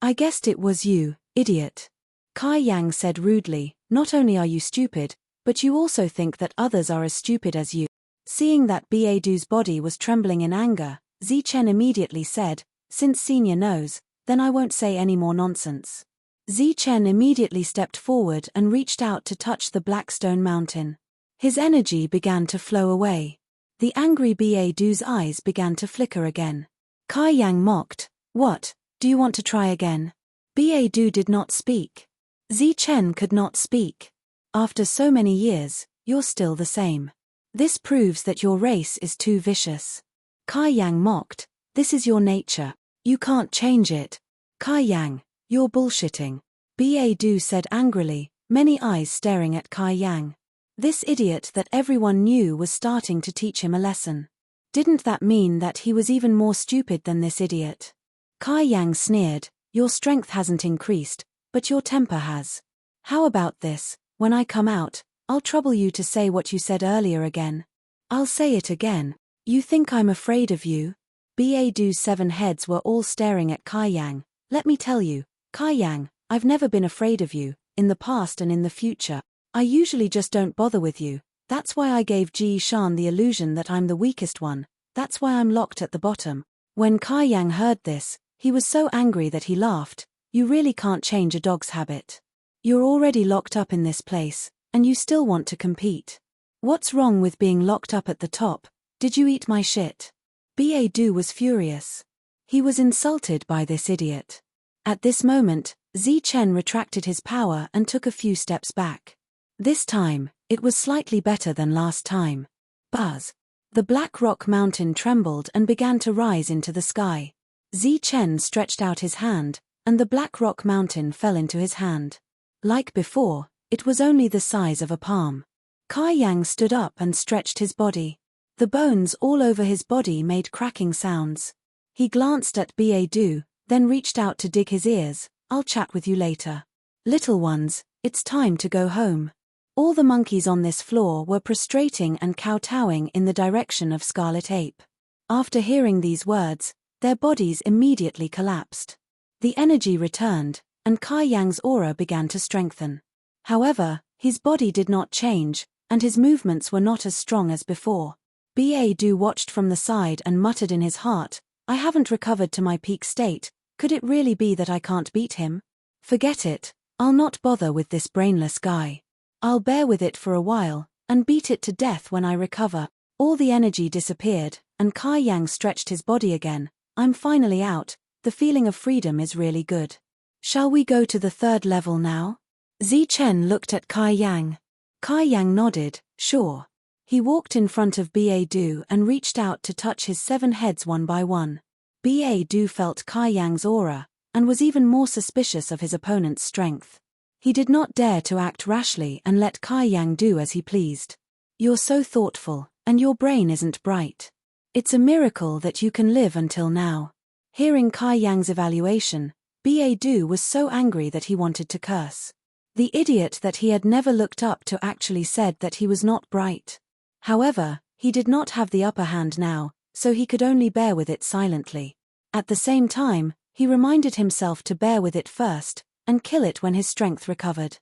Speaker 1: I guessed it was you, idiot. Kai Yang said rudely, not only are you stupid, but you also think that others are as stupid as you. Seeing that Ba Du's body was trembling in anger, Zichen immediately said, since Senior knows, then I won't say any more nonsense. Zichen immediately stepped forward and reached out to touch the Blackstone Mountain. His energy began to flow away. The angry Ba Du's eyes began to flicker again. Kai Yang mocked, what, do you want to try again? Ba Du did not speak. Zichen could not speak. After so many years, you're still the same. This proves that your race is too vicious. Kai Yang mocked, this is your nature. You can't change it. Kai Yang, you're bullshitting. Ba Du said angrily, many eyes staring at Kai Yang. This idiot that everyone knew was starting to teach him a lesson. Didn't that mean that he was even more stupid than this idiot? Kai Yang sneered, your strength hasn't increased, but your temper has. How about this, when I come out, I'll trouble you to say what you said earlier again. I'll say it again. You think I'm afraid of you? Ba Du's 7 heads were all staring at Kai Yang. Let me tell you, Kai Yang, I've never been afraid of you, in the past and in the future. I usually just don't bother with you. That's why I gave Ji Shan the illusion that I'm the weakest one. That's why I'm locked at the bottom. When Kai Yang heard this, he was so angry that he laughed. You really can't change a dog's habit. You're already locked up in this place, and you still want to compete. What's wrong with being locked up at the top? Did you eat my shit? Ba Du was furious. He was insulted by this idiot. At this moment, Zichen retracted his power and took a few steps back. This time, it was slightly better than last time. Buzz. The Black Rock Mountain trembled and began to rise into the sky. Zichen stretched out his hand, and the Black Rock Mountain fell into his hand. Like before, it was only the size of a palm. Kai Yang stood up and stretched his body. The bones all over his body made cracking sounds. He glanced at Beidou, then reached out to dig his ears. "I'll chat with you later. Little ones, it's time to go home." All the monkeys on this floor were prostrating and kowtowing in the direction of Scarlet Ape. After hearing these words, their bodies immediately collapsed. The energy returned, and Kai Yang's aura began to strengthen. However, his body did not change, and his movements were not as strong as before. Beidou watched from the side and muttered in his heart, "I haven't recovered to my peak state. Could it really be that I can't beat him? Forget it, I'll not bother with this brainless guy. I'll bear with it for a while, and beat it to death when I recover." All the energy disappeared, and Kai Yang stretched his body again. "I'm finally out, the feeling of freedom is really good. Shall we go to the third level now?" Zichen looked at Kai Yang. Kai Yang nodded, "Sure." He walked in front of Beidou and reached out to touch his 7 heads one by one. Beidou felt Kai Yang's aura, and was even more suspicious of his opponent's strength. He did not dare to act rashly and let Kai Yang do as he pleased. "You're so thoughtful, and your brain isn't bright. It's a miracle that you can live until now." Hearing Kai Yang's evaluation, Beidou was so angry that he wanted to curse. The idiot that he had never looked up to actually said that he was not bright. However, he did not have the upper hand now, so he could only bear with it silently. At the same time, he reminded himself to bear with it first, and kill it when his strength recovered.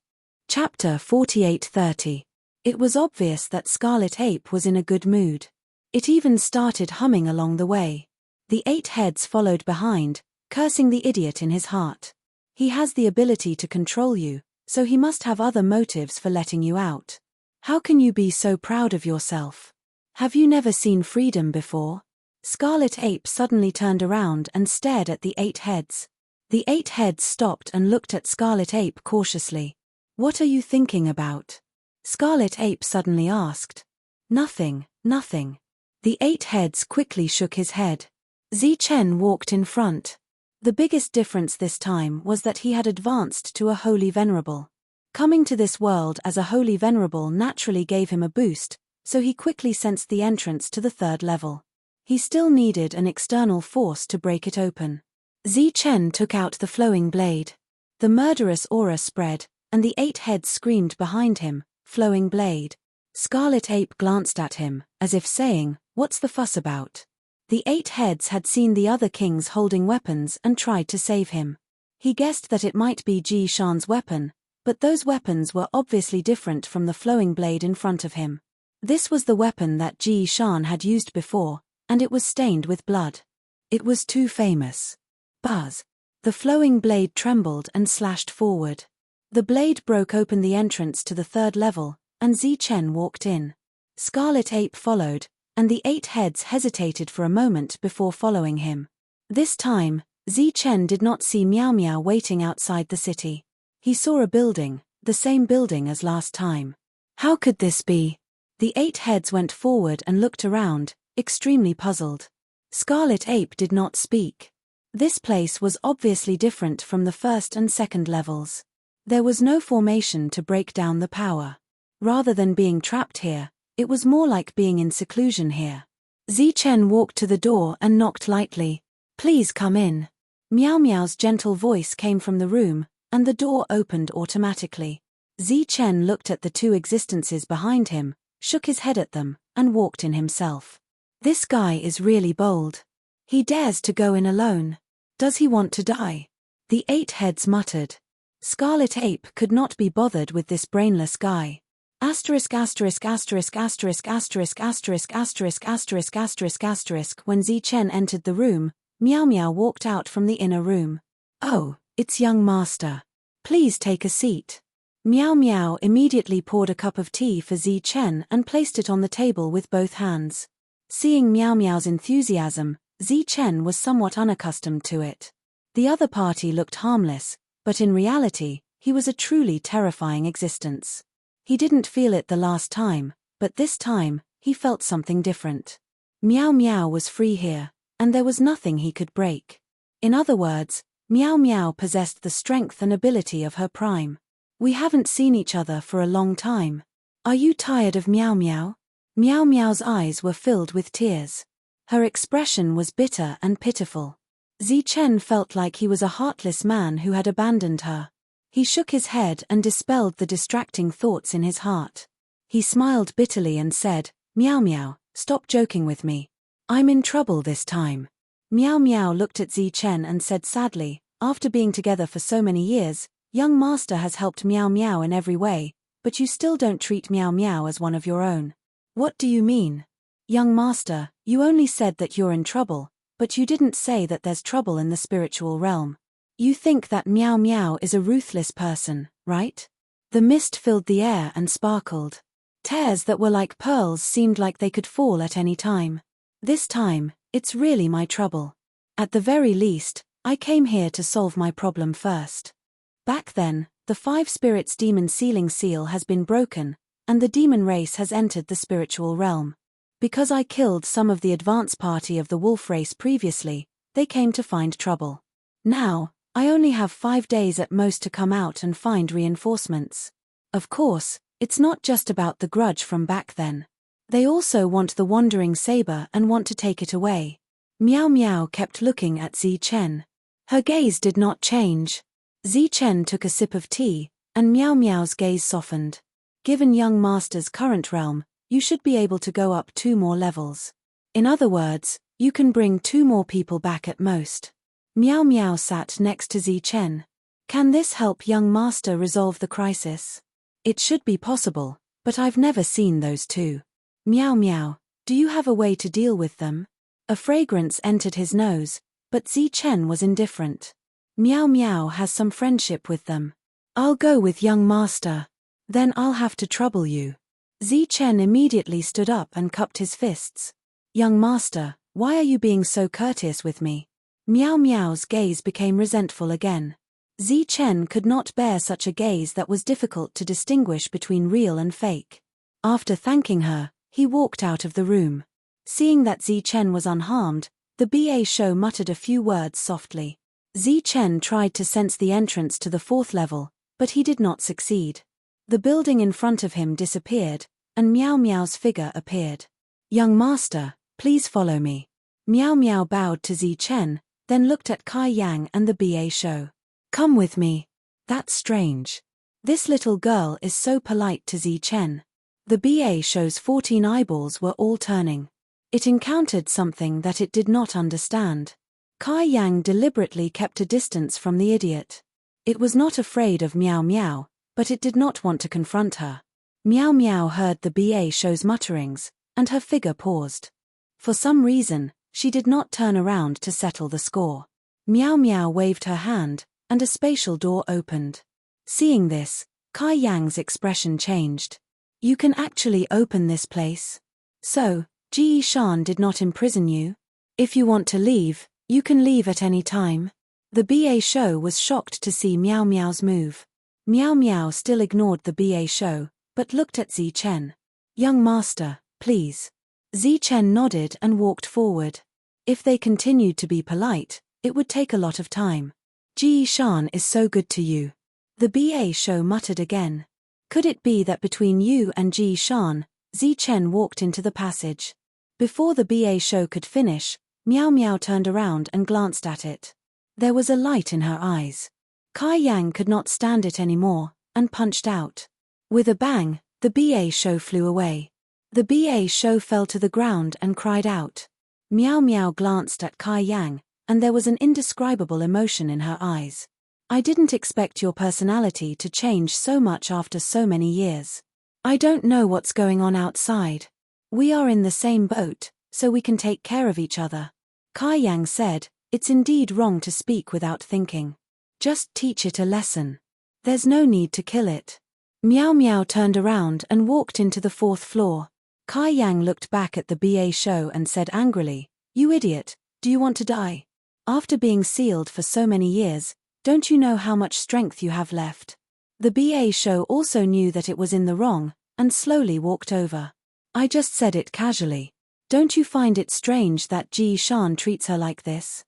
Speaker 1: Chapter 48:30. It was obvious that Scarlet Ape was in a good mood. It even started humming along the way. The 8 heads followed behind, cursing the idiot in his heart. "He has the ability to control you, so he must have other motives for letting you out. How can you be so proud of yourself? Have you never seen freedom before?" Scarlet Ape suddenly turned around and stared at the 8 heads. The 8 heads stopped and looked at Scarlet Ape cautiously. "What are you thinking about?" Scarlet Ape suddenly asked. "Nothing, nothing." The 8 heads quickly shook his head. Zichen walked in front. The biggest difference this time was that he had advanced to a Holy Venerable. Coming to this world as a Holy Venerable naturally gave him a boost, so he quickly sensed the entrance to the 3rd level. He still needed an external force to break it open. Zichen took out the flowing blade. The murderous aura spread, and the 8 heads screamed behind him, "Flowing blade." Scarlet Ape glanced at him, as if saying, "What's the fuss about?" The 8 heads had seen the other kings holding weapons and tried to save him. He guessed that it might be Ji Shan's weapon, but those weapons were obviously different from the flowing blade in front of him. This was the weapon that Ji Shan had used before, and it was stained with blood. It was too famous. Buzz. The flowing blade trembled and slashed forward. The blade broke open the entrance to the 3rd level, and Zichen walked in. Scarlet Ape followed, and the 8 heads hesitated for a moment before following him. This time, Zichen did not see Meow Meow waiting outside the city. He saw a building, the same building as last time. How could this be? The 8 heads went forward and looked around, extremely puzzled. Scarlet Ape did not speak. This place was obviously different from the 1st and 2nd levels. There was no formation to break down the power. Rather than being trapped here, it was more like being in seclusion here. Zichen walked to the door and knocked lightly. "Please come in." Meow Meow's gentle voice came from the room, and the door opened automatically. Zichen looked at the 2 existences behind him, shook his head at them, and walked in himself. This guy is really bold. He dares to go in alone. Does he want to die? The 8 heads muttered. Scarlet Ape could not be bothered with this brainless guy. Asterisk asterisk asterisk asterisk asterisk asterisk asterisk asterisk asterisk asterisk. When Zichen entered the room, Meow Meow walked out from the inner room. "Oh, it's young master. Please take a seat." Meow Meow immediately poured a cup of tea for Zichen and placed it on the table with both hands. Seeing Meow Meow's enthusiasm, Zichen was somewhat unaccustomed to it. The other party looked harmless, but in reality, he was a truly terrifying existence. He didn't feel it the last time, but this time, he felt something different. Meow Meow was free here, and there was nothing he could break. In other words, Meow Meow possessed the strength and ability of her prime. "We haven't seen each other for a long time. Are you tired of Meow Meow?" Meow Meow's eyes were filled with tears. Her expression was bitter and pitiful. Zichen felt like he was a heartless man who had abandoned her. He shook his head and dispelled the distracting thoughts in his heart. He smiled bitterly and said, "Meow Meow, stop joking with me. I'm in trouble this time." Meow Meow looked at Zichen and said sadly, "After being together for so many years, young master has helped Meow Meow in every way, but you still don't treat Meow Meow as one of your own. What do you mean? Young master, you only said that you're in trouble, but you didn't say that there's trouble in the spiritual realm. You think that Meow Meow is a ruthless person, right?" The mist filled the air and sparkled. Tears that were like pearls seemed like they could fall at any time. "This time, it's really my trouble. At the very least, I came here to solve my problem first. Back then, the 5 spirits demon sealing seal has been broken, and the demon race has entered the spiritual realm. Because I killed some of the advance party of the wolf race previously, they came to find trouble. Now, I only have 5 days at most to come out and find reinforcements. Of course, it's not just about the grudge from back then. They also want the wandering saber and want to take it away." Meow Meow kept looking at Zichen. Her gaze did not change. Zichen took a sip of tea, and Meow Meow's gaze softened. "Given young master's current realm, you should be able to go up 2 more levels. In other words, you can bring 2 more people back at most." Meow Meow sat next to Zichen. "Can this help young master resolve the crisis?" "It should be possible, but I've never seen those 2. Meow Meow, do you have a way to deal with them?" A fragrance entered his nose, but Zichen was indifferent. "Meow Meow has some friendship with them. I'll go with young master. Then I'll have to trouble you." Zichen immediately stood up and cupped his fists. "Young master, why are you being so courteous with me?" Meow Meow's gaze became resentful again. Zichen could not bear such a gaze that was difficult to distinguish between real and fake. After thanking her, he walked out of the room. Seeing that Zichen was unharmed, the BA show muttered a few words softly. Zichen tried to sense the entrance to the 4th level, but he did not succeed. The building in front of him disappeared, and Meow Meow's figure appeared. "Young master, please follow me." Meow Meow bowed to Zichen, then looked at Kai Yang and the BA show. "Come with me." "That's strange. This little girl is so polite to Zichen." The BA show's 14 eyeballs were all turning. It encountered something that it did not understand. Kai Yang deliberately kept a distance from the idiot. It was not afraid of Meow Meow, but it did not want to confront her. Meow Meow heard the BA show's mutterings, and her figure paused. For some reason, she did not turn around to settle the score. Meow Meow waved her hand, and a spatial door opened. Seeing this, Kai Yang's expression changed. "You can actually open this place? So, Ji Shan did not imprison you? If you want to leave, you can leave at any time." The BA show was shocked to see Meow Meow's move. Meow Meow still ignored the BA show, but looked at Zichen. "Young master, please." Zichen nodded and walked forward. If they continued to be polite, it would take a lot of time. "Ji Shan is so good to you." The BA show muttered again. Could it be that between you and Ji Shan, Zichen walked into the passage? Before the BA show could finish, Meow Meow turned around and glanced at it. There was a light in her eyes. Kai Yang could not stand it anymore, and punched out. With a bang, the BA show flew away. The BA show fell to the ground and cried out. Meow Meow glanced at Kai Yang, and there was an indescribable emotion in her eyes. "I didn't expect your personality to change so much after so many years. I don't know what's going on outside. We are in the same boat, so we can take care of each other." Kai Yang said, "It's indeed wrong to speak without thinking. Just teach it a lesson. There's no need to kill it." Meow Meow turned around and walked into the 4th floor. Kai Yang looked back at the BA show and said angrily, "You idiot, do you want to die? After being sealed for so many years, don't you know how much strength you have left?" The BA show also knew that it was in the wrong, and slowly walked over. "I just said it casually. Don't you find it strange that Ji Shan treats her like this?"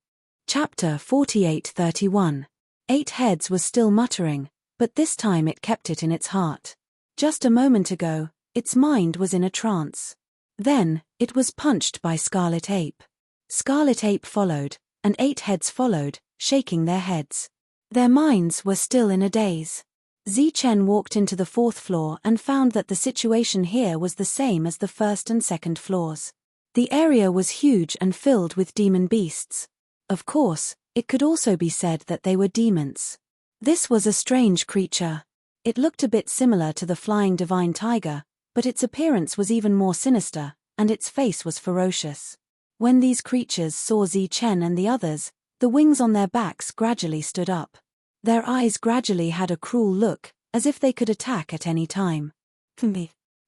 Speaker 1: Chapter 48:31. 8 Heads was still muttering, but this time it kept it in its heart. Just a moment ago, its mind was in a trance. Then, it was punched by Scarlet Ape. Scarlet Ape followed, and 8 heads followed, shaking their heads. Their minds were still in a daze. Zichen walked into the 4th floor and found that the situation here was the same as the 1st and 2nd floors. The area was huge and filled with demon beasts. Of course, it could also be said that they were demons. This was a strange creature. It looked a bit similar to the flying divine tiger, but its appearance was even more sinister, and its face was ferocious. When these creatures saw Zichen and the others, the wings on their backs gradually stood up. Their eyes gradually had a cruel look, as if they could attack at any time.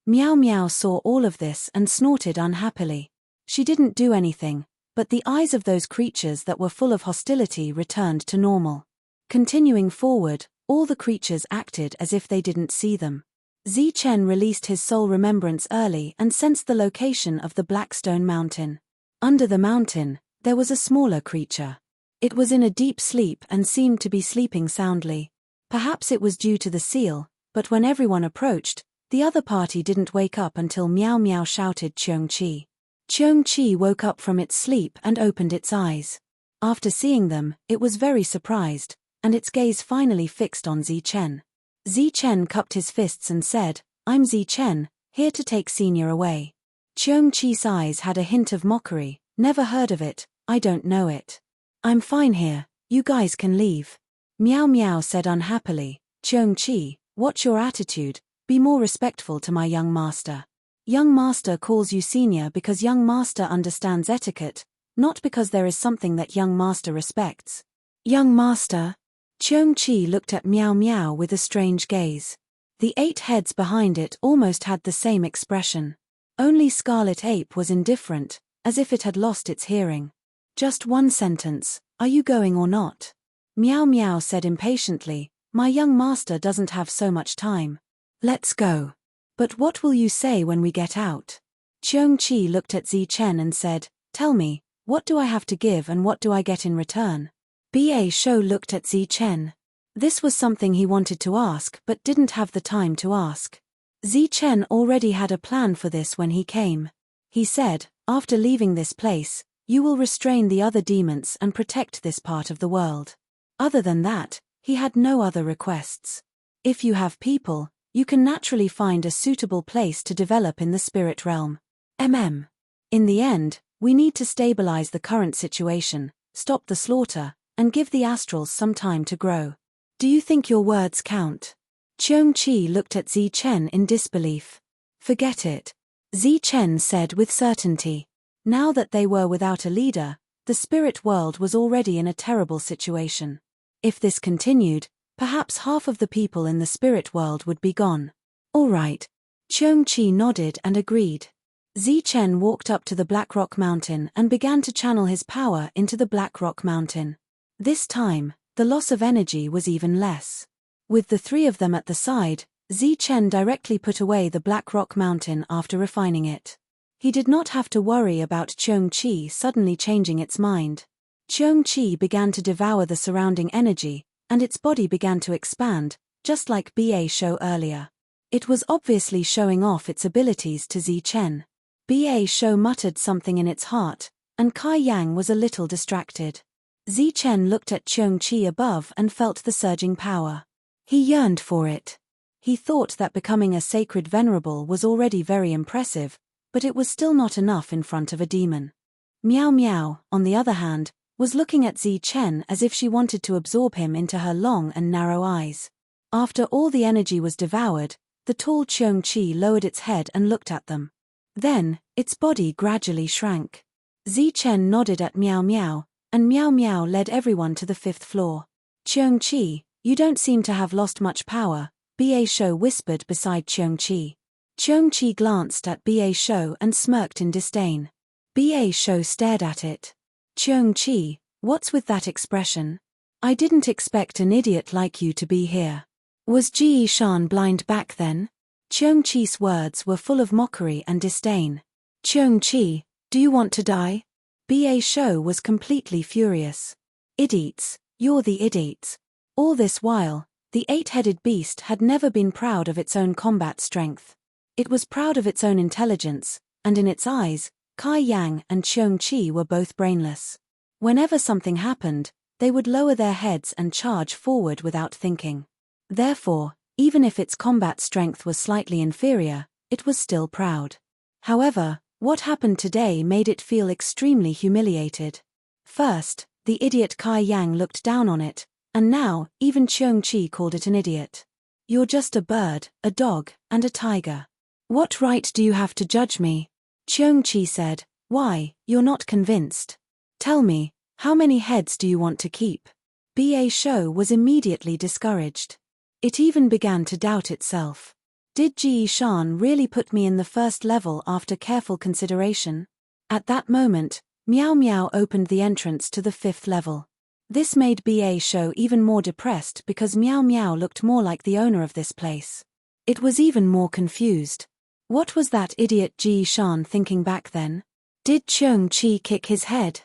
Speaker 1: Meow Meow saw all of this and snorted unhappily. She didn't do anything, but the eyes of those creatures that were full of hostility returned to normal. Continuing forward, all the creatures acted as if they didn't see them. Zichen released his soul remembrance early and sensed the location of the Blackstone Mountain. Under the mountain, there was a smaller creature. It was in a deep sleep and seemed to be sleeping soundly. Perhaps it was due to the seal, but when everyone approached, the other party didn't wake up until Meow Meow shouted Cheong-chi. Cheong-chi woke up from its sleep and opened its eyes. After seeing them, it was very surprised, and its gaze finally fixed on Zichen. Zichen cupped his fists and said, "I'm Zichen, here to take Senior away." Cheong-chi's eyes had a hint of mockery. "Never heard of it, I don't know it. I'm fine here, you guys can leave." Meow Meow said unhappily, "Cheong-chi, what's your attitude? Be more respectful to my young master. Young master calls you senior because young master understands etiquette, not because there is something that young master respects." "Young master?" Cheong-chi looked at Meow Meow with a strange gaze. The 8 heads behind it almost had the same expression. Only Scarlet Ape was indifferent, as if it had lost its hearing. "Just one sentence, are you going or not?" Meow Meow said impatiently, "My young master doesn't have so much time. Let's go." "But what will you say when we get out?" Cheong-chi looked at Zichen and said, "Tell me, what do I have to give and what do I get in return?" B.A. Shou looked at Zichen. This was something he wanted to ask but didn't have the time to ask. Zichen already had a plan for this when he came. He said, "After leaving this place, you will restrain the other demons and protect this part of the world." Other than that, he had no other requests. If you have people, you can naturally find a suitable place to develop in the spirit realm. In the end, we need to stabilize the current situation, stop the slaughter, and give the astrals some time to grow. Do you think your words count? Cheong-chi looked at Zichen in disbelief. "Forget it," Zichen said with certainty. Now that they were without a leader, the spirit world was already in a terrible situation. If this continued, perhaps half of the people in the spirit world would be gone. "All right." Cheong-chi nodded and agreed. Zichen walked up to the Black Rock Mountain and began to channel his power into the Black Rock Mountain. This time, the loss of energy was even less. With the 3 of them at the side, Zichen directly put away the Black Rock Mountain after refining it. He did not have to worry about Cheong-chi suddenly changing its mind. Cheong-chi began to devour the surrounding energy, and its body began to expand, just like B.A. Shou earlier. It was obviously showing off its abilities to Zichen. B.A. Shou muttered something in its heart, and Kai Yang was a little distracted. Zichen looked at Cheong-chi above and felt the surging power. He yearned for it. He thought that becoming a sacred venerable was already very impressive, but it was still not enough in front of a demon. Meow Meow, on the other hand, was looking at Zichen as if she wanted to absorb him into her long and narrow eyes. After all the energy was devoured, the tall Cheong-chi lowered its head and looked at them. Then, its body gradually shrank. Zichen nodded at Meow Meow, and Meow Meow led everyone to the 5th floor. "Cheong-chi, you don't seem to have lost much power," B.A. Shou whispered beside Cheong-chi. Cheong-chi glanced at B.A. Shou and smirked in disdain. B.A. Shou stared at it. "Cheong-chi, what's with that expression? I didn't expect an idiot like you to be here. Was Ji Shan blind back then?" Cheong-chi's words were full of mockery and disdain. "Cheong-chi, do you want to die?" B.A. Shou was completely furious. "Idiots, you're the idiots." All this while, the 8-headed beast had never been proud of its own combat strength. It was proud of its own intelligence, and in its eyes, Kai Yang and Cheung Chi were both brainless. Whenever something happened, they would lower their heads and charge forward without thinking. Therefore, even if its combat strength was slightly inferior, it was still proud. However, what happened today made it feel extremely humiliated. First, the idiot Kai Yang looked down on it, and now, even Cheung Chi called it an idiot. You're just a bird, a dog, and a tiger. What right do you have to judge me? Cheung Chi said, why, you're not convinced. Tell me, how many heads do you want to keep? B.A. Shou was immediately discouraged. It even began to doubt itself. Did Ji Shan really put me in the first level after careful consideration? At that moment, Miao Miao opened the entrance to the 5th level. This made B.A. Shou even more depressed because Miao Miao looked more like the owner of this place. It was even more confused. What was that idiot Ji Shan thinking back then? Did Cheung Chi kick his head?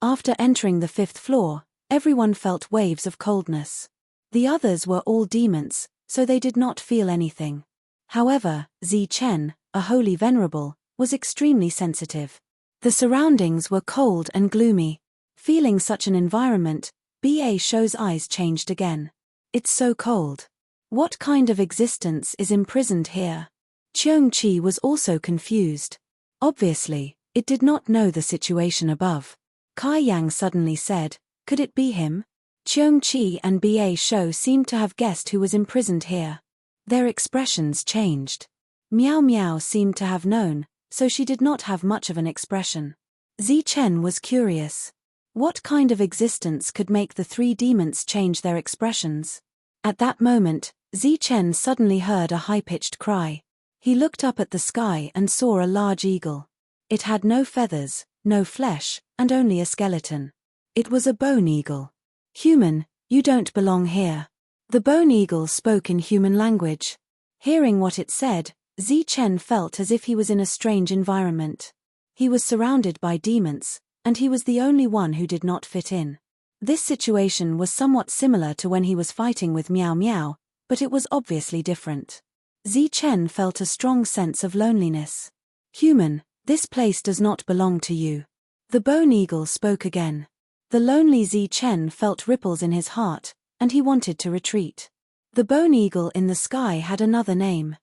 Speaker 1: After entering the 5th floor, everyone felt waves of coldness. The others were all demons, so they did not feel anything. However, Zi Chen, a holy venerable, was extremely sensitive. The surroundings were cold and gloomy. Feeling such an environment, B.A. Shou's eyes changed again. It's so cold. What kind of existence is imprisoned here? Cheung Chi was also confused. Obviously, it did not know the situation above. Kai Yang suddenly said, could it be him? Cheung Chi and B.A. Shou seemed to have guessed who was imprisoned here. Their expressions changed. Miao Miao seemed to have known, so she did not have much of an expression. Zi Chen was curious. What kind of existence could make the 3 demons change their expressions? At that moment, Zi Chen suddenly heard a high-pitched cry. He looked up at the sky and saw a large eagle. It had no feathers, no flesh, and only a skeleton. It was a bone eagle. Human, you don't belong here. The bone eagle spoke in human language. Hearing what it said, Zi Chen felt as if he was in a strange environment. He was surrounded by demons, and he was the only one who did not fit in. This situation was somewhat similar to when he was fighting with Miao Miao, but it was obviously different. Zi Chen felt a strong sense of loneliness. Human, this place does not belong to you. The bone eagle spoke again. The lonely Zi Chen felt ripples in his heart, and he wanted to retreat. The bone eagle in the sky had another name.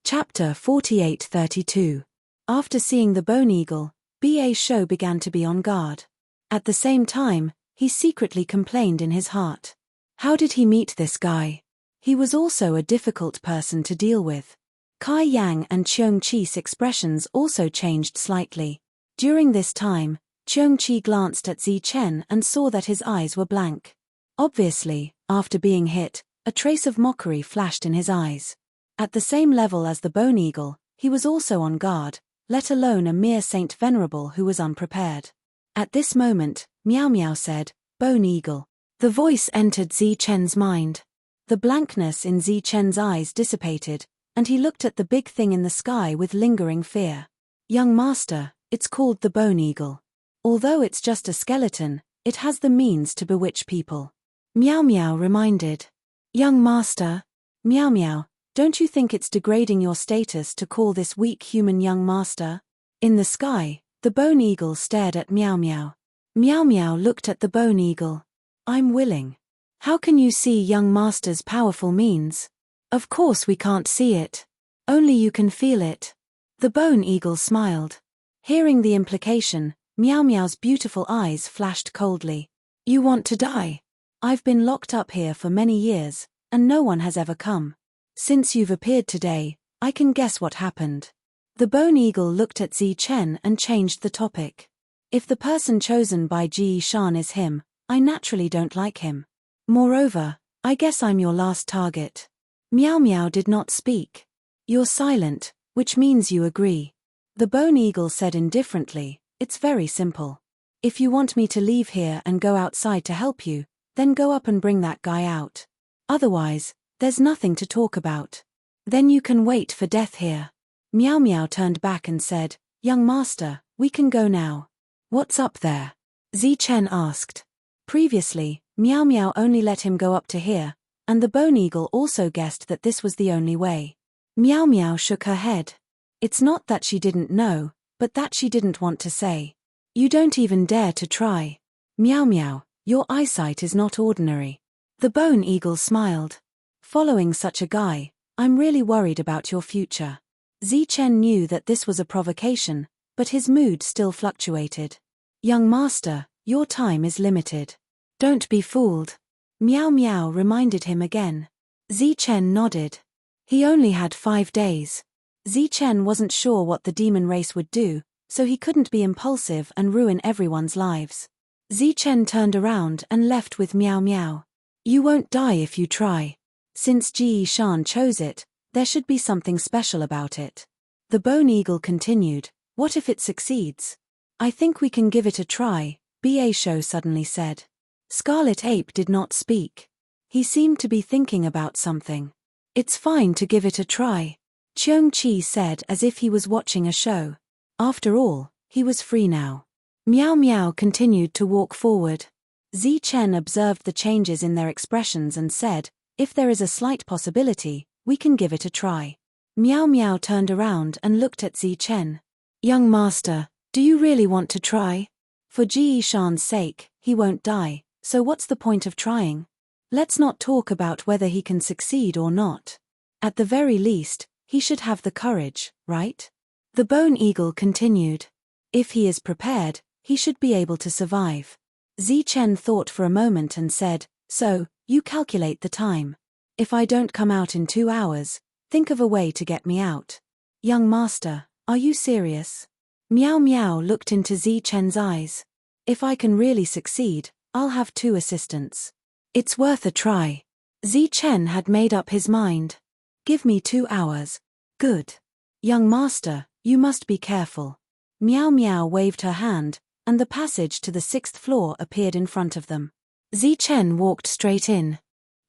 Speaker 1: Chapter 48-32. After seeing the bone eagle, B.A. Shou began to be on guard. At the same time, he secretly complained in his heart. How did he meet this guy? He was also a difficult person to deal with. Kai Yang and Cheung Chi's expressions also changed slightly. During this time, Cheung Chi glanced at Zi Chen and saw that his eyes were blank. Obviously, after being hit, a trace of mockery flashed in his eyes. At the same level as the bone eagle, he was also on guard, let alone a mere saint venerable who was unprepared. At this moment, Miao Miao said, "Bone eagle." The voice entered Zi Chen's mind. The blankness in Zi Chen's eyes dissipated, and he looked at the big thing in the sky with lingering fear. "Young master, it's called the bone eagle. Although it's just a skeleton, it has the means to bewitch people." Miao Miao reminded. "Young master." "Miao Miao, don't you think it's degrading your status to call this weak human young master?" In the sky, the bone eagle stared at Miao Miao. Miao Miao looked at the bone eagle. "I'm willing. How can you see young master's powerful means?" "Of course we can't see it. Only you can feel it." The bone eagle smiled. Hearing the implication, Miao Miao's beautiful eyes flashed coldly. "You want to die? I've been locked up here for many years, and no one has ever come. Since you've appeared today, I can guess what happened." The bone eagle looked at Zi Chen and changed the topic. "If the person chosen by Ji Shan is him, I naturally don't like him. Moreover, I guess I'm your last target." Miao Miao did not speak. "You're silent, which means you agree." The bone eagle said indifferently, "It's very simple. If you want me to leave here and go outside to help you, then go up and bring that guy out. Otherwise, there's nothing to talk about. Then you can wait for death here." Miao Miao turned back and said, "Young master, we can go now." "What's up there?" Zi Chen asked. Previously, Miao Miao only let him go up to here, and the bone eagle also guessed that this was the only way. Miao Miao shook her head. It's not that she didn't know, but that she didn't want to say. You don't even dare to try. Meow meow, your eyesight is not ordinary. The bone eagle smiled. Following such a guy, I'm really worried about your future. Zichen knew that this was a provocation, but his mood still fluctuated. Young master, your time is limited. Don't be fooled. Meow meow reminded him again. Zichen nodded. He only had 5 days. Zichen wasn't sure what the demon race would do, so he couldn't be impulsive and ruin everyone's lives. Zichen turned around and left with meow meow. You won't die if you try. Since Ji Shan chose it, there should be something special about it. The bone eagle continued, what if it succeeds? I think we can give it a try, Ba Shou suddenly said. Scarlet Ape did not speak. He seemed to be thinking about something. It's fine to give it a try, Cheung Chi said as if he was watching a show. After all, he was free now. Meow meow continued to walk forward. Zichen observed the changes in their expressions and said, if there is a slight possibility, we can give it a try. Meow meow turned around and looked at Zichen. Young master, do you really want to try? For Ji Shan's sake, he won't die, so what's the point of trying? Let's not talk about whether he can succeed or not. At the very least, he should have the courage, right? The bone eagle continued. If he is prepared, he should be able to survive. Zichen thought for a moment and said, so, you calculate the time. If I don't come out in 2 hours, think of a way to get me out. Young master, are you serious? Meow meow looked into Zichen's eyes. If I can really succeed, I'll have 2 assistants. It's worth a try. Zichen had made up his mind. Give me 2 hours. Good. Young master, you must be careful. Meow meow waved her hand, and the passage to the 6th floor appeared in front of them. Zichen walked straight in.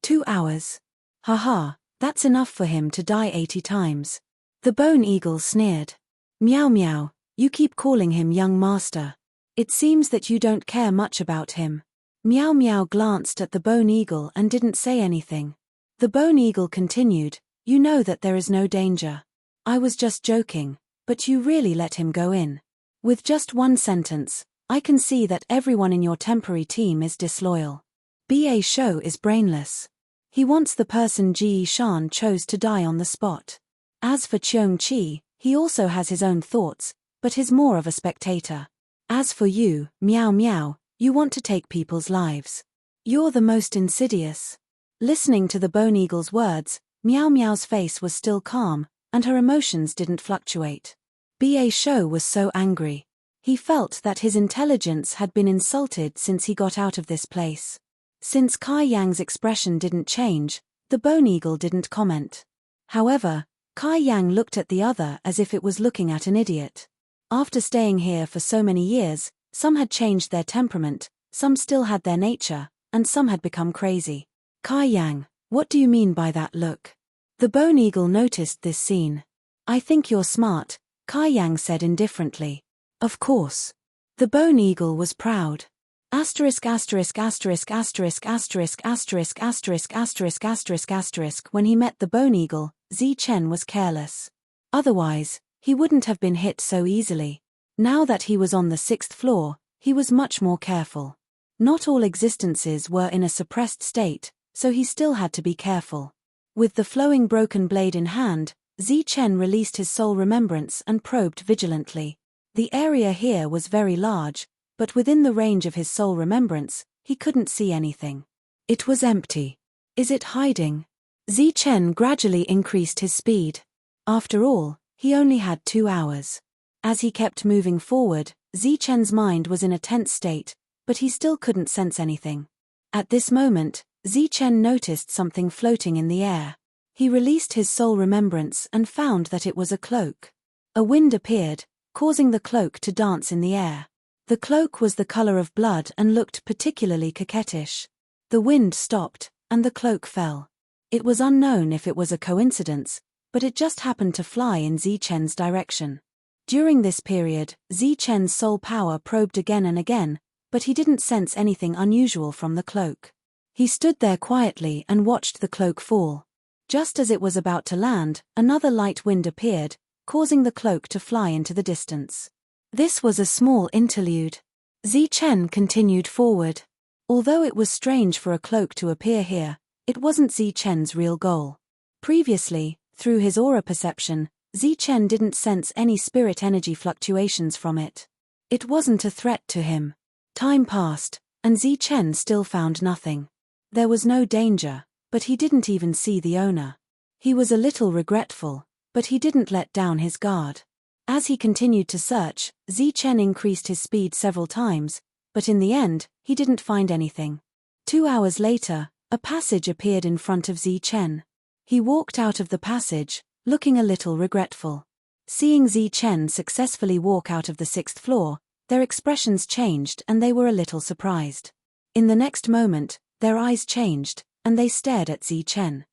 Speaker 1: 2 hours. Haha, that's enough for him to die 80 times. The bone eagle sneered. Meow meow, you keep calling him young master. It seems that you don't care much about him. Meow meow glanced at the bone eagle and didn't say anything. The bone eagle continued, you know that there is no danger. I was just joking, but you really let him go in. With just 1 sentence, I can see that everyone in your temporary team is disloyal. Ba Shou is brainless. He wants the person Ji Shan chose to die on the spot. As for Cheung Chi, he also has his own thoughts, but is more of a spectator. As for you, meow meow, you want to take people's lives. You're the most insidious. Listening to the bone eagle's words, meow meow's face was still calm, and her emotions didn't fluctuate. Ba Shou was so angry. He felt that his intelligence had been insulted since he got out of this place. Since Kai Yang's expression didn't change, the bone eagle didn't comment. However, Kai Yang looked at the other as if it was looking at an idiot. After staying here for so many years, some had changed their temperament, some still had their nature, and some had become crazy. Kai Yang, what do you mean by that look? The bone eagle noticed this scene. I think you're smart, Kai Yang said indifferently. Of course. The bone eagle was proud. Asterisk asterisk asterisk asterisk asterisk asterisk asterisk asterisk asterisk asterisk. When he met the bone eagle, Zichen was careless. Otherwise, he wouldn't have been hit so easily. Now that he was on the 6th floor, he was much more careful. Not all existences were in a suppressed state, so he still had to be careful. With the flowing broken blade in hand, Zichen released his soul remembrance and probed vigilantly. The area here was very large, but within the range of his soul remembrance, he couldn't see anything. It was empty. Is it hiding? Zichen gradually increased his speed. After all, he only had 2 hours. As he kept moving forward, Zichen's mind was in a tense state, but he still couldn't sense anything. At this moment, Zichen noticed something floating in the air. He released his soul remembrance and found that it was a cloak. A wind appeared, causing the cloak to dance in the air. The cloak was the color of blood and looked particularly coquettish. The wind stopped, and the cloak fell. It was unknown if it was a coincidence, but it just happened to fly in Zichen's direction. During this period, Zichen's soul power probed again and again, but he didn't sense anything unusual from the cloak. He stood there quietly and watched the cloak fall. Just as it was about to land, another light wind appeared, causing the cloak to fly into the distance. This was a small interlude. Zichen continued forward. Although it was strange for a cloak to appear here, it wasn't Zichen's real goal. Previously, through his aura perception, Zichen didn't sense any spirit energy fluctuations from it. It wasn't a threat to him. Time passed, and Zichen still found nothing. There was no danger, but he didn't even see the owner. He was a little regretful, but he didn't let down his guard. As he continued to search, Zichen increased his speed several times, but in the end, he didn't find anything. 2 hours later, a passage appeared in front of Zichen. He walked out of the passage, looking a little regretful. Seeing Zichen successfully walk out of the 6th floor, their expressions changed and they were a little surprised. In the next moment, their eyes changed, and they stared at Zichen.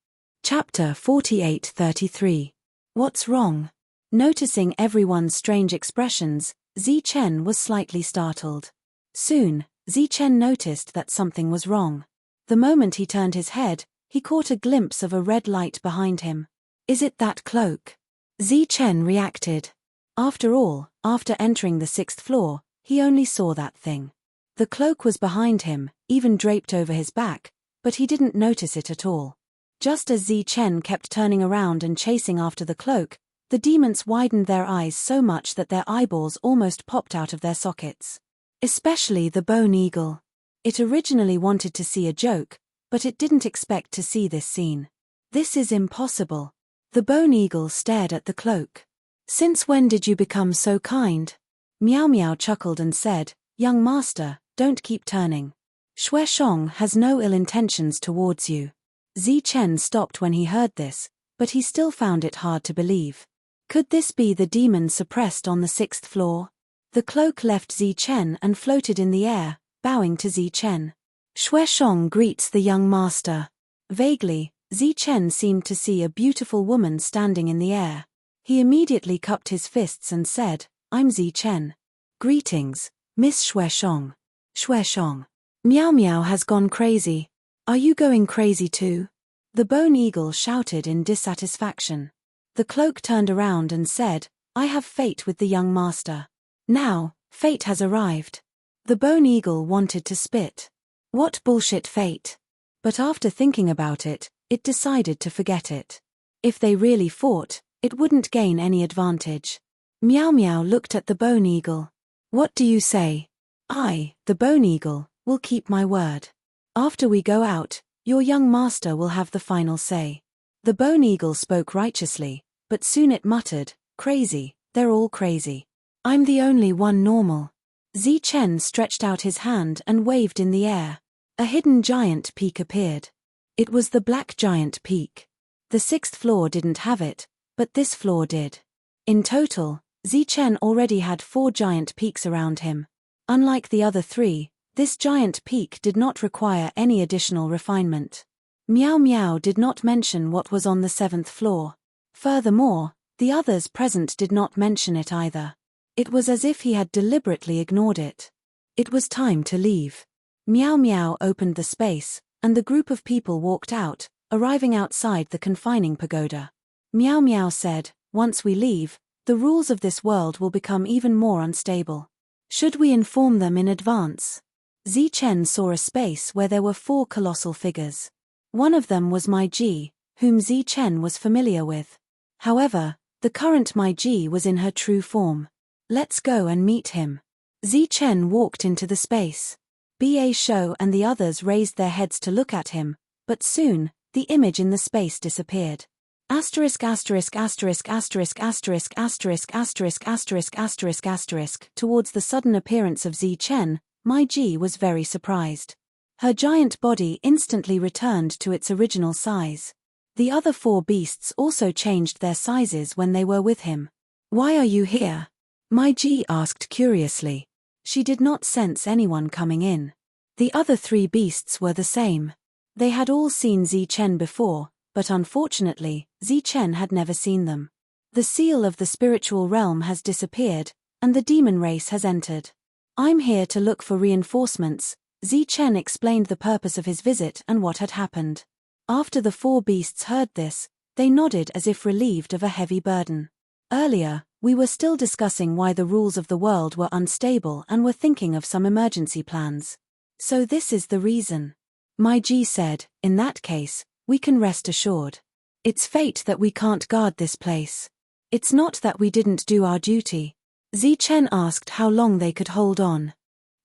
Speaker 1: Chapter 48:33. What's wrong? Noticing everyone's strange expressions, Zichen was slightly startled. Soon, Zichen noticed that something was wrong. The moment he turned his head, he caught a glimpse of a red light behind him. Is it that cloak? Zichen reacted. After all, after entering the 6th floor, he only saw that thing. The cloak was behind him, even draped over his back, but he didn't notice it at all. Just as Zichen kept turning around and chasing after the cloak, the demons widened their eyes so much that their eyeballs almost popped out of their sockets. Especially the bone eagle. It originally wanted to see a joke, but it didn't expect to see this scene. This is impossible. The bone eagle stared at the cloak. Since when did you become so kind? Meow Meow chuckled and said, Young master, don't keep turning. Shui Shong has no ill intentions towards you. Zichen stopped when he heard this, but he still found it hard to believe. Could this be the demon suppressed on the 6th floor? The cloak left Zichen and floated in the air, bowing to Zichen. Shui Shong greets the young master. Vaguely, Zichen seemed to see a beautiful woman standing in the air. He immediately cupped his fists and said, I'm Zichen. Greetings, Miss Shui Shong. Shui Shong. Meow Meow has gone crazy. Are you going crazy too? The bone eagle shouted in dissatisfaction. The cloak turned around and said, I have fate with the young master. Now, fate has arrived. The bone eagle wanted to spit. What bullshit fate? But after thinking about it, it decided to forget it. If they really fought, it wouldn't gain any advantage. Meow Meow looked at the bone eagle. What do you say? I, the bone eagle, will keep my word. After we go out, your young master will have the final say. The bone eagle spoke righteously, but soon it muttered, crazy, they're all crazy. I'm the only one normal. Zichen stretched out his hand and waved in the air. A hidden giant peak appeared. It was the Black Giant Peak. The 6th floor didn't have it, but this floor did. In total, Zichen already had 4 giant peaks around him. Unlike the other 3, this giant peak did not require any additional refinement. Meow Meow did not mention what was on the 7th floor. Furthermore, the others present did not mention it either. It was as if he had deliberately ignored it. It was time to leave. Meow Meow opened the space, and the group of people walked out, arriving outside the confining pagoda. Meow Meow said, once we leave, the rules of this world will become even more unstable. Should we inform them in advance? Zichen saw a space where there were 4 colossal figures. One of them was Mai Ji, whom Zichen was familiar with. However, the current Mai Ji was in her true form. Let's go and meet him. Zichen walked into the space. Ba Shou and the others raised their heads to look at him, but soon, the image in the space disappeared. Asterisk asterisk asterisk asterisk asterisk asterisk asterisk asterisk asterisk asterisk. Towards the sudden appearance of Zichen, Mai Ji was very surprised. Her giant body instantly returned to its original size. The other 4 beasts also changed their sizes when they were with him. Why are you here? Mai Ji asked curiously. She did not sense anyone coming in. The other 3 beasts were the same. They had all seen Zichen before, but unfortunately, Zichen had never seen them. The seal of the spiritual realm has disappeared, and the demon race has entered. I'm here to look for reinforcements. Zichen explained the purpose of his visit and what had happened. After the 4 beasts heard this, they nodded as if relieved of a heavy burden. Earlier, We were still discussing why the rules of the world were unstable and were thinking of some emergency plans. So this is the reason. My G said, in that case, we can rest assured. It's fate that we can't guard this place. It's not that we didn't do our duty. Zichen asked how long they could hold on.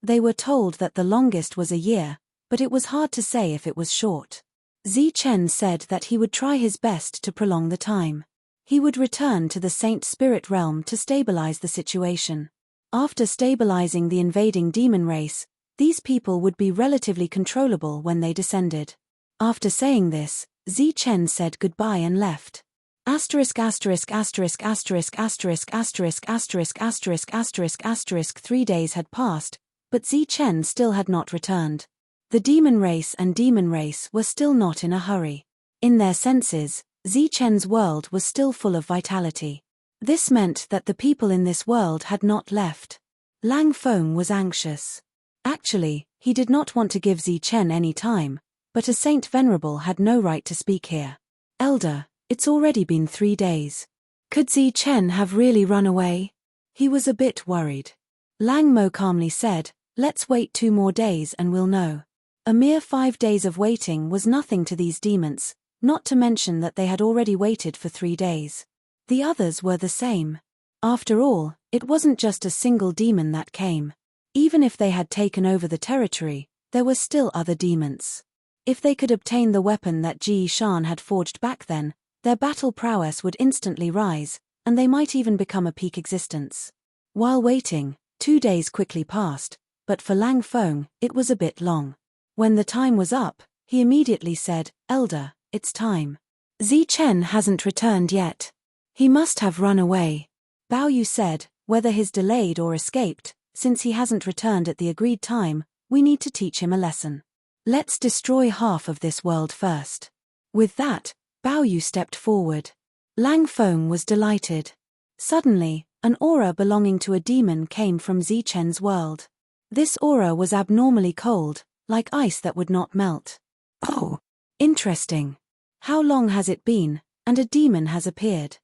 Speaker 1: They were told that the longest was a year, but it was hard to say if it was short. Zichen said that he would try his best to prolong the time. He would return to the Saint Spirit realm to stabilize the situation. After stabilizing the invading demon race, these people would be relatively controllable when they descended. After saying this, Zichen said goodbye and left. Asterisk asterisk asterisk asterisk asterisk asterisk asterisk asterisk asterisk asterisk 3 days had passed, but Zichen still had not returned. The demon race and demon race were still not in a hurry. In their senses, Zichen's world was still full of vitality. This meant that the people in this world had not left. Lang Feng was anxious. Actually, he did not want to give Zichen any time, but a Saint Venerable had no right to speak here. Elder, it's already been 3 days. Could Zichen have really run away? He was a bit worried. Lang Mo calmly said, let's wait 2 more days and we'll know. A mere 5 days of waiting was nothing to these demons, not to mention that they had already waited for 3 days. The others were the same. After all, it wasn't just a single demon that came. Even if they had taken over the territory, there were still other demons. If they could obtain the weapon that Ji Shan had forged back then, their battle prowess would instantly rise, and they might even become a peak existence. While waiting, 2 days quickly passed, but for Lang Feng, it was a bit long. When the time was up, he immediately said, Elder, it's time. Zichen hasn't returned yet. He must have run away. Bao Yu said, whether he's delayed or escaped, since he hasn't returned at the agreed time, we need to teach him a lesson. Let's destroy half of this world first. With that, Bao Yu stepped forward. Lang Feng was delighted. Suddenly, an aura belonging to a demon came from Zichen's world. This aura was abnormally cold, like ice that would not melt. Oh, interesting. How long has it been, and a demon has appeared?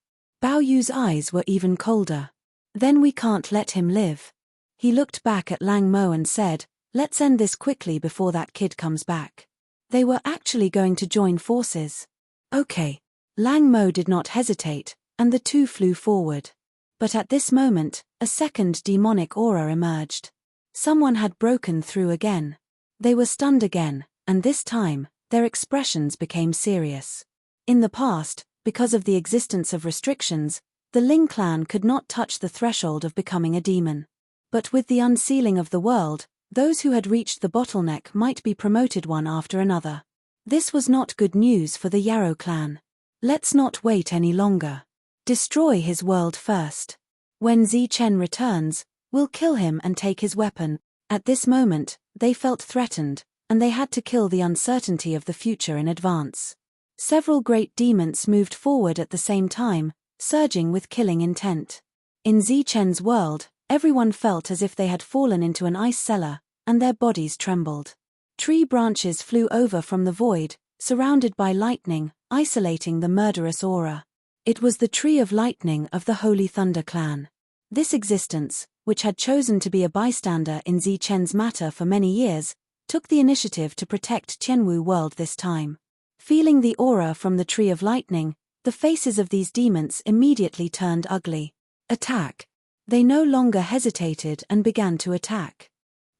Speaker 1: Bao Yu's eyes were even colder. Then we can't let him live. He looked back at Lang Mo and said, let's end this quickly before that kid comes back. They were actually going to join forces. Okay. Lang Mo did not hesitate, and the two flew forward. But at this moment, a second demonic aura emerged. Someone had broken through again. They were stunned again, and this time, their expressions became serious. In the past, because of the existence of restrictions, the Ling clan could not touch the threshold of becoming a demon. But with the unsealing of the world, those who had reached the bottleneck might be promoted one after another. This was not good news for the Yarrow clan. Let's not wait any longer. Destroy his world first. When Zichen returns, we'll kill him and take his weapon. At this moment, they felt threatened, and they had to kill the uncertainty of the future in advance. Several great demons moved forward at the same time, surging with killing intent. In Zichen's world, everyone felt as if they had fallen into an ice cellar, and their bodies trembled. Tree branches flew over from the void, surrounded by lightning, isolating the murderous aura. It was the Tree of Lightning of the Holy Thunder clan. This existence, which had chosen to be a bystander in Zichen's matter for many years, took the initiative to protect Tianwu world this time. Feeling the aura from the Tree of Lightning, the faces of these demons immediately turned ugly. Attack! They no longer hesitated and began to attack.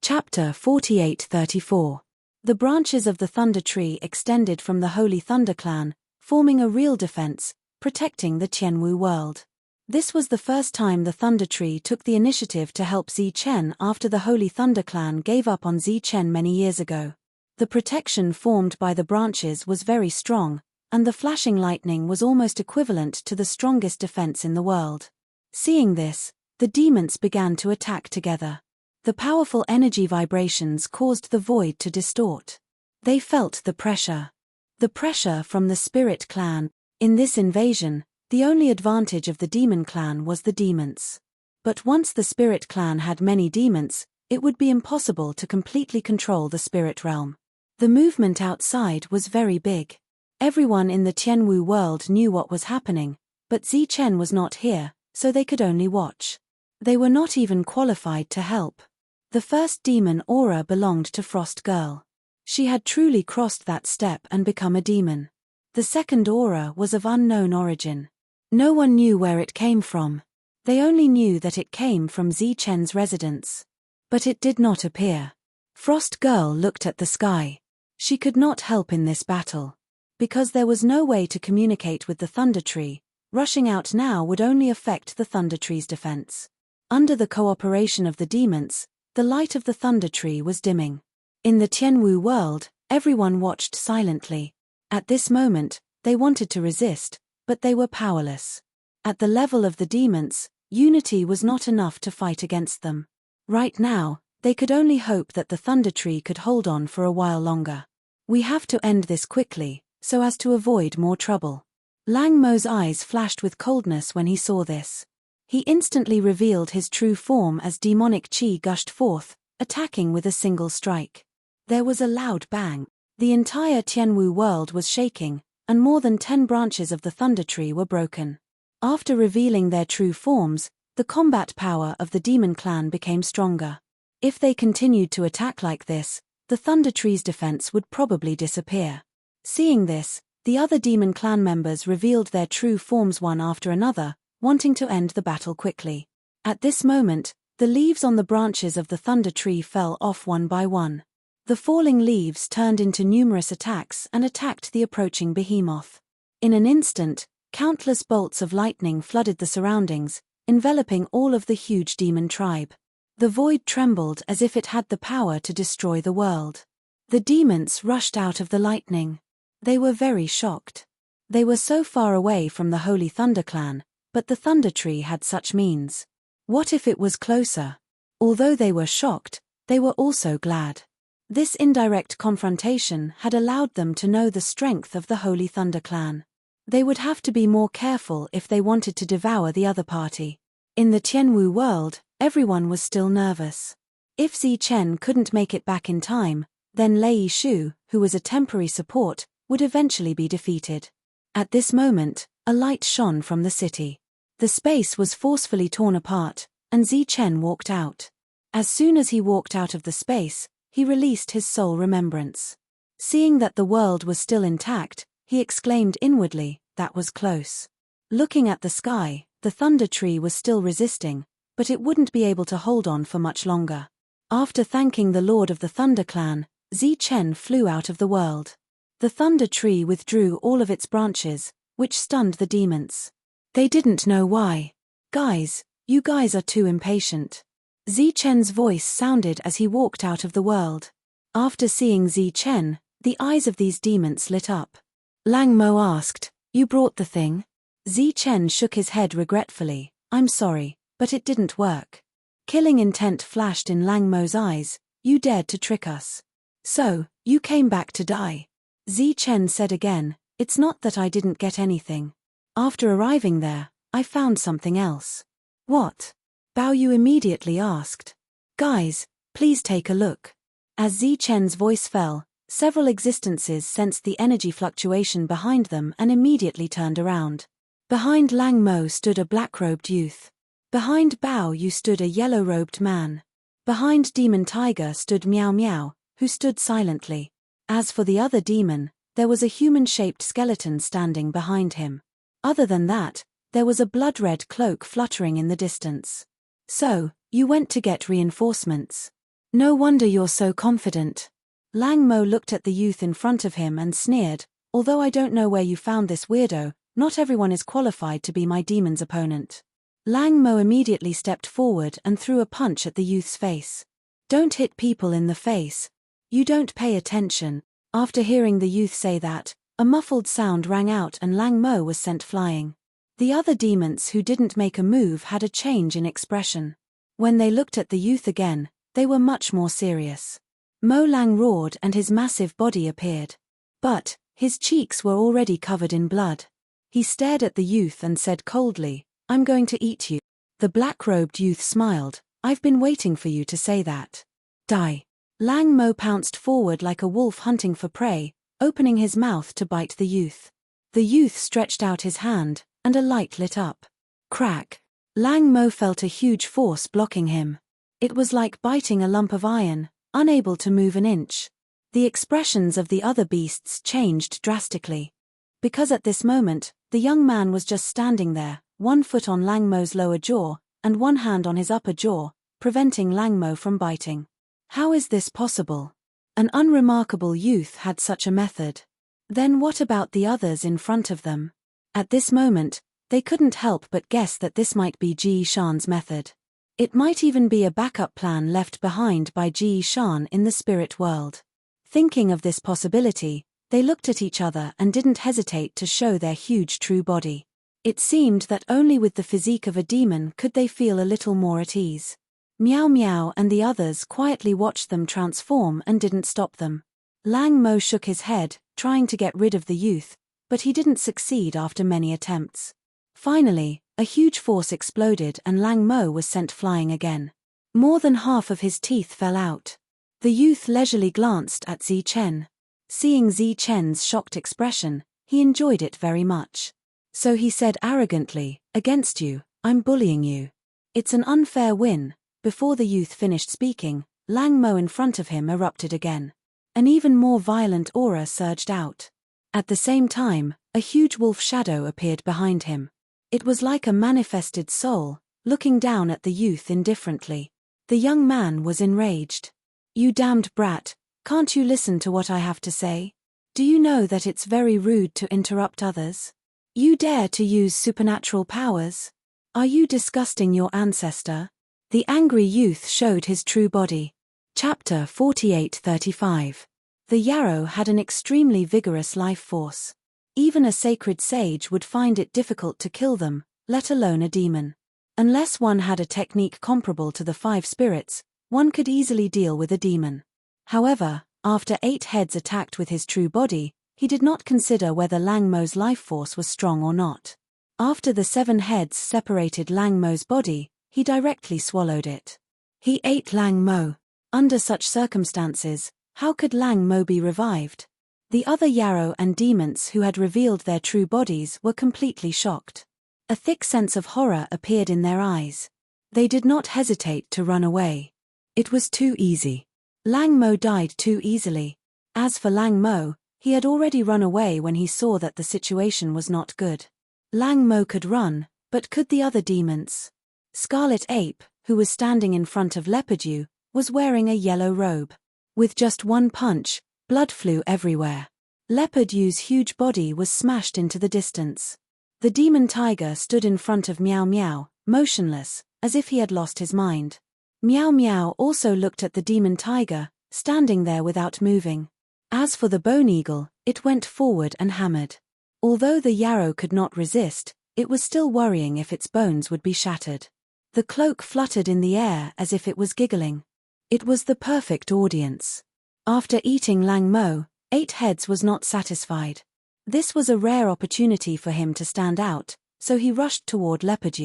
Speaker 1: Chapter 48-34. The branches of the Thunder Tree extended from the Holy Thunder clan, forming a real defense, protecting the Tianwu world. This was the first time the Thunder Tree took the initiative to help Zichen after the Holy Thunder clan gave up on Zichen many years ago. The protection formed by the branches was very strong, and the flashing lightning was almost equivalent to the strongest defense in the world. Seeing this, the demons began to attack together. The powerful energy vibrations caused the void to distort. They felt the pressure. The pressure from the Spirit clan. In this invasion, the only advantage of the Demon clan was the demons. But once the Spirit clan had many demons, it would be impossible to completely control the Spirit realm. The movement outside was very big. Everyone in the Tianwu world knew what was happening, but Zichen was not here, so they could only watch. They were not even qualified to help. The first demon aura belonged to Frost Girl. She had truly crossed that step and become a demon. The second aura was of unknown origin. No one knew where it came from. They only knew that it came from Zichen's residence. But it did not appear. Frost Girl looked at the sky. She could not help in this battle. Because there was no way to communicate with the Thunder Tree, rushing out now would only affect the Thunder Tree's defense. Under the cooperation of the demons, the light of the Thunder Tree was dimming. In the Tianwu world, everyone watched silently. At this moment, they wanted to resist, but they were powerless. At the level of the demons, unity was not enough to fight against them. Right now, they could only hope that the Thunder Tree could hold on for a while longer. We have to end this quickly, so as to avoid more trouble. Lang Mo's eyes flashed with coldness when he saw this. He instantly revealed his true form as demonic chi gushed forth, attacking with a single strike. There was a loud bang. The entire Tianwu world was shaking, and more than 10 branches of the Thunder Tree were broken. After revealing their true forms, the combat power of the demon clan became stronger. If they continued to attack like this, the Thunder Tree's defense would probably disappear. Seeing this, the other demon clan members revealed their true forms one after another, wanting to end the battle quickly. At this moment, the leaves on the branches of the Thunder Tree fell off one by one. The falling leaves turned into numerous attacks and attacked the approaching behemoth. In an instant, countless bolts of lightning flooded the surroundings, enveloping all of the huge demon tribe. The void trembled as if it had the power to destroy the world. The demons rushed out of the lightning. They were very shocked. They were so far away from the Holy Thunder Clan, but the Thunder Tree had such means. What if it was closer? Although they were shocked, they were also glad. This indirect confrontation had allowed them to know the strength of the Holy Thunder Clan. They would have to be more careful if they wanted to devour the other party. In the Tianwu world, everyone was still nervous. If Zichen couldn't make it back in time, then Lei Shu, who was a temporary support, would eventually be defeated. At this moment, a light shone from the city. The space was forcefully torn apart, and Zichen walked out. As soon as he walked out of the space, he released his soul remembrance. Seeing that the world was still intact, he exclaimed inwardly, "That was close." Looking at the sky, the Thunder Tree was still resisting, but it wouldn't be able to hold on for much longer. After thanking the Lord of the Thunder Clan, Zichen flew out of the world. The Thunder Tree withdrew all of its branches, which stunned the demons. They didn't know why. "Guys, you guys are too impatient." Zichen's voice sounded as he walked out of the world. After seeing Zichen, the eyes of these demons lit up. Lang Mo asked, "You brought the thing?" Zichen shook his head regretfully. "I'm sorry, but it didn't work." Killing intent flashed in Lang Mo's eyes. "You dared to trick us. So, you came back to die." Zichen said again, "It's not that I didn't get anything. After arriving there, I found something else." "What?" Bao Yu immediately asked. "Guys, please take a look." As Zichen's voice fell, several existences sensed the energy fluctuation behind them and immediately turned around. Behind Lang Mo stood a black-robed youth. Behind Bao Yu stood a yellow-robed man. Behind Demon Tiger stood Miao Miao, who stood silently. As for the other demon, there was a human-shaped skeleton standing behind him. Other than that, there was a blood-red cloak fluttering in the distance. "So, you went to get reinforcements. No wonder you're so confident." Lang Mo looked at the youth in front of him and sneered, "Although I don't know where you found this weirdo, not everyone is qualified to be my demon's opponent." Lang Mo immediately stepped forward and threw a punch at the youth's face. "Don't hit people in the face. You don't pay attention." After hearing the youth say that, a muffled sound rang out and Lang Mo was sent flying. The other demons who didn't make a move had a change in expression. When they looked at the youth again, they were much more serious. Mo Lang roared and his massive body appeared. But, his cheeks were already covered in blood. He stared at the youth and said coldly, "I'm going to eat you." The black-robed youth smiled, "I've been waiting for you to say that. Die." Lang Mo pounced forward like a wolf hunting for prey, opening his mouth to bite the youth. The youth stretched out his hand, and a light lit up. Crack! Lang Mo felt a huge force blocking him. It was like biting a lump of iron, unable to move an inch. The expressions of the other beasts changed drastically. Because at this moment, the young man was just standing there, one foot on Lang Mo's lower jaw, and one hand on his upper jaw, preventing Lang Mo from biting. How is this possible? An unremarkable youth had such a method. Then what about the others in front of them? At this moment, they couldn't help but guess that this might be Ji Shan's method. It might even be a backup plan left behind by Ji Shan in the spirit world. Thinking of this possibility, they looked at each other and didn't hesitate to show their huge true body. It seemed that only with the physique of a demon could they feel a little more at ease. Meow Meow and the others quietly watched them transform and didn't stop them. Lang Mo shook his head, trying to get rid of the youth, but he didn't succeed after many attempts. Finally, a huge force exploded and Lang Mo was sent flying again. More than half of his teeth fell out. The youth leisurely glanced at Zi Chen. Seeing Zi Chen's shocked expression, he enjoyed it very much. So he said arrogantly, "Against you, I'm bullying you. It's an unfair win." Before the youth finished speaking, Lang Mo in front of him erupted again. An even more violent aura surged out. At the same time, a huge wolf shadow appeared behind him. It was like a manifested soul, looking down at the youth indifferently. The young man was enraged. "You damned brat, can't you listen to what I have to say? Do you know that it's very rude to interrupt others? You dare to use supernatural powers? Are you disgusting your ancestor?" The angry youth showed his true body. Chapter 48-35. The Yarrow had an extremely vigorous life force. Even a sacred sage would find it difficult to kill them, let alone a demon. Unless one had a technique comparable to the 5 spirits, one could easily deal with a demon. However, after 8 heads attacked with his true body, he did not consider whether Lang Mo's life force was strong or not. After the 7 heads separated Lang Mo's body, he directly swallowed it. He ate Lang Mo. Under such circumstances, how could Lang Mo be revived? The other Yarrow and demons who had revealed their true bodies were completely shocked. A thick sense of horror appeared in their eyes. They did not hesitate to run away. It was too easy. Lang Mo died too easily. As for Lang Mo, he had already run away when he saw that the situation was not good. Lang Mo could run, but could the other demons? Scarlet Ape, who was standing in front of Leopard, was wearing a yellow robe. With just one punch, blood flew everywhere. Leopard's huge body was smashed into the distance. The demon tiger stood in front of Meow Meow, motionless, as if he had lost his mind. Meow Meow also looked at the demon tiger, standing there without moving. As for the bone eagle, it went forward and hammered. Although the Yarrow could not resist, it was still worrying if its bones would be shattered. The cloak fluttered in the air as if it was giggling. It was the perfect audience. After eating Lang Mo, 8 heads was not satisfied. This was a rare opportunity for him to stand out, so he rushed toward Leopard.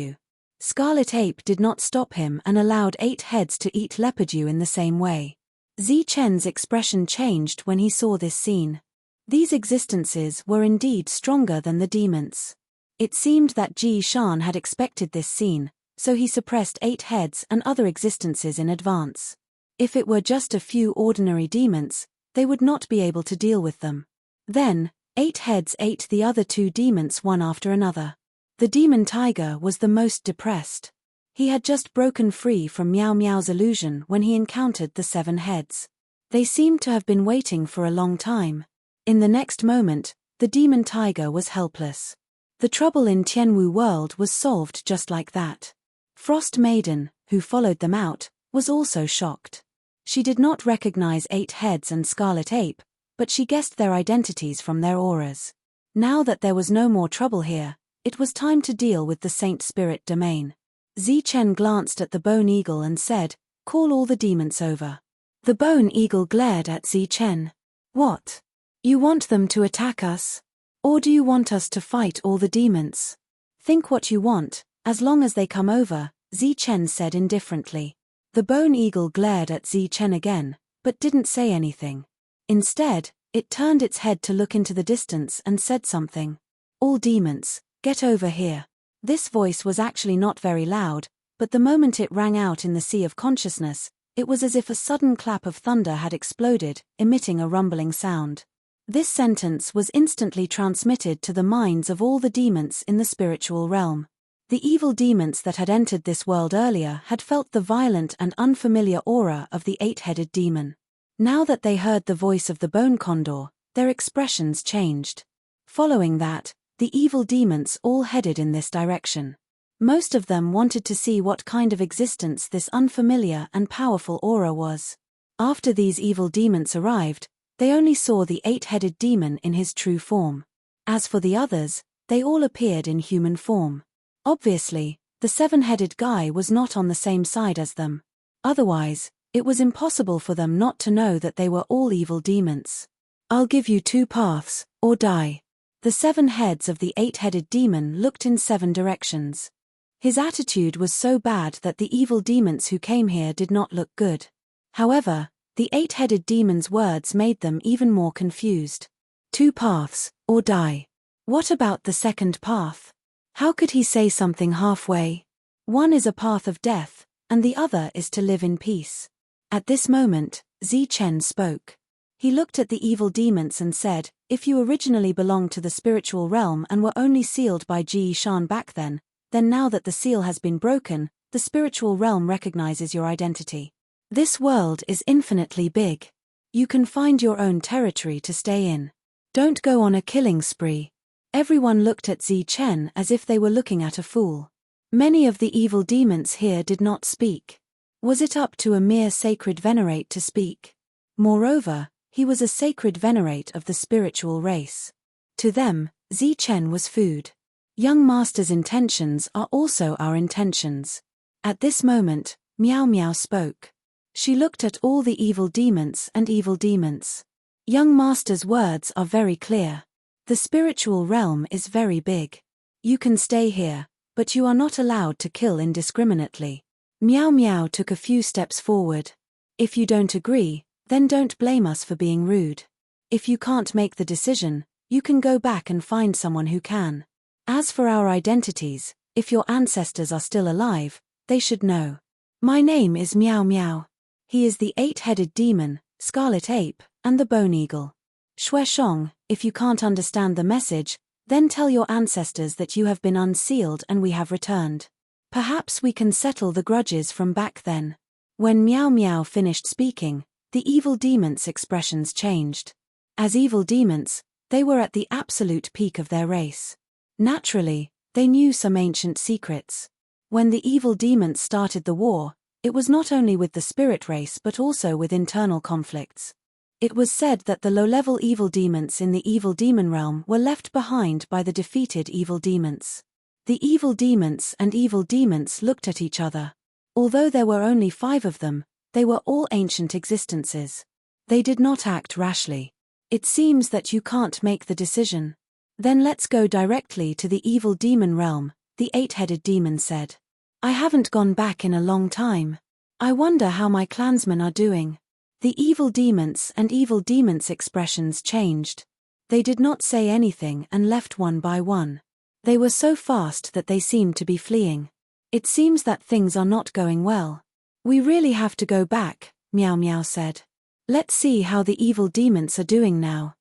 Speaker 1: Scarlet Ape did not stop him and allowed 8 heads to eat Leopard in the same way. Zi Chen's expression changed when he saw this scene. These existences were indeed stronger than the demons. It seemed that Ji Shan had expected this scene, so he suppressed 8 heads and other existences in advance. If it were just a few ordinary demons, they would not be able to deal with them. Then, 8 heads ate the other 2 demons one after another. The demon tiger was the most depressed. He had just broken free from Meow Meow's illusion when he encountered the 7 heads. They seemed to have been waiting for a long time. In the next moment, the demon tiger was helpless. The trouble in Tianwu world was solved just like that. Frost Maiden, who followed them out, was also shocked. She did not recognize 8 heads and Scarlet Ape, but she guessed their identities from their auras. Now that there was no more trouble here, it was time to deal with the Saint Spirit domain. Zi Chen glanced at the Bone Eagle and said, "Call all the demons over." The Bone Eagle glared at Zi Chen. "What? You want them to attack us? Or do you want us to fight all the demons?" "Think what you want, as long as they come over," Zi Chen said indifferently. The Bone Eagle glared at Zi Chen again, but didn't say anything. Instead, it turned its head to look into the distance and said something. "All demons, get over here." This voice was actually not very loud, but the moment it rang out in the sea of consciousness, it was as if a sudden clap of thunder had exploded, emitting a rumbling sound. This sentence was instantly transmitted to the minds of all the demons in the spiritual realm. The evil demons that had entered this world earlier had felt the violent and unfamiliar aura of the eight-headed demon. Now that they heard the voice of the bone condor, their expressions changed. Following that, the evil demons all headed in this direction. Most of them wanted to see what kind of existence this unfamiliar and powerful aura was. After these evil demons arrived, they only saw the eight-headed demon in his true form. As for the others, they all appeared in human form. Obviously, the seven-headed guy was not on the same side as them. Otherwise, it was impossible for them not to know that they were all evil demons. I'll give you two paths, or die. The 7 heads of the 8-headed demon looked in 7 directions. His attitude was so bad that the evil demons who came here did not look good. However, the 8-headed demon's words made them even more confused. 2 paths, or die. What about the second path? How could he say something halfway? One is a path of death, and the other is to live in peace. At this moment, Chen spoke. He looked at the evil demons and said, if you originally belonged to the spiritual realm and were only sealed by Ji Shan back then now that the seal has been broken, the spiritual realm recognizes your identity. This world is infinitely big. You can find your own territory to stay in. Don't go on a killing spree. Everyone looked at Chen as if they were looking at a fool. Many of the evil demons here did not speak. Was it up to a mere sacred venerate to speak? Moreover, he was a sacred venerate of the spiritual race. To them, Chen was food. Young master's intentions are also our intentions. At this moment, Miao Miao spoke. She looked at all the evil demons and evil demons. Young master's words are very clear. The spiritual realm is very big. You can stay here, but you are not allowed to kill indiscriminately. Miao Miao took a few steps forward. If you don't agree, then don't blame us for being rude. If you can't make the decision, you can go back and find someone who can. As for our identities, if your ancestors are still alive, they should know. My name is Miao Miao. He is the 8-headed demon, scarlet ape, and the bone eagle. Shueshong, if you can't understand the message, then tell your ancestors that you have been unsealed and we have returned. Perhaps we can settle the grudges from back then. When Miao Miao finished speaking, the evil demons' expressions changed. As evil demons, they were at the absolute peak of their race. Naturally, they knew some ancient secrets. When the evil demons started the war, it was not only with the spirit race but also with internal conflicts. It was said that the low-level evil demons in the evil demon realm were left behind by the defeated evil demons. The evil demons and evil demons looked at each other. Although there were only 5 of them, they were all ancient existences. They did not act rashly. It seems that you can't make the decision. Then let's go directly to the evil demon realm, the 8-headed demon said. I haven't gone back in a long time. I wonder how my clansmen are doing. The evil demons and evil demons' expressions changed. They did not say anything and left one by one. They were so fast that they seemed to be fleeing. It seems that things are not going well. We really have to go back, Miao Miao said. Let's see how the evil demons are doing now.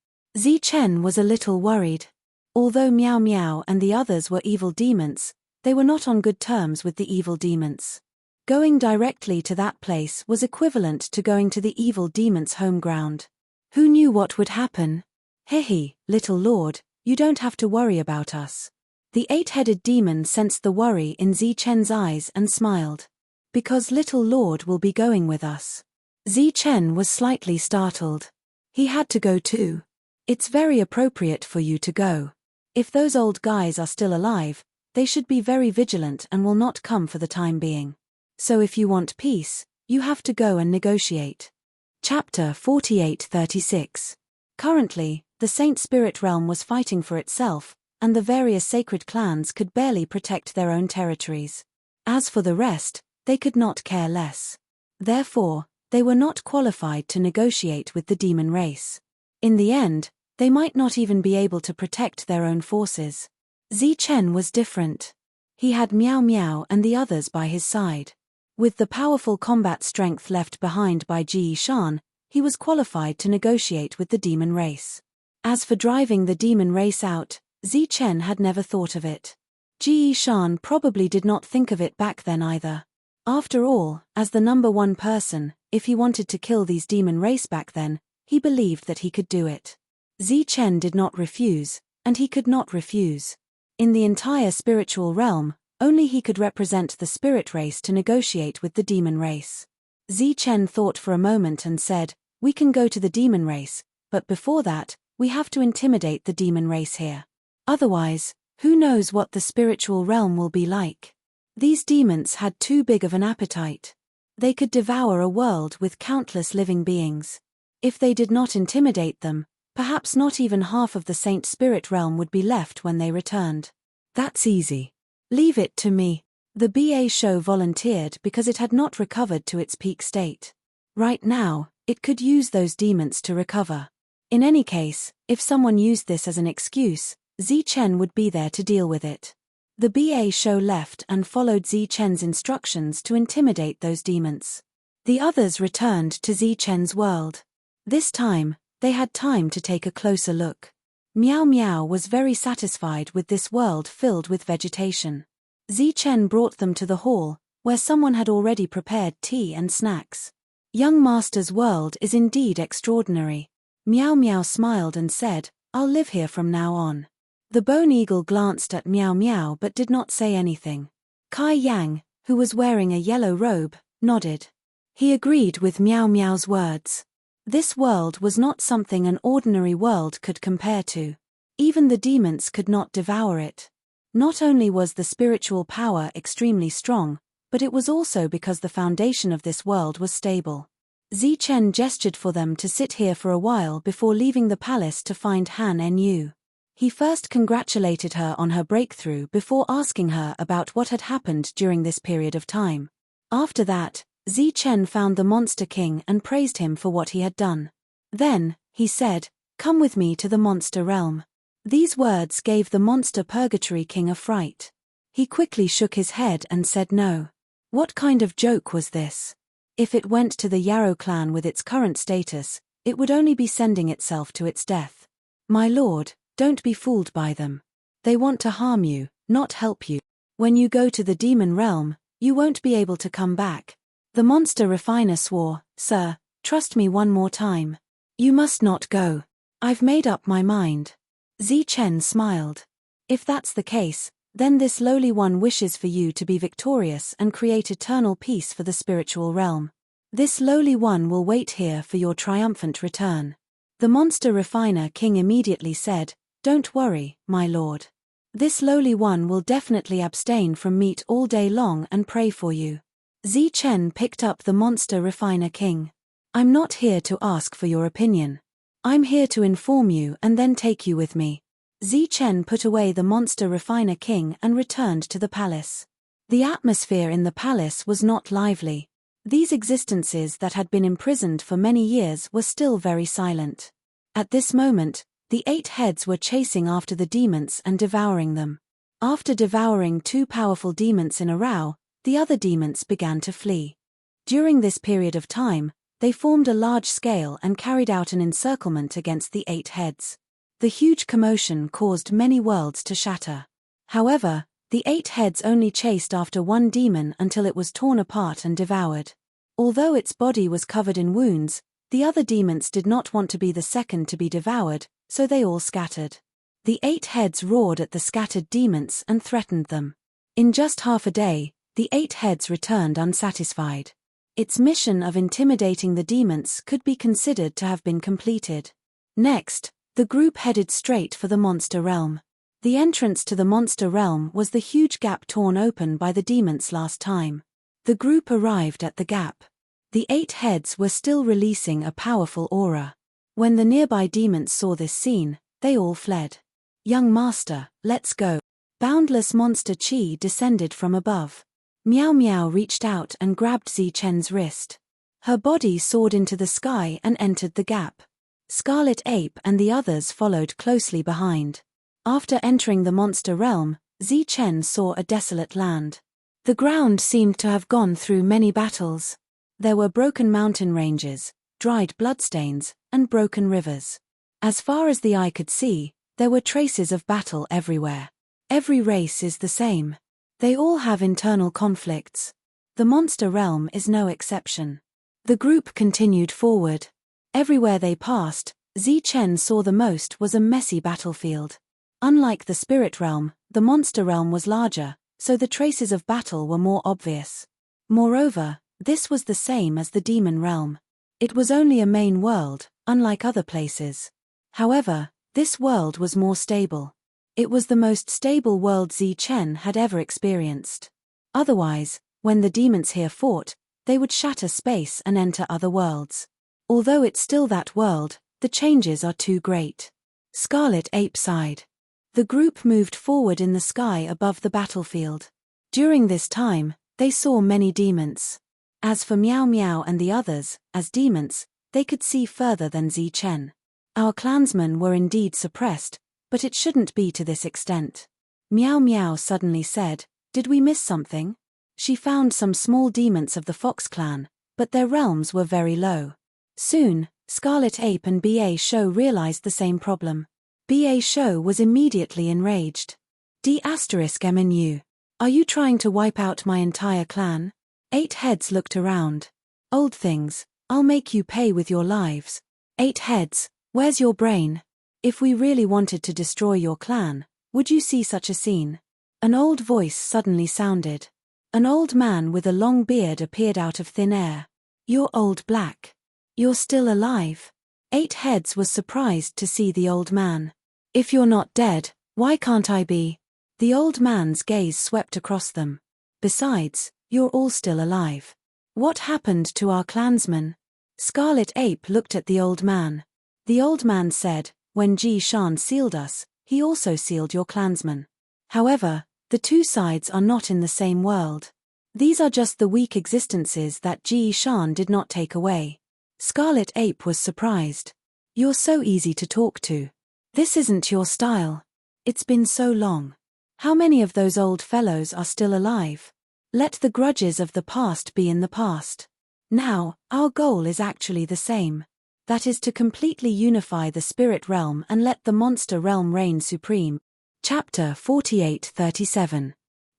Speaker 1: Chen was a little worried. Although Miao Miao and the others were evil demons, they were not on good terms with the evil demons. Going directly to that place was equivalent to going to the evil demon's home ground. Who knew what would happen? Hehe, little lord, you don't have to worry about us. The 8-headed demon sensed the worry in Chen's eyes and smiled. Because little lord will be going with us. Chen was slightly startled. He had to go too. It's very appropriate for you to go. If those old guys are still alive, they should be very vigilant and will not come for the time being. So if you want peace, you have to go and negotiate. Chapter 48-36. Currently, the Saint Spirit realm was fighting for itself, and the various sacred clans could barely protect their own territories. As for the rest, they could not care less. Therefore, they were not qualified to negotiate with the demon race. In the end, they might not even be able to protect their own forces. Chen was different. He had Meow Meow and the others by his side. With the powerful combat strength left behind by Ji Shan, he was qualified to negotiate with the demon race. As for driving the demon race out, Zi Chen had never thought of it. Ji Shan probably did not think of it back then either. After all, as the number one person, if he wanted to kill these demon race back then, he believed that he could do it. Zi Chen did not refuse, and he could not refuse. In the entire spiritual realm, only he could represent the spirit race to negotiate with the demon race. Zi Chen thought for a moment and said, "We can go to the demon race, but before that, we have to intimidate the demon race here. Otherwise, who knows what the spiritual realm will be like." These demons had too big of an appetite. They could devour a world with countless living beings. If they did not intimidate them, perhaps not even half of the Saint Spirit realm would be left when they returned. "That's easy. Leave it to me." The BA show volunteered because it had not recovered to its peak state. Right now, it could use those demons to recover. In any case, if someone used this as an excuse, Zi Chen would be there to deal with it. The BA show left and followed Zi Chen's instructions to intimidate those demons. The others returned to Zi Chen's world. This time, they had time to take a closer look. Meow Meow was very satisfied with this world filled with vegetation. Zi Chen brought them to the hall, where someone had already prepared tea and snacks. Young Master's world is indeed extraordinary. Meow Meow smiled and said, "I'll live here from now on." The bone eagle glanced at Meow Meow but did not say anything. Kai Yang, who was wearing a yellow robe, nodded. He agreed with Meow Meow's words. This world was not something an ordinary world could compare to. Even the demons could not devour it. Not only was the spiritual power extremely strong, but it was also because the foundation of this world was stable. Zi Chen gestured for them to sit here for a while before leaving the palace to find Han Nu. He first congratulated her on her breakthrough before asking her about what had happened during this period of time. After that, Zi Chen found the Monster King and praised him for what he had done. Then, he said, "Come with me to the monster realm." These words gave the Monster Purgatory King a fright. He quickly shook his head and said no. What kind of joke was this? If it went to the Yarrow clan with its current status, it would only be sending itself to its death. "My lord, don't be fooled by them. They want to harm you, not help you. When you go to the demon realm, you won't be able to come back." The monster refiner swore, "Sir, trust me one more time. You must not go. I've made up my mind." Zi Chen smiled. "If that's the case, then this lowly one wishes for you to be victorious and create eternal peace for the spiritual realm. This lowly one will wait here for your triumphant return." The Monster Refiner King immediately said, "Don't worry, my lord. This lowly one will definitely abstain from meat all day long and pray for you." Zi Chen picked up the Monster Refiner King. "I'm not here to ask for your opinion. I'm here to inform you and then take you with me." Zi Chen put away the Monster Refiner King and returned to the palace. The atmosphere in the palace was not lively. These existences that had been imprisoned for many years were still very silent. At this moment, the 8 heads were chasing after the demons and devouring them. After devouring 2 powerful demons in a row, the other demons began to flee. During this period of time, they formed a large scale and carried out an encirclement against the 8 heads. The huge commotion caused many worlds to shatter. However, the 8 heads only chased after one demon until it was torn apart and devoured. Although its body was covered in wounds, the other demons did not want to be the second to be devoured, so they all scattered. The 8 heads roared at the scattered demons and threatened them. In just half a day, the 8 heads returned unsatisfied. Its mission of intimidating the demons could be considered to have been completed. Next, the group headed straight for the monster realm. The entrance to the monster realm was the huge gap torn open by the demons last time. The group arrived at the gap. The 8 heads were still releasing a powerful aura. When the nearby demons saw this scene, they all fled. "Young master, let's go." Boundless monster Qi descended from above. Meow Meow reached out and grabbed Zi Chen's wrist. Her body soared into the sky and entered the gap. Scarlet Ape and the others followed closely behind. After entering the monster realm, Chen saw a desolate land. The ground seemed to have gone through many battles. There were broken mountain ranges, dried bloodstains, and broken rivers. As far as the eye could see, there were traces of battle everywhere. Every race is the same. They all have internal conflicts. The monster realm is no exception. The group continued forward. Everywhere they passed, Chen saw the most was a messy battlefield. Unlike the spirit realm, the monster realm was larger, so the traces of battle were more obvious. Moreover, this was the same as the demon realm. It was only a main world, unlike other places. However, this world was more stable. It was the most stable world Chen had ever experienced. Otherwise, when the demons here fought, they would shatter space and enter other worlds. Although it's still that world, the changes are too great. Scarlet Ape sighed. The group moved forward in the sky above the battlefield. During this time, they saw many demons. As for Meow Meow and the others, as demons, they could see further than Chen. Our clansmen were indeed suppressed, but it shouldn't be to this extent. Meow Meow suddenly said, "Did we miss something?" She found some small demons of the Fox clan, but their realms were very low. Soon, Scarlet Ape and B.A. Show realized the same problem. B.A. Show was immediately enraged. D*MNU. Are you trying to wipe out my entire clan? 8 Heads looked around. Old things, I'll make you pay with your lives. 8 Heads, where's your brain? If we really wanted to destroy your clan, would you see such a scene? An old voice suddenly sounded. An old man with a long beard appeared out of thin air. You're Old Black. You're still alive. 8 Heads was surprised to see the old man. If you're not dead, why can't I be? The old man's gaze swept across them. Besides, you're all still alive. What happened to our clansmen? Scarlet Ape looked at the old man. The old man said, when Ji Shan sealed us, he also sealed your clansmen. However, the two sides are not in the same world. These are just the weak existences that Ji Shan did not take away. Scarlet Ape was surprised. You're so easy to talk to. This isn't your style. It's been so long. How many of those old fellows are still alive? Let the grudges of the past be in the past. Now, our goal is actually the same. That is to completely unify the spirit realm and let the monster realm reign supreme. Chapter 48-37.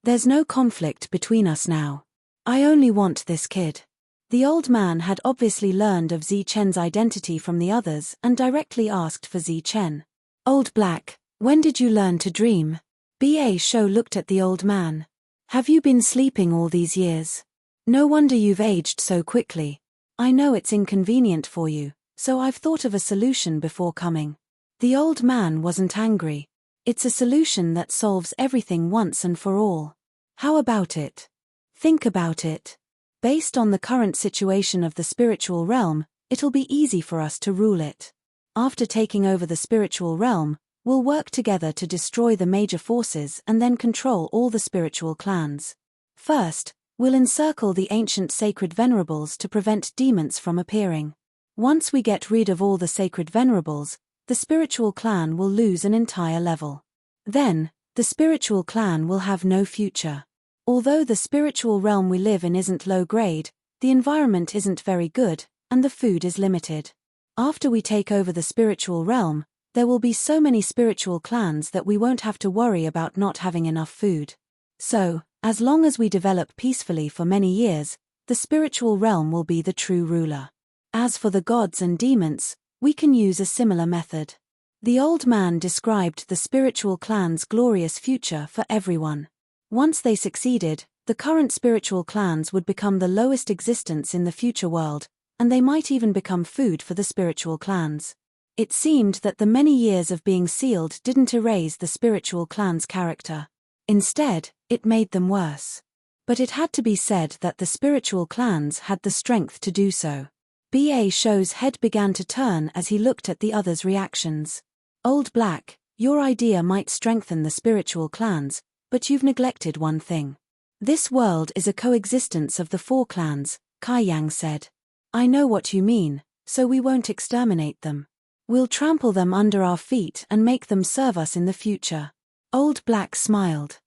Speaker 1: There's no conflict between us now. I only want this kid. The old man had obviously learned of Chen's identity from the others and directly asked for Chen. Old Black, when did you learn to dream? B.A. Show looked at the old man. Have you been sleeping all these years? No wonder you've aged so quickly. I know it's inconvenient for you, so I've thought of a solution before coming. The old man wasn't angry. It's a solution that solves everything once and for all. How about it? Think about it. Based on the current situation of the spiritual realm, it'll be easy for us to rule it. After taking over the spiritual realm, we'll work together to destroy the major forces and then control all the spiritual clans. First, we'll encircle the ancient sacred venerables to prevent demons from appearing. Once we get rid of all the sacred venerables, the spiritual clan will lose an entire level. Then, the spiritual clan will have no future. Although the spiritual realm we live in isn't low grade, the environment isn't very good, and the food is limited. After we take over the spiritual realm, there will be so many spiritual clans that we won't have to worry about not having enough food. So, as long as we develop peacefully for many years, the spiritual realm will be the true ruler. As for the gods and demons, we can use a similar method. The old man described the spiritual clan's glorious future for everyone. Once they succeeded, the current spiritual clans would become the lowest existence in the future world, and they might even become food for the spiritual clans. It seemed that the many years of being sealed didn't erase the spiritual clan's character. Instead, it made them worse. But it had to be said that the spiritual clans had the strength to do so. B.A. Show's head began to turn as he looked at the others' reactions. Old Black, your idea might strengthen the spiritual clans, but you've neglected one thing. This world is a coexistence of the 4 clans, Kai Yang said. I know what you mean, so we won't exterminate them. We'll trample them under our feet and make them serve us in the future. Old Black smiled.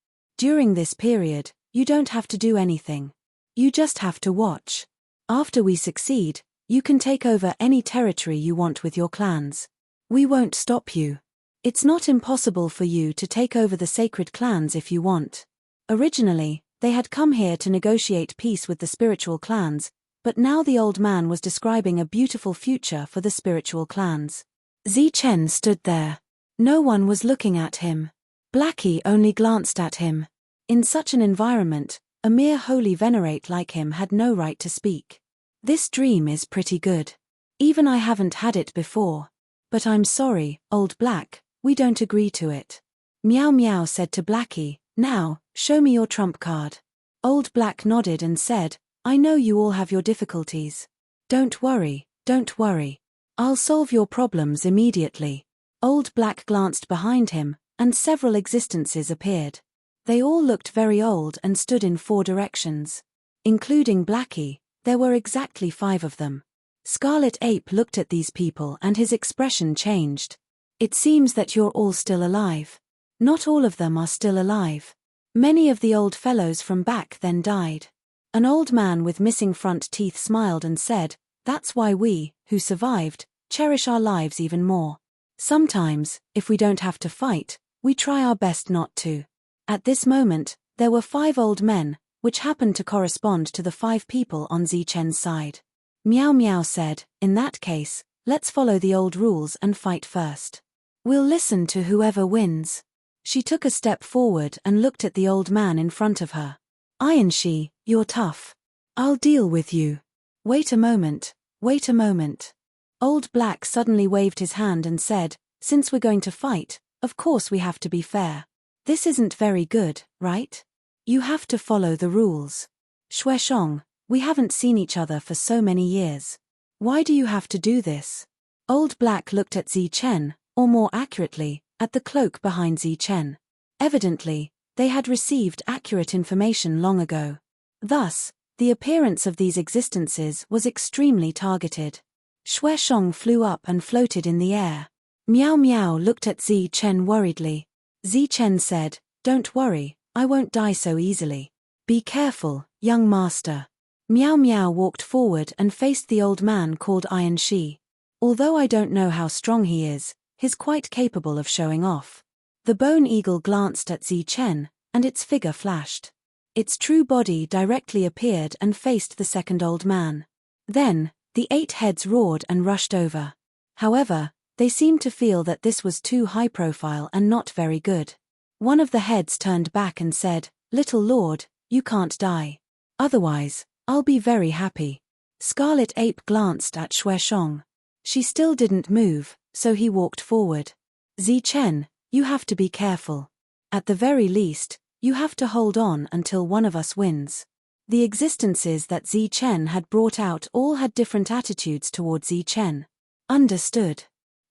Speaker 1: During this period, you don't have to do anything. You just have to watch. After we succeed, you can take over any territory you want with your clans. We won't stop you. It's not impossible for you to take over the sacred clans if you want. Originally, they had come here to negotiate peace with the spiritual clans, but now the old man was describing a beautiful future for the spiritual clans. Zichen stood there. No one was looking at him. Blackie only glanced at him. In such an environment, a mere holy venerate like him had no right to speak. This dream is pretty good. Even I haven't had it before. But I'm sorry, Old Black, we don't agree to it. Meow Meow said to Blackie, now, show me your trump card. Old Black nodded and said, I know you all have your difficulties. Don't worry, don't worry. I'll solve your problems immediately. Old Black glanced behind him, and several existences appeared. They all looked very old and stood in 4 directions. Including Blackie, there were exactly 5 of them. Scarlet Ape looked at these people and his expression changed. It seems that you're all still alive. Not all of them are still alive. Many of the old fellows from back then died. An old man with missing front teeth smiled and said, that's why we, who survived, cherish our lives even more. Sometimes, if we don't have to fight, we try our best not to. At this moment, there were 5 old men, which happened to correspond to the 5 people on Zichen's side. Meow Meow said, in that case, let's follow the old rules and fight first. We'll listen to whoever wins. She took a step forward and looked at the old man in front of her. Iron-She, you're tough. I'll deal with you. Wait a moment, wait a moment. Old Black suddenly waved his hand and said, since we're going to fight, of course we have to be fair. This isn't very good, right? You have to follow the rules. Shueshong, we haven't seen each other for so many years. Why do you have to do this? Old Black looked at Zichen, or more accurately, at the cloak behind Zichen. Evidently, they had received accurate information long ago. Thus, the appearance of these existences was extremely targeted. Shueshong flew up and floated in the air. Meow Meow looked at Zichen worriedly. Zichen said, don't worry, I won't die so easily. Be careful, young master. Meow Meow walked forward and faced the old man called Iron-She. Although I don't know how strong he is, he's quite capable of showing off. The bone eagle glanced at Zichen, and its figure flashed. Its true body directly appeared and faced the second old man. Then, the 8 heads roared and rushed over. However, they seemed to feel that this was too high profile and not very good. One of the heads turned back and said, Little Lord, you can't die. Otherwise, I'll be very happy. Scarlet Ape glanced at Shueshong. She still didn't move, so he walked forward. Zichen, you have to be careful. At the very least, you have to hold on until one of us wins. The existences that Zichen had brought out all had different attitudes towards Zichen. Understood.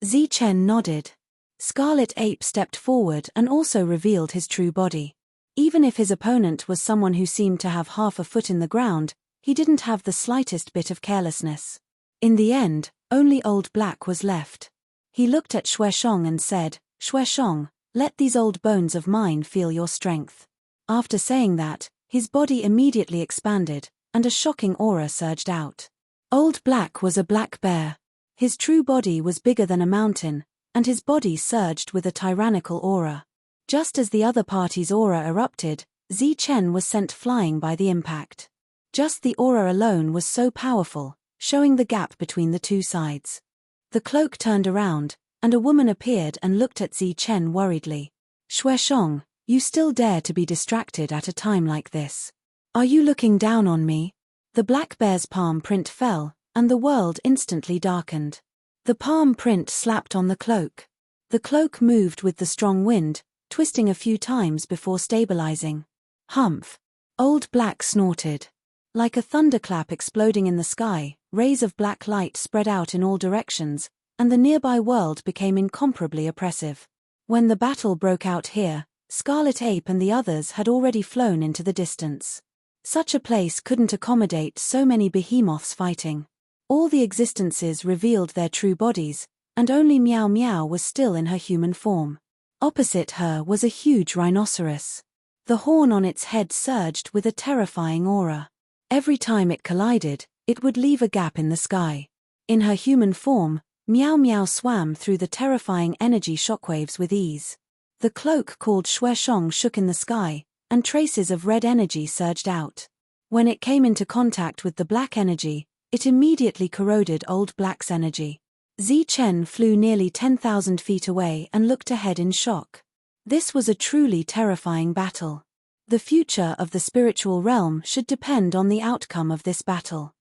Speaker 1: Zichen nodded. Scarlet Ape stepped forward and also revealed his true body. Even if his opponent was someone who seemed to have half a foot in the ground, he didn't have the slightest bit of carelessness. In the end, only Old Black was left. He looked at Shueshong and said, Shueshong, let these old bones of mine feel your strength. After saying that, his body immediately expanded, and a shocking aura surged out. Old Black was a black bear. His true body was bigger than a mountain, and his body surged with a tyrannical aura. Just as the other party's aura erupted, Zichen was sent flying by the impact. Just the aura alone was so powerful, showing the gap between the two sides. The cloak turned around, and a woman appeared and looked at Zichen worriedly. Shueshong, you still dare to be distracted at a time like this. Are you looking down on me? The black bear's palm print fell, and the world instantly darkened. The palm print slapped on the cloak. The cloak moved with the strong wind, twisting a few times before stabilizing. Humph! Old Black snorted. Like a thunderclap exploding in the sky, rays of black light spread out in all directions, and the nearby world became incomparably oppressive. When the battle broke out here, Scarlet Ape and the others had already flown into the distance. Such a place couldn't accommodate so many behemoths fighting. All the existences revealed their true bodies, and only Meow Meow was still in her human form. Opposite her was a huge rhinoceros. The horn on its head surged with a terrifying aura. Every time it collided, it would leave a gap in the sky. In her human form, Meow Meow swam through the terrifying energy shockwaves with ease. The cloak called Shueshong shook in the sky, and traces of red energy surged out. When it came into contact with the black energy, it immediately corroded Old Black's energy. Zichen flew nearly 10,000 feet away and looked ahead in shock. This was a truly terrifying battle. The future of the spiritual realm should depend on the outcome of this battle.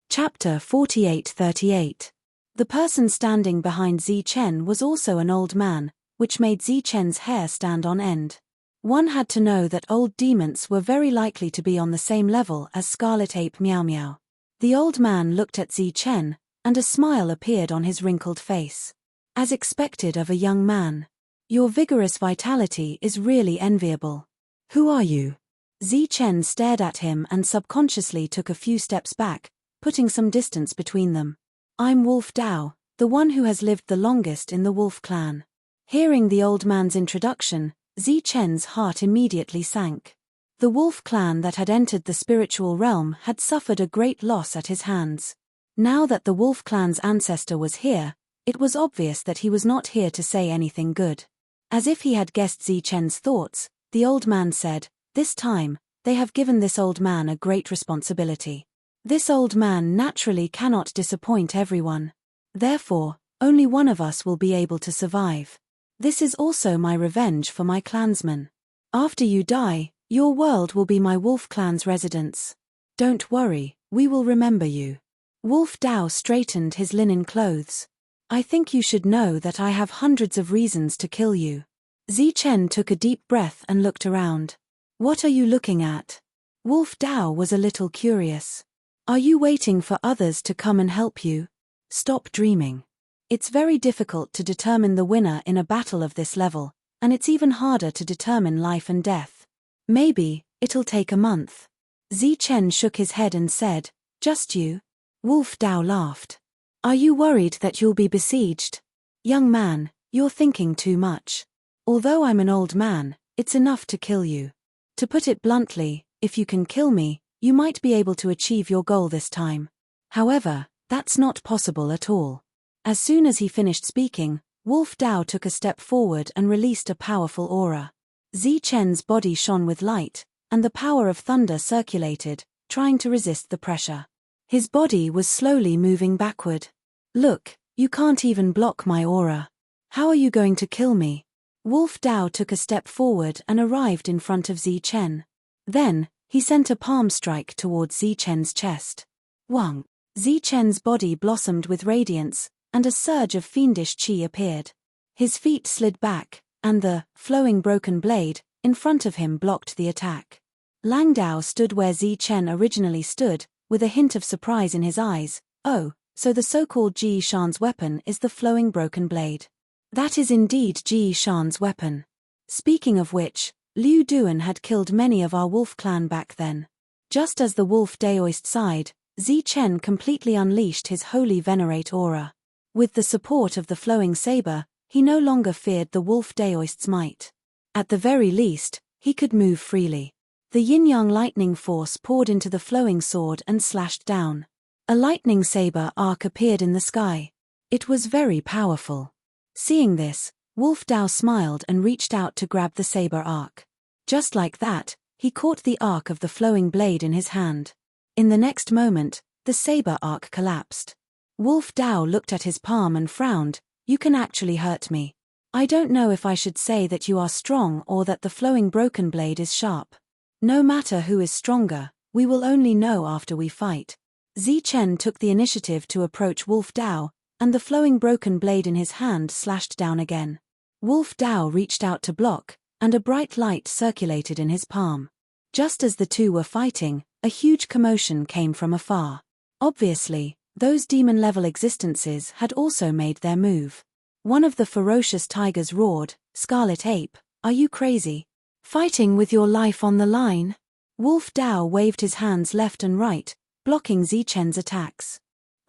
Speaker 1: Chapter 48-38. The person standing behind Zichen was also an old man, which made Zichen's hair stand on end. One had to know that old demons were very likely to be on the same level as Scarlet Ape Meow Meow. The old man looked at Zichen, and a smile appeared on his wrinkled face. As expected of a young man. Your vigorous vitality is really enviable. Who are you? Zichen stared at him and subconsciously took a few steps back, putting some distance between them. I'm Wolf Dao, the one who has lived the longest in the Wolf clan. Hearing the old man's introduction, Zichen's heart immediately sank. The Wolf clan that had entered the spiritual realm had suffered a great loss at his hands. Now that the Wolf clan's ancestor was here, it was obvious that he was not here to say anything good. As if he had guessed Zichen's thoughts, the old man said, "This time, they have given this old man a great responsibility. This old man naturally cannot disappoint everyone. Therefore, only one of us will be able to survive. This is also my revenge for my clansmen. After you die, your world will be my Wolf clan's residence. Don't worry, we will remember you." Wolf Dao straightened his linen clothes. "I think you should know that I have hundreds of reasons to kill you." Zichen took a deep breath and looked around. "What are you looking at?" Wolf Dao was a little curious. "Are you waiting for others to come and help you? Stop dreaming. It's very difficult to determine the winner in a battle of this level, and it's even harder to determine life and death. Maybe, it'll take a month." Zichen shook his head and said, "Just you?" Wolf Dao laughed. "Are you worried that you'll be besieged? Young man, you're thinking too much. Although I'm an old man, it's enough to kill you. To put it bluntly, if you can kill me, you might be able to achieve your goal this time. However, that's not possible at all." As soon as he finished speaking, Wolf Dao took a step forward and released a powerful aura. Zichen's body shone with light, and the power of thunder circulated, trying to resist the pressure. His body was slowly moving backward. "Look, you can't even block my aura. How are you going to kill me?" Wolf Dao took a step forward and arrived in front of Zichen. Then, he sent a palm strike towards Zichen's chest. Wang! Zichen's body blossomed with radiance, and a surge of fiendish qi appeared. His feet slid back, and the flowing broken blade in front of him blocked the attack. Lang Dao stood where Zichen originally stood, with a hint of surprise in his eyes. "Oh, so the so-called Ji Shan's weapon is the flowing broken blade. That is indeed Ji Shan's weapon. Speaking of which, Liu Duan had killed many of our Wolf clan back then." Just as the Wolf Daoist sighed, Zichen completely unleashed his holy venerate aura. With the support of the flowing saber, he no longer feared the Wolf Daoist's might. At the very least, he could move freely. The yin-yang lightning force poured into the flowing sword and slashed down. A lightning saber arc appeared in the sky. It was very powerful. Seeing this, Wolf Dao smiled and reached out to grab the saber arc. Just like that, he caught the arc of the flowing blade in his hand. In the next moment, the saber arc collapsed. Wolf Dao looked at his palm and frowned. "You can actually hurt me. I don't know if I should say that you are strong or that the flowing broken blade is sharp. No matter who is stronger, we will only know after we fight." Zichen took the initiative to approach Wolf Dao, and the flowing broken blade in his hand slashed down again. Wolf Dao reached out to block, and a bright light circulated in his palm. Just as the two were fighting, a huge commotion came from afar. Obviously, those demon-level existences had also made their move. One of the ferocious tigers roared, "Scarlet Ape, are you crazy? Fighting with your life on the line?" Wolf Dao waved his hands left and right, blocking Zichen's attacks.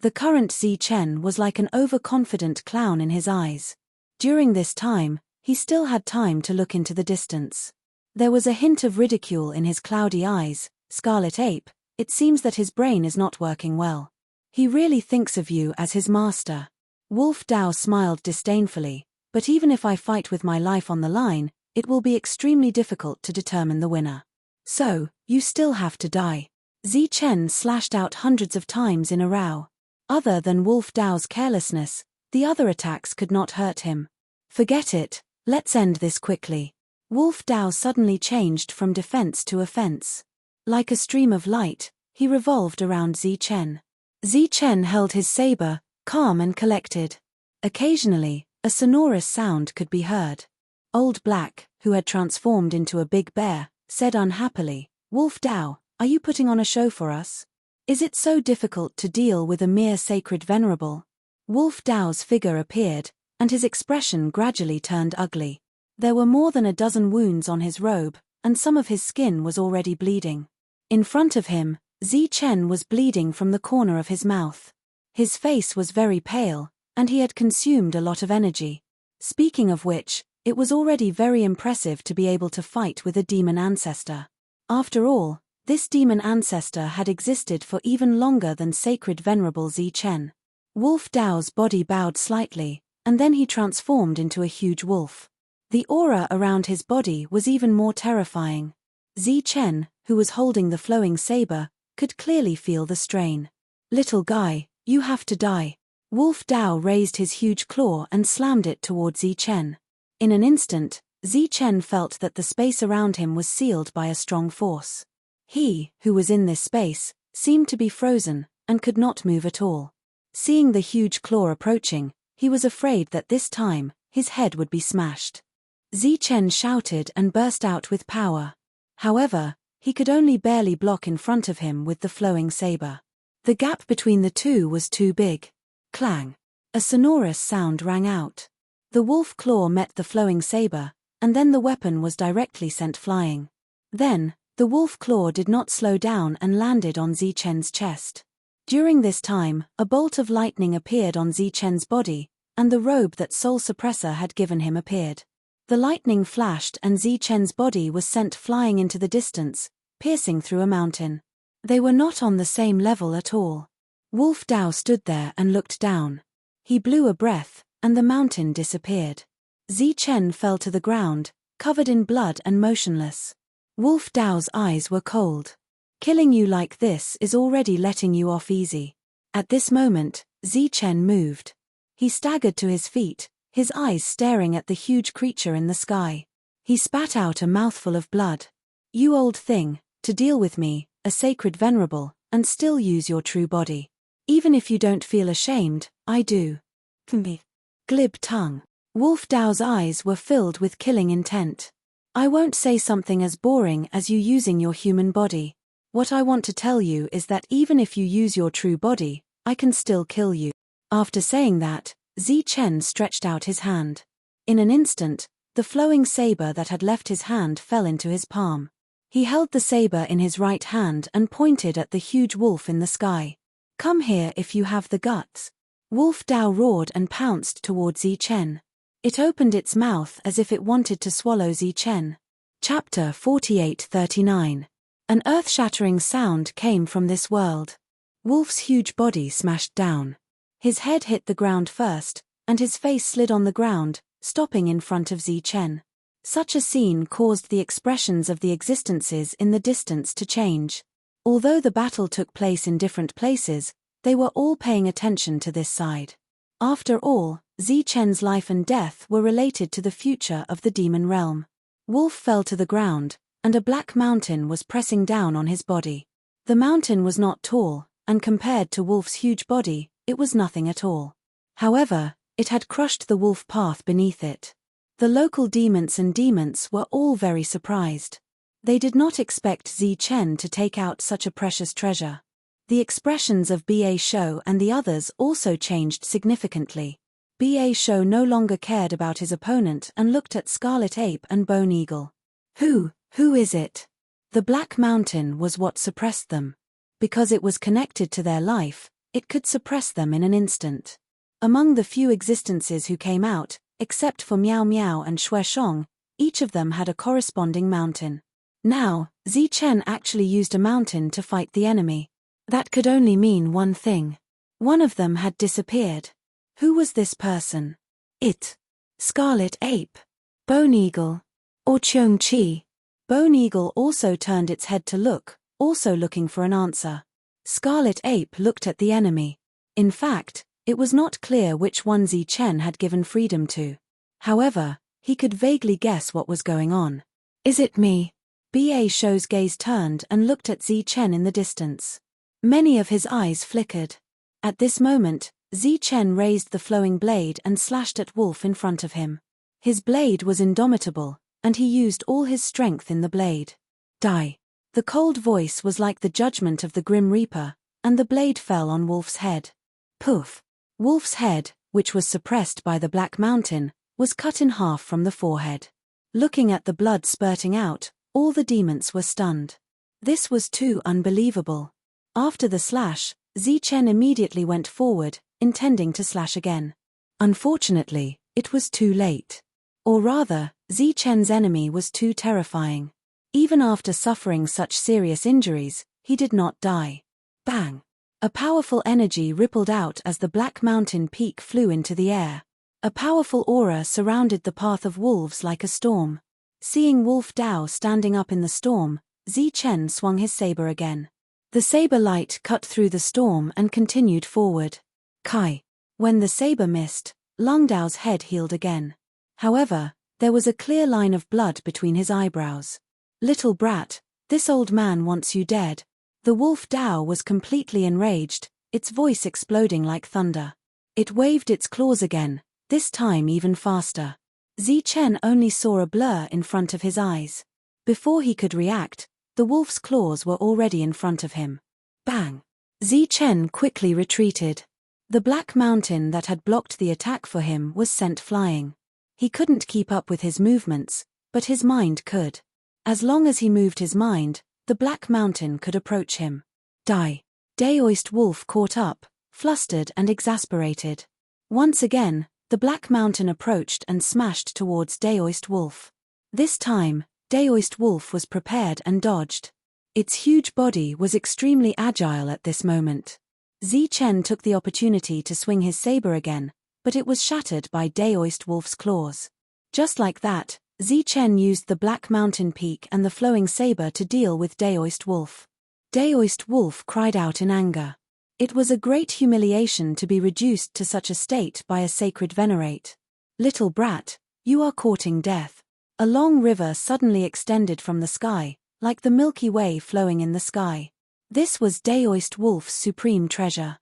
Speaker 1: The current Zichen was like an overconfident clown in his eyes. During this time, he still had time to look into the distance. There was a hint of ridicule in his cloudy eyes. Scarlet Ape, it seems that his brain is not working well. He really thinks of you as his master. Wolf Dao smiled disdainfully, but even if I fight with my life on the line, it will be extremely difficult to determine the winner. So, you still have to die. Zi Chen slashed out hundreds of times in a row. Other than Wolf Dao's carelessness, the other attacks could not hurt him. Forget it, let's end this quickly. Wolf Dao suddenly changed from defense to offense. Like a stream of light, he revolved around Zi Chen. Zi Chen held his saber, calm and collected. Occasionally, a sonorous sound could be heard. Old Black, who had transformed into a big bear, said unhappily, "Wolf Dao, are you putting on a show for us? Is it so difficult to deal with a mere sacred venerable?" Wolf Dao's figure appeared, and his expression gradually turned ugly. There were more than a dozen wounds on his robe, and some of his skin was already bleeding. In front of him, Zi Chen was bleeding from the corner of his mouth. His face was very pale, and he had consumed a lot of energy. Speaking of which, it was already very impressive to be able to fight with a demon ancestor. After all, this demon ancestor had existed for even longer than sacred venerable Zi Chen. Wolf Dao's body bowed slightly, and then he transformed into a huge wolf. The aura around his body was even more terrifying. Zi Chen, who was holding the flowing saber, could clearly feel the strain. "Little guy, you have to die." Wolf Dao raised his huge claw and slammed it toward Zi Chen. In an instant, Zi Chen felt that the space around him was sealed by a strong force. He, who was in this space, seemed to be frozen, and could not move at all. Seeing the huge claw approaching, he was afraid that this time, his head would be smashed. Zi Chen shouted and burst out with power. However, he could only barely block in front of him with the flowing saber. The gap between the two was too big. Clang! A sonorous sound rang out. The wolf claw met the flowing saber, and then the weapon was directly sent flying. Then, the wolf claw did not slow down and landed on Zi Chen's chest. During this time, a bolt of lightning appeared on Zi Chen's body, and the robe that Soul Suppressor had given him appeared. The lightning flashed and Zi Chen's body was sent flying into the distance, piercing through a mountain. They were not on the same level at all. Wolf Dao stood there and looked down. He blew a breath, and the mountain disappeared. Zi Chen fell to the ground, covered in blood and motionless. Wolf Dao's eyes were cold. Killing you like this is already letting you off easy. At this moment, Zi Chen moved. He staggered to his feet, his eyes staring at the huge creature in the sky. He spat out a mouthful of blood. "You old thing, to deal with me, a sacred venerable, and still use your true body. Even if you don't feel ashamed, I do." Glib tongue. Wolf Dao's eyes were filled with killing intent. "I won't say something as boring as you using your human body. What I want to tell you is that even if you use your true body, I can still kill you." After saying that, Zi Chen stretched out his hand. In an instant, the flowing saber that had left his hand fell into his palm. He held the saber in his right hand and pointed at the huge wolf in the sky. "Come here if you have the guts." Wolf Dao roared and pounced toward Zi Chen. It opened its mouth as if it wanted to swallow Zi Chen. Chapter 48-39. An earth-shattering sound came from this world. Wolf's huge body smashed down. His head hit the ground first, and his face slid on the ground, stopping in front of Zi Chen. Such a scene caused the expressions of the existences in the distance to change. Although the battle took place in different places, they were all paying attention to this side. After all, Zi Chen's life and death were related to the future of the demon realm. Wolf fell to the ground, and a black mountain was pressing down on his body. The mountain was not tall, and compared to Wolf's huge body, it was nothing at all. However, it had crushed the wolf path beneath it. The local demons and demons were all very surprised. They did not expect Zi Chen to take out such a precious treasure. The expressions of B.A. Shou and the others also changed significantly. B.A. Shou no longer cared about his opponent and looked at Scarlet Ape and Bone Eagle. Who is it? The Black Mountain was what suppressed them. Because it was connected to their life, it could suppress them in an instant. Among the few existences who came out, except for Miao Miao and Shueshong, Each of them had a corresponding mountain. Now, Zichen actually used a mountain to fight the enemy. That could only mean one thing. One of them had disappeared. Who was this person? It. Scarlet Ape. Bone Eagle. Or Cheong-chi. Bone Eagle also turned its head to look, also looking for an answer. Scarlet Ape looked at the enemy. In fact, it was not clear which one Zichen had given freedom to. However, he could vaguely guess what was going on. Is it me? Ba Shou's gaze turned and looked at Zichen in the distance. Many of his eyes flickered. At this moment, Zichen raised the flowing blade and slashed at Wolf in front of him. His blade was indomitable, and he used all his strength in the blade. Die. The cold voice was like the judgment of the Grim Reaper, and the blade fell on Wolf's head. Poof! Wolf's head, which was suppressed by the Black Mountain, was cut in half from the forehead. Looking at the blood spurting out, all the demons were stunned. This was too unbelievable. After the slash, Zichen immediately went forward, intending to slash again. Unfortunately, it was too late. Or rather, Zichen's enemy was too terrifying. Even after suffering such serious injuries, he did not die. Bang! A powerful energy rippled out as the Black Mountain peak flew into the air. A powerful aura surrounded the path of wolves like a storm. Seeing Wolf Dao standing up in the storm, Zichen swung his saber again. The saber light cut through the storm and continued forward. Kai. When the saber missed, Lung Dao's head healed again. However, there was a clear line of blood between his eyebrows. Little brat, this old man wants you dead. The Wolf Dao was completely enraged, its voice exploding like thunder. It waved its claws again, this time even faster. Zichen only saw a blur in front of his eyes. Before he could react, the wolf's claws were already in front of him. Bang! Zichen quickly retreated. The Black Mountain that had blocked the attack for him was sent flying. He couldn't keep up with his movements, but his mind could. As long as he moved his mind, the Black Mountain could approach him. Die! Daoist Wolf caught up, flustered and exasperated. Once again, the Black Mountain approached and smashed towards Daoist Wolf. This time, Daoist Wolf was prepared and dodged. Its huge body was extremely agile at this moment. Zichen took the opportunity to swing his saber again, but it was shattered by Daoist Wolf's claws. Just like that, Zichen used the Black Mountain peak and the flowing saber to deal with Daoist Wolf. Daoist Wolf cried out in anger. It was a great humiliation to be reduced to such a state by a sacred venerate. Little brat, you are courting death. A long river suddenly extended from the sky, like the Milky Way flowing in the sky. This was Daoist Wolf's supreme treasure.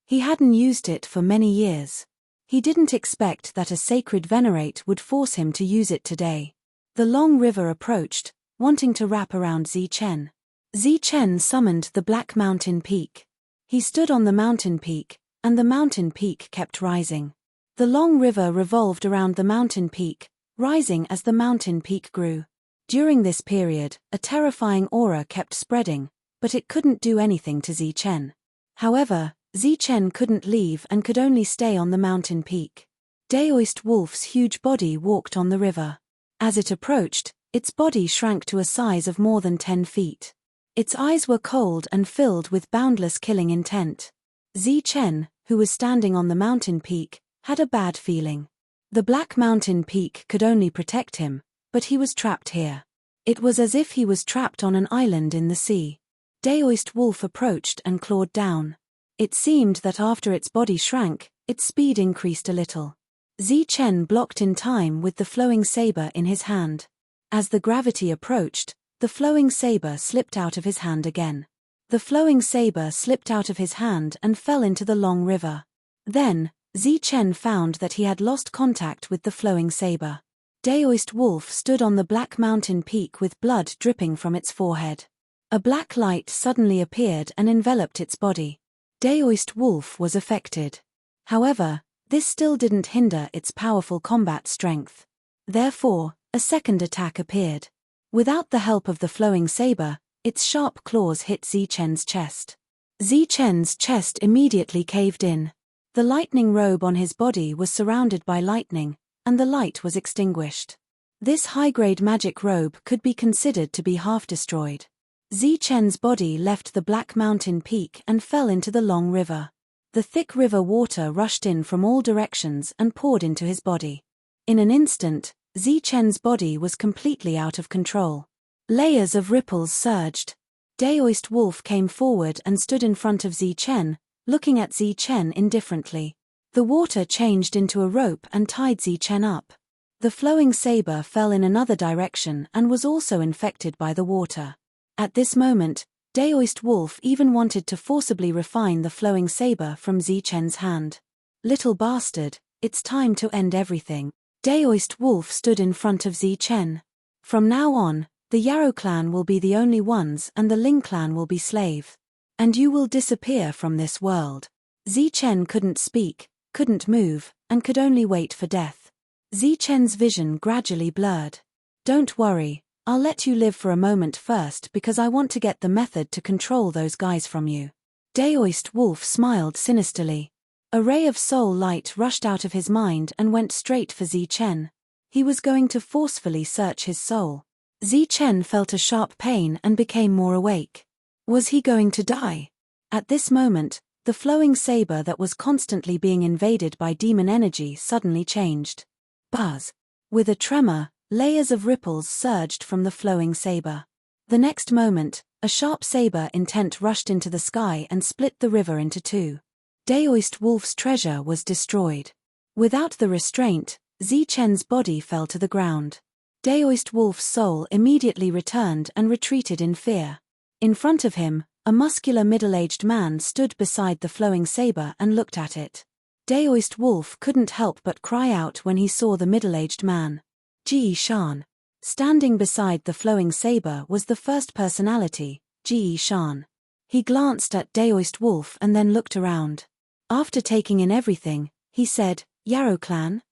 Speaker 1: He hadn't used it for many years. He didn't expect that a sacred venerate would force him to use it today. The long river approached, wanting to wrap around Zichen. Zichen summoned the Black Mountain peak. He stood on the mountain peak, and the mountain peak kept rising. The long river revolved around the mountain peak, rising as the mountain peak grew. During this period, a terrifying aura kept spreading, but it couldn't do anything to Zichen. However, Zichen couldn't leave and could only stay on the mountain peak. Daoist Wolf's huge body walked on the river. As it approached, its body shrank to a size of more than 10 feet. Its eyes were cold and filled with boundless killing intent. Zichen, who was standing on the mountain peak, had a bad feeling. The Black Mountain peak could only protect him, but he was trapped here. It was as if he was trapped on an island in the sea. Daoist Wolf approached and clawed down. It seemed that after its body shrank, its speed increased a little. Zichen blocked in time with the flowing saber in his hand. As the gravity approached, the flowing saber slipped out of his hand again. The flowing saber slipped out of his hand and fell into the long river. Then, Zichen found that he had lost contact with the flowing saber. Daoist Wolf stood on the Black Mountain peak with blood dripping from its forehead. A black light suddenly appeared and enveloped its body. Daoist Wolf was affected. However, this still didn't hinder its powerful combat strength. Therefore, a second attack appeared. Without the help of the flowing saber, its sharp claws hit Zichen's chest. Zichen's chest immediately caved in. The lightning robe on his body was surrounded by lightning, and the light was extinguished. This high-grade magic robe could be considered to be half destroyed. Zichen's body left the black mountain peak and fell into the long river. The thick river water rushed in from all directions and poured into his body. In an instant, Zichen's body was completely out of control. Layers of ripples surged. Daoist Wolf came forward and stood in front of Zichen, looking at Zichen indifferently. The water changed into a rope and tied Zichen up. The flowing saber fell in another direction and was also infected by the water. At this moment, Daoist Wolf even wanted to forcibly refine the flowing saber from Zichen's hand. "Little bastard, it's time to end everything." Daoist Wolf stood in front of Zichen. "From now on, the Yarrow clan will be the only ones and the Ling clan will be slave. And you will disappear from this world." Zichen couldn't speak, couldn't move, and could only wait for death. Zichen's vision gradually blurred. "Don't worry, I'll let you live for a moment first because I want to get the method to control those guys from you." Daoist Wolf smiled sinisterly. A ray of soul light rushed out of his mind and went straight for Zichen. He was going to forcefully search his soul. Zichen felt a sharp pain and became more awake. Was he going to die? At this moment, the flowing saber that was constantly being invaded by demon energy suddenly changed. Buzz. With a tremor, layers of ripples surged from the flowing saber. The next moment, a sharp saber intent rushed into the sky and split the river into two. Daoist Wolf's treasure was destroyed. Without the restraint, Zichen's body fell to the ground. Daoist Wolf's soul immediately returned and retreated in fear. In front of him, a muscular middle-aged man stood beside the flowing saber and looked at it. Daoist Wolf couldn't help but cry out when he saw the middle-aged man. Ji Shan. Standing beside the flowing saber was the first personality, Ji Shan. He glanced at Daoist Wolf and then looked around. After taking in everything, he said, "Yarrow clan?"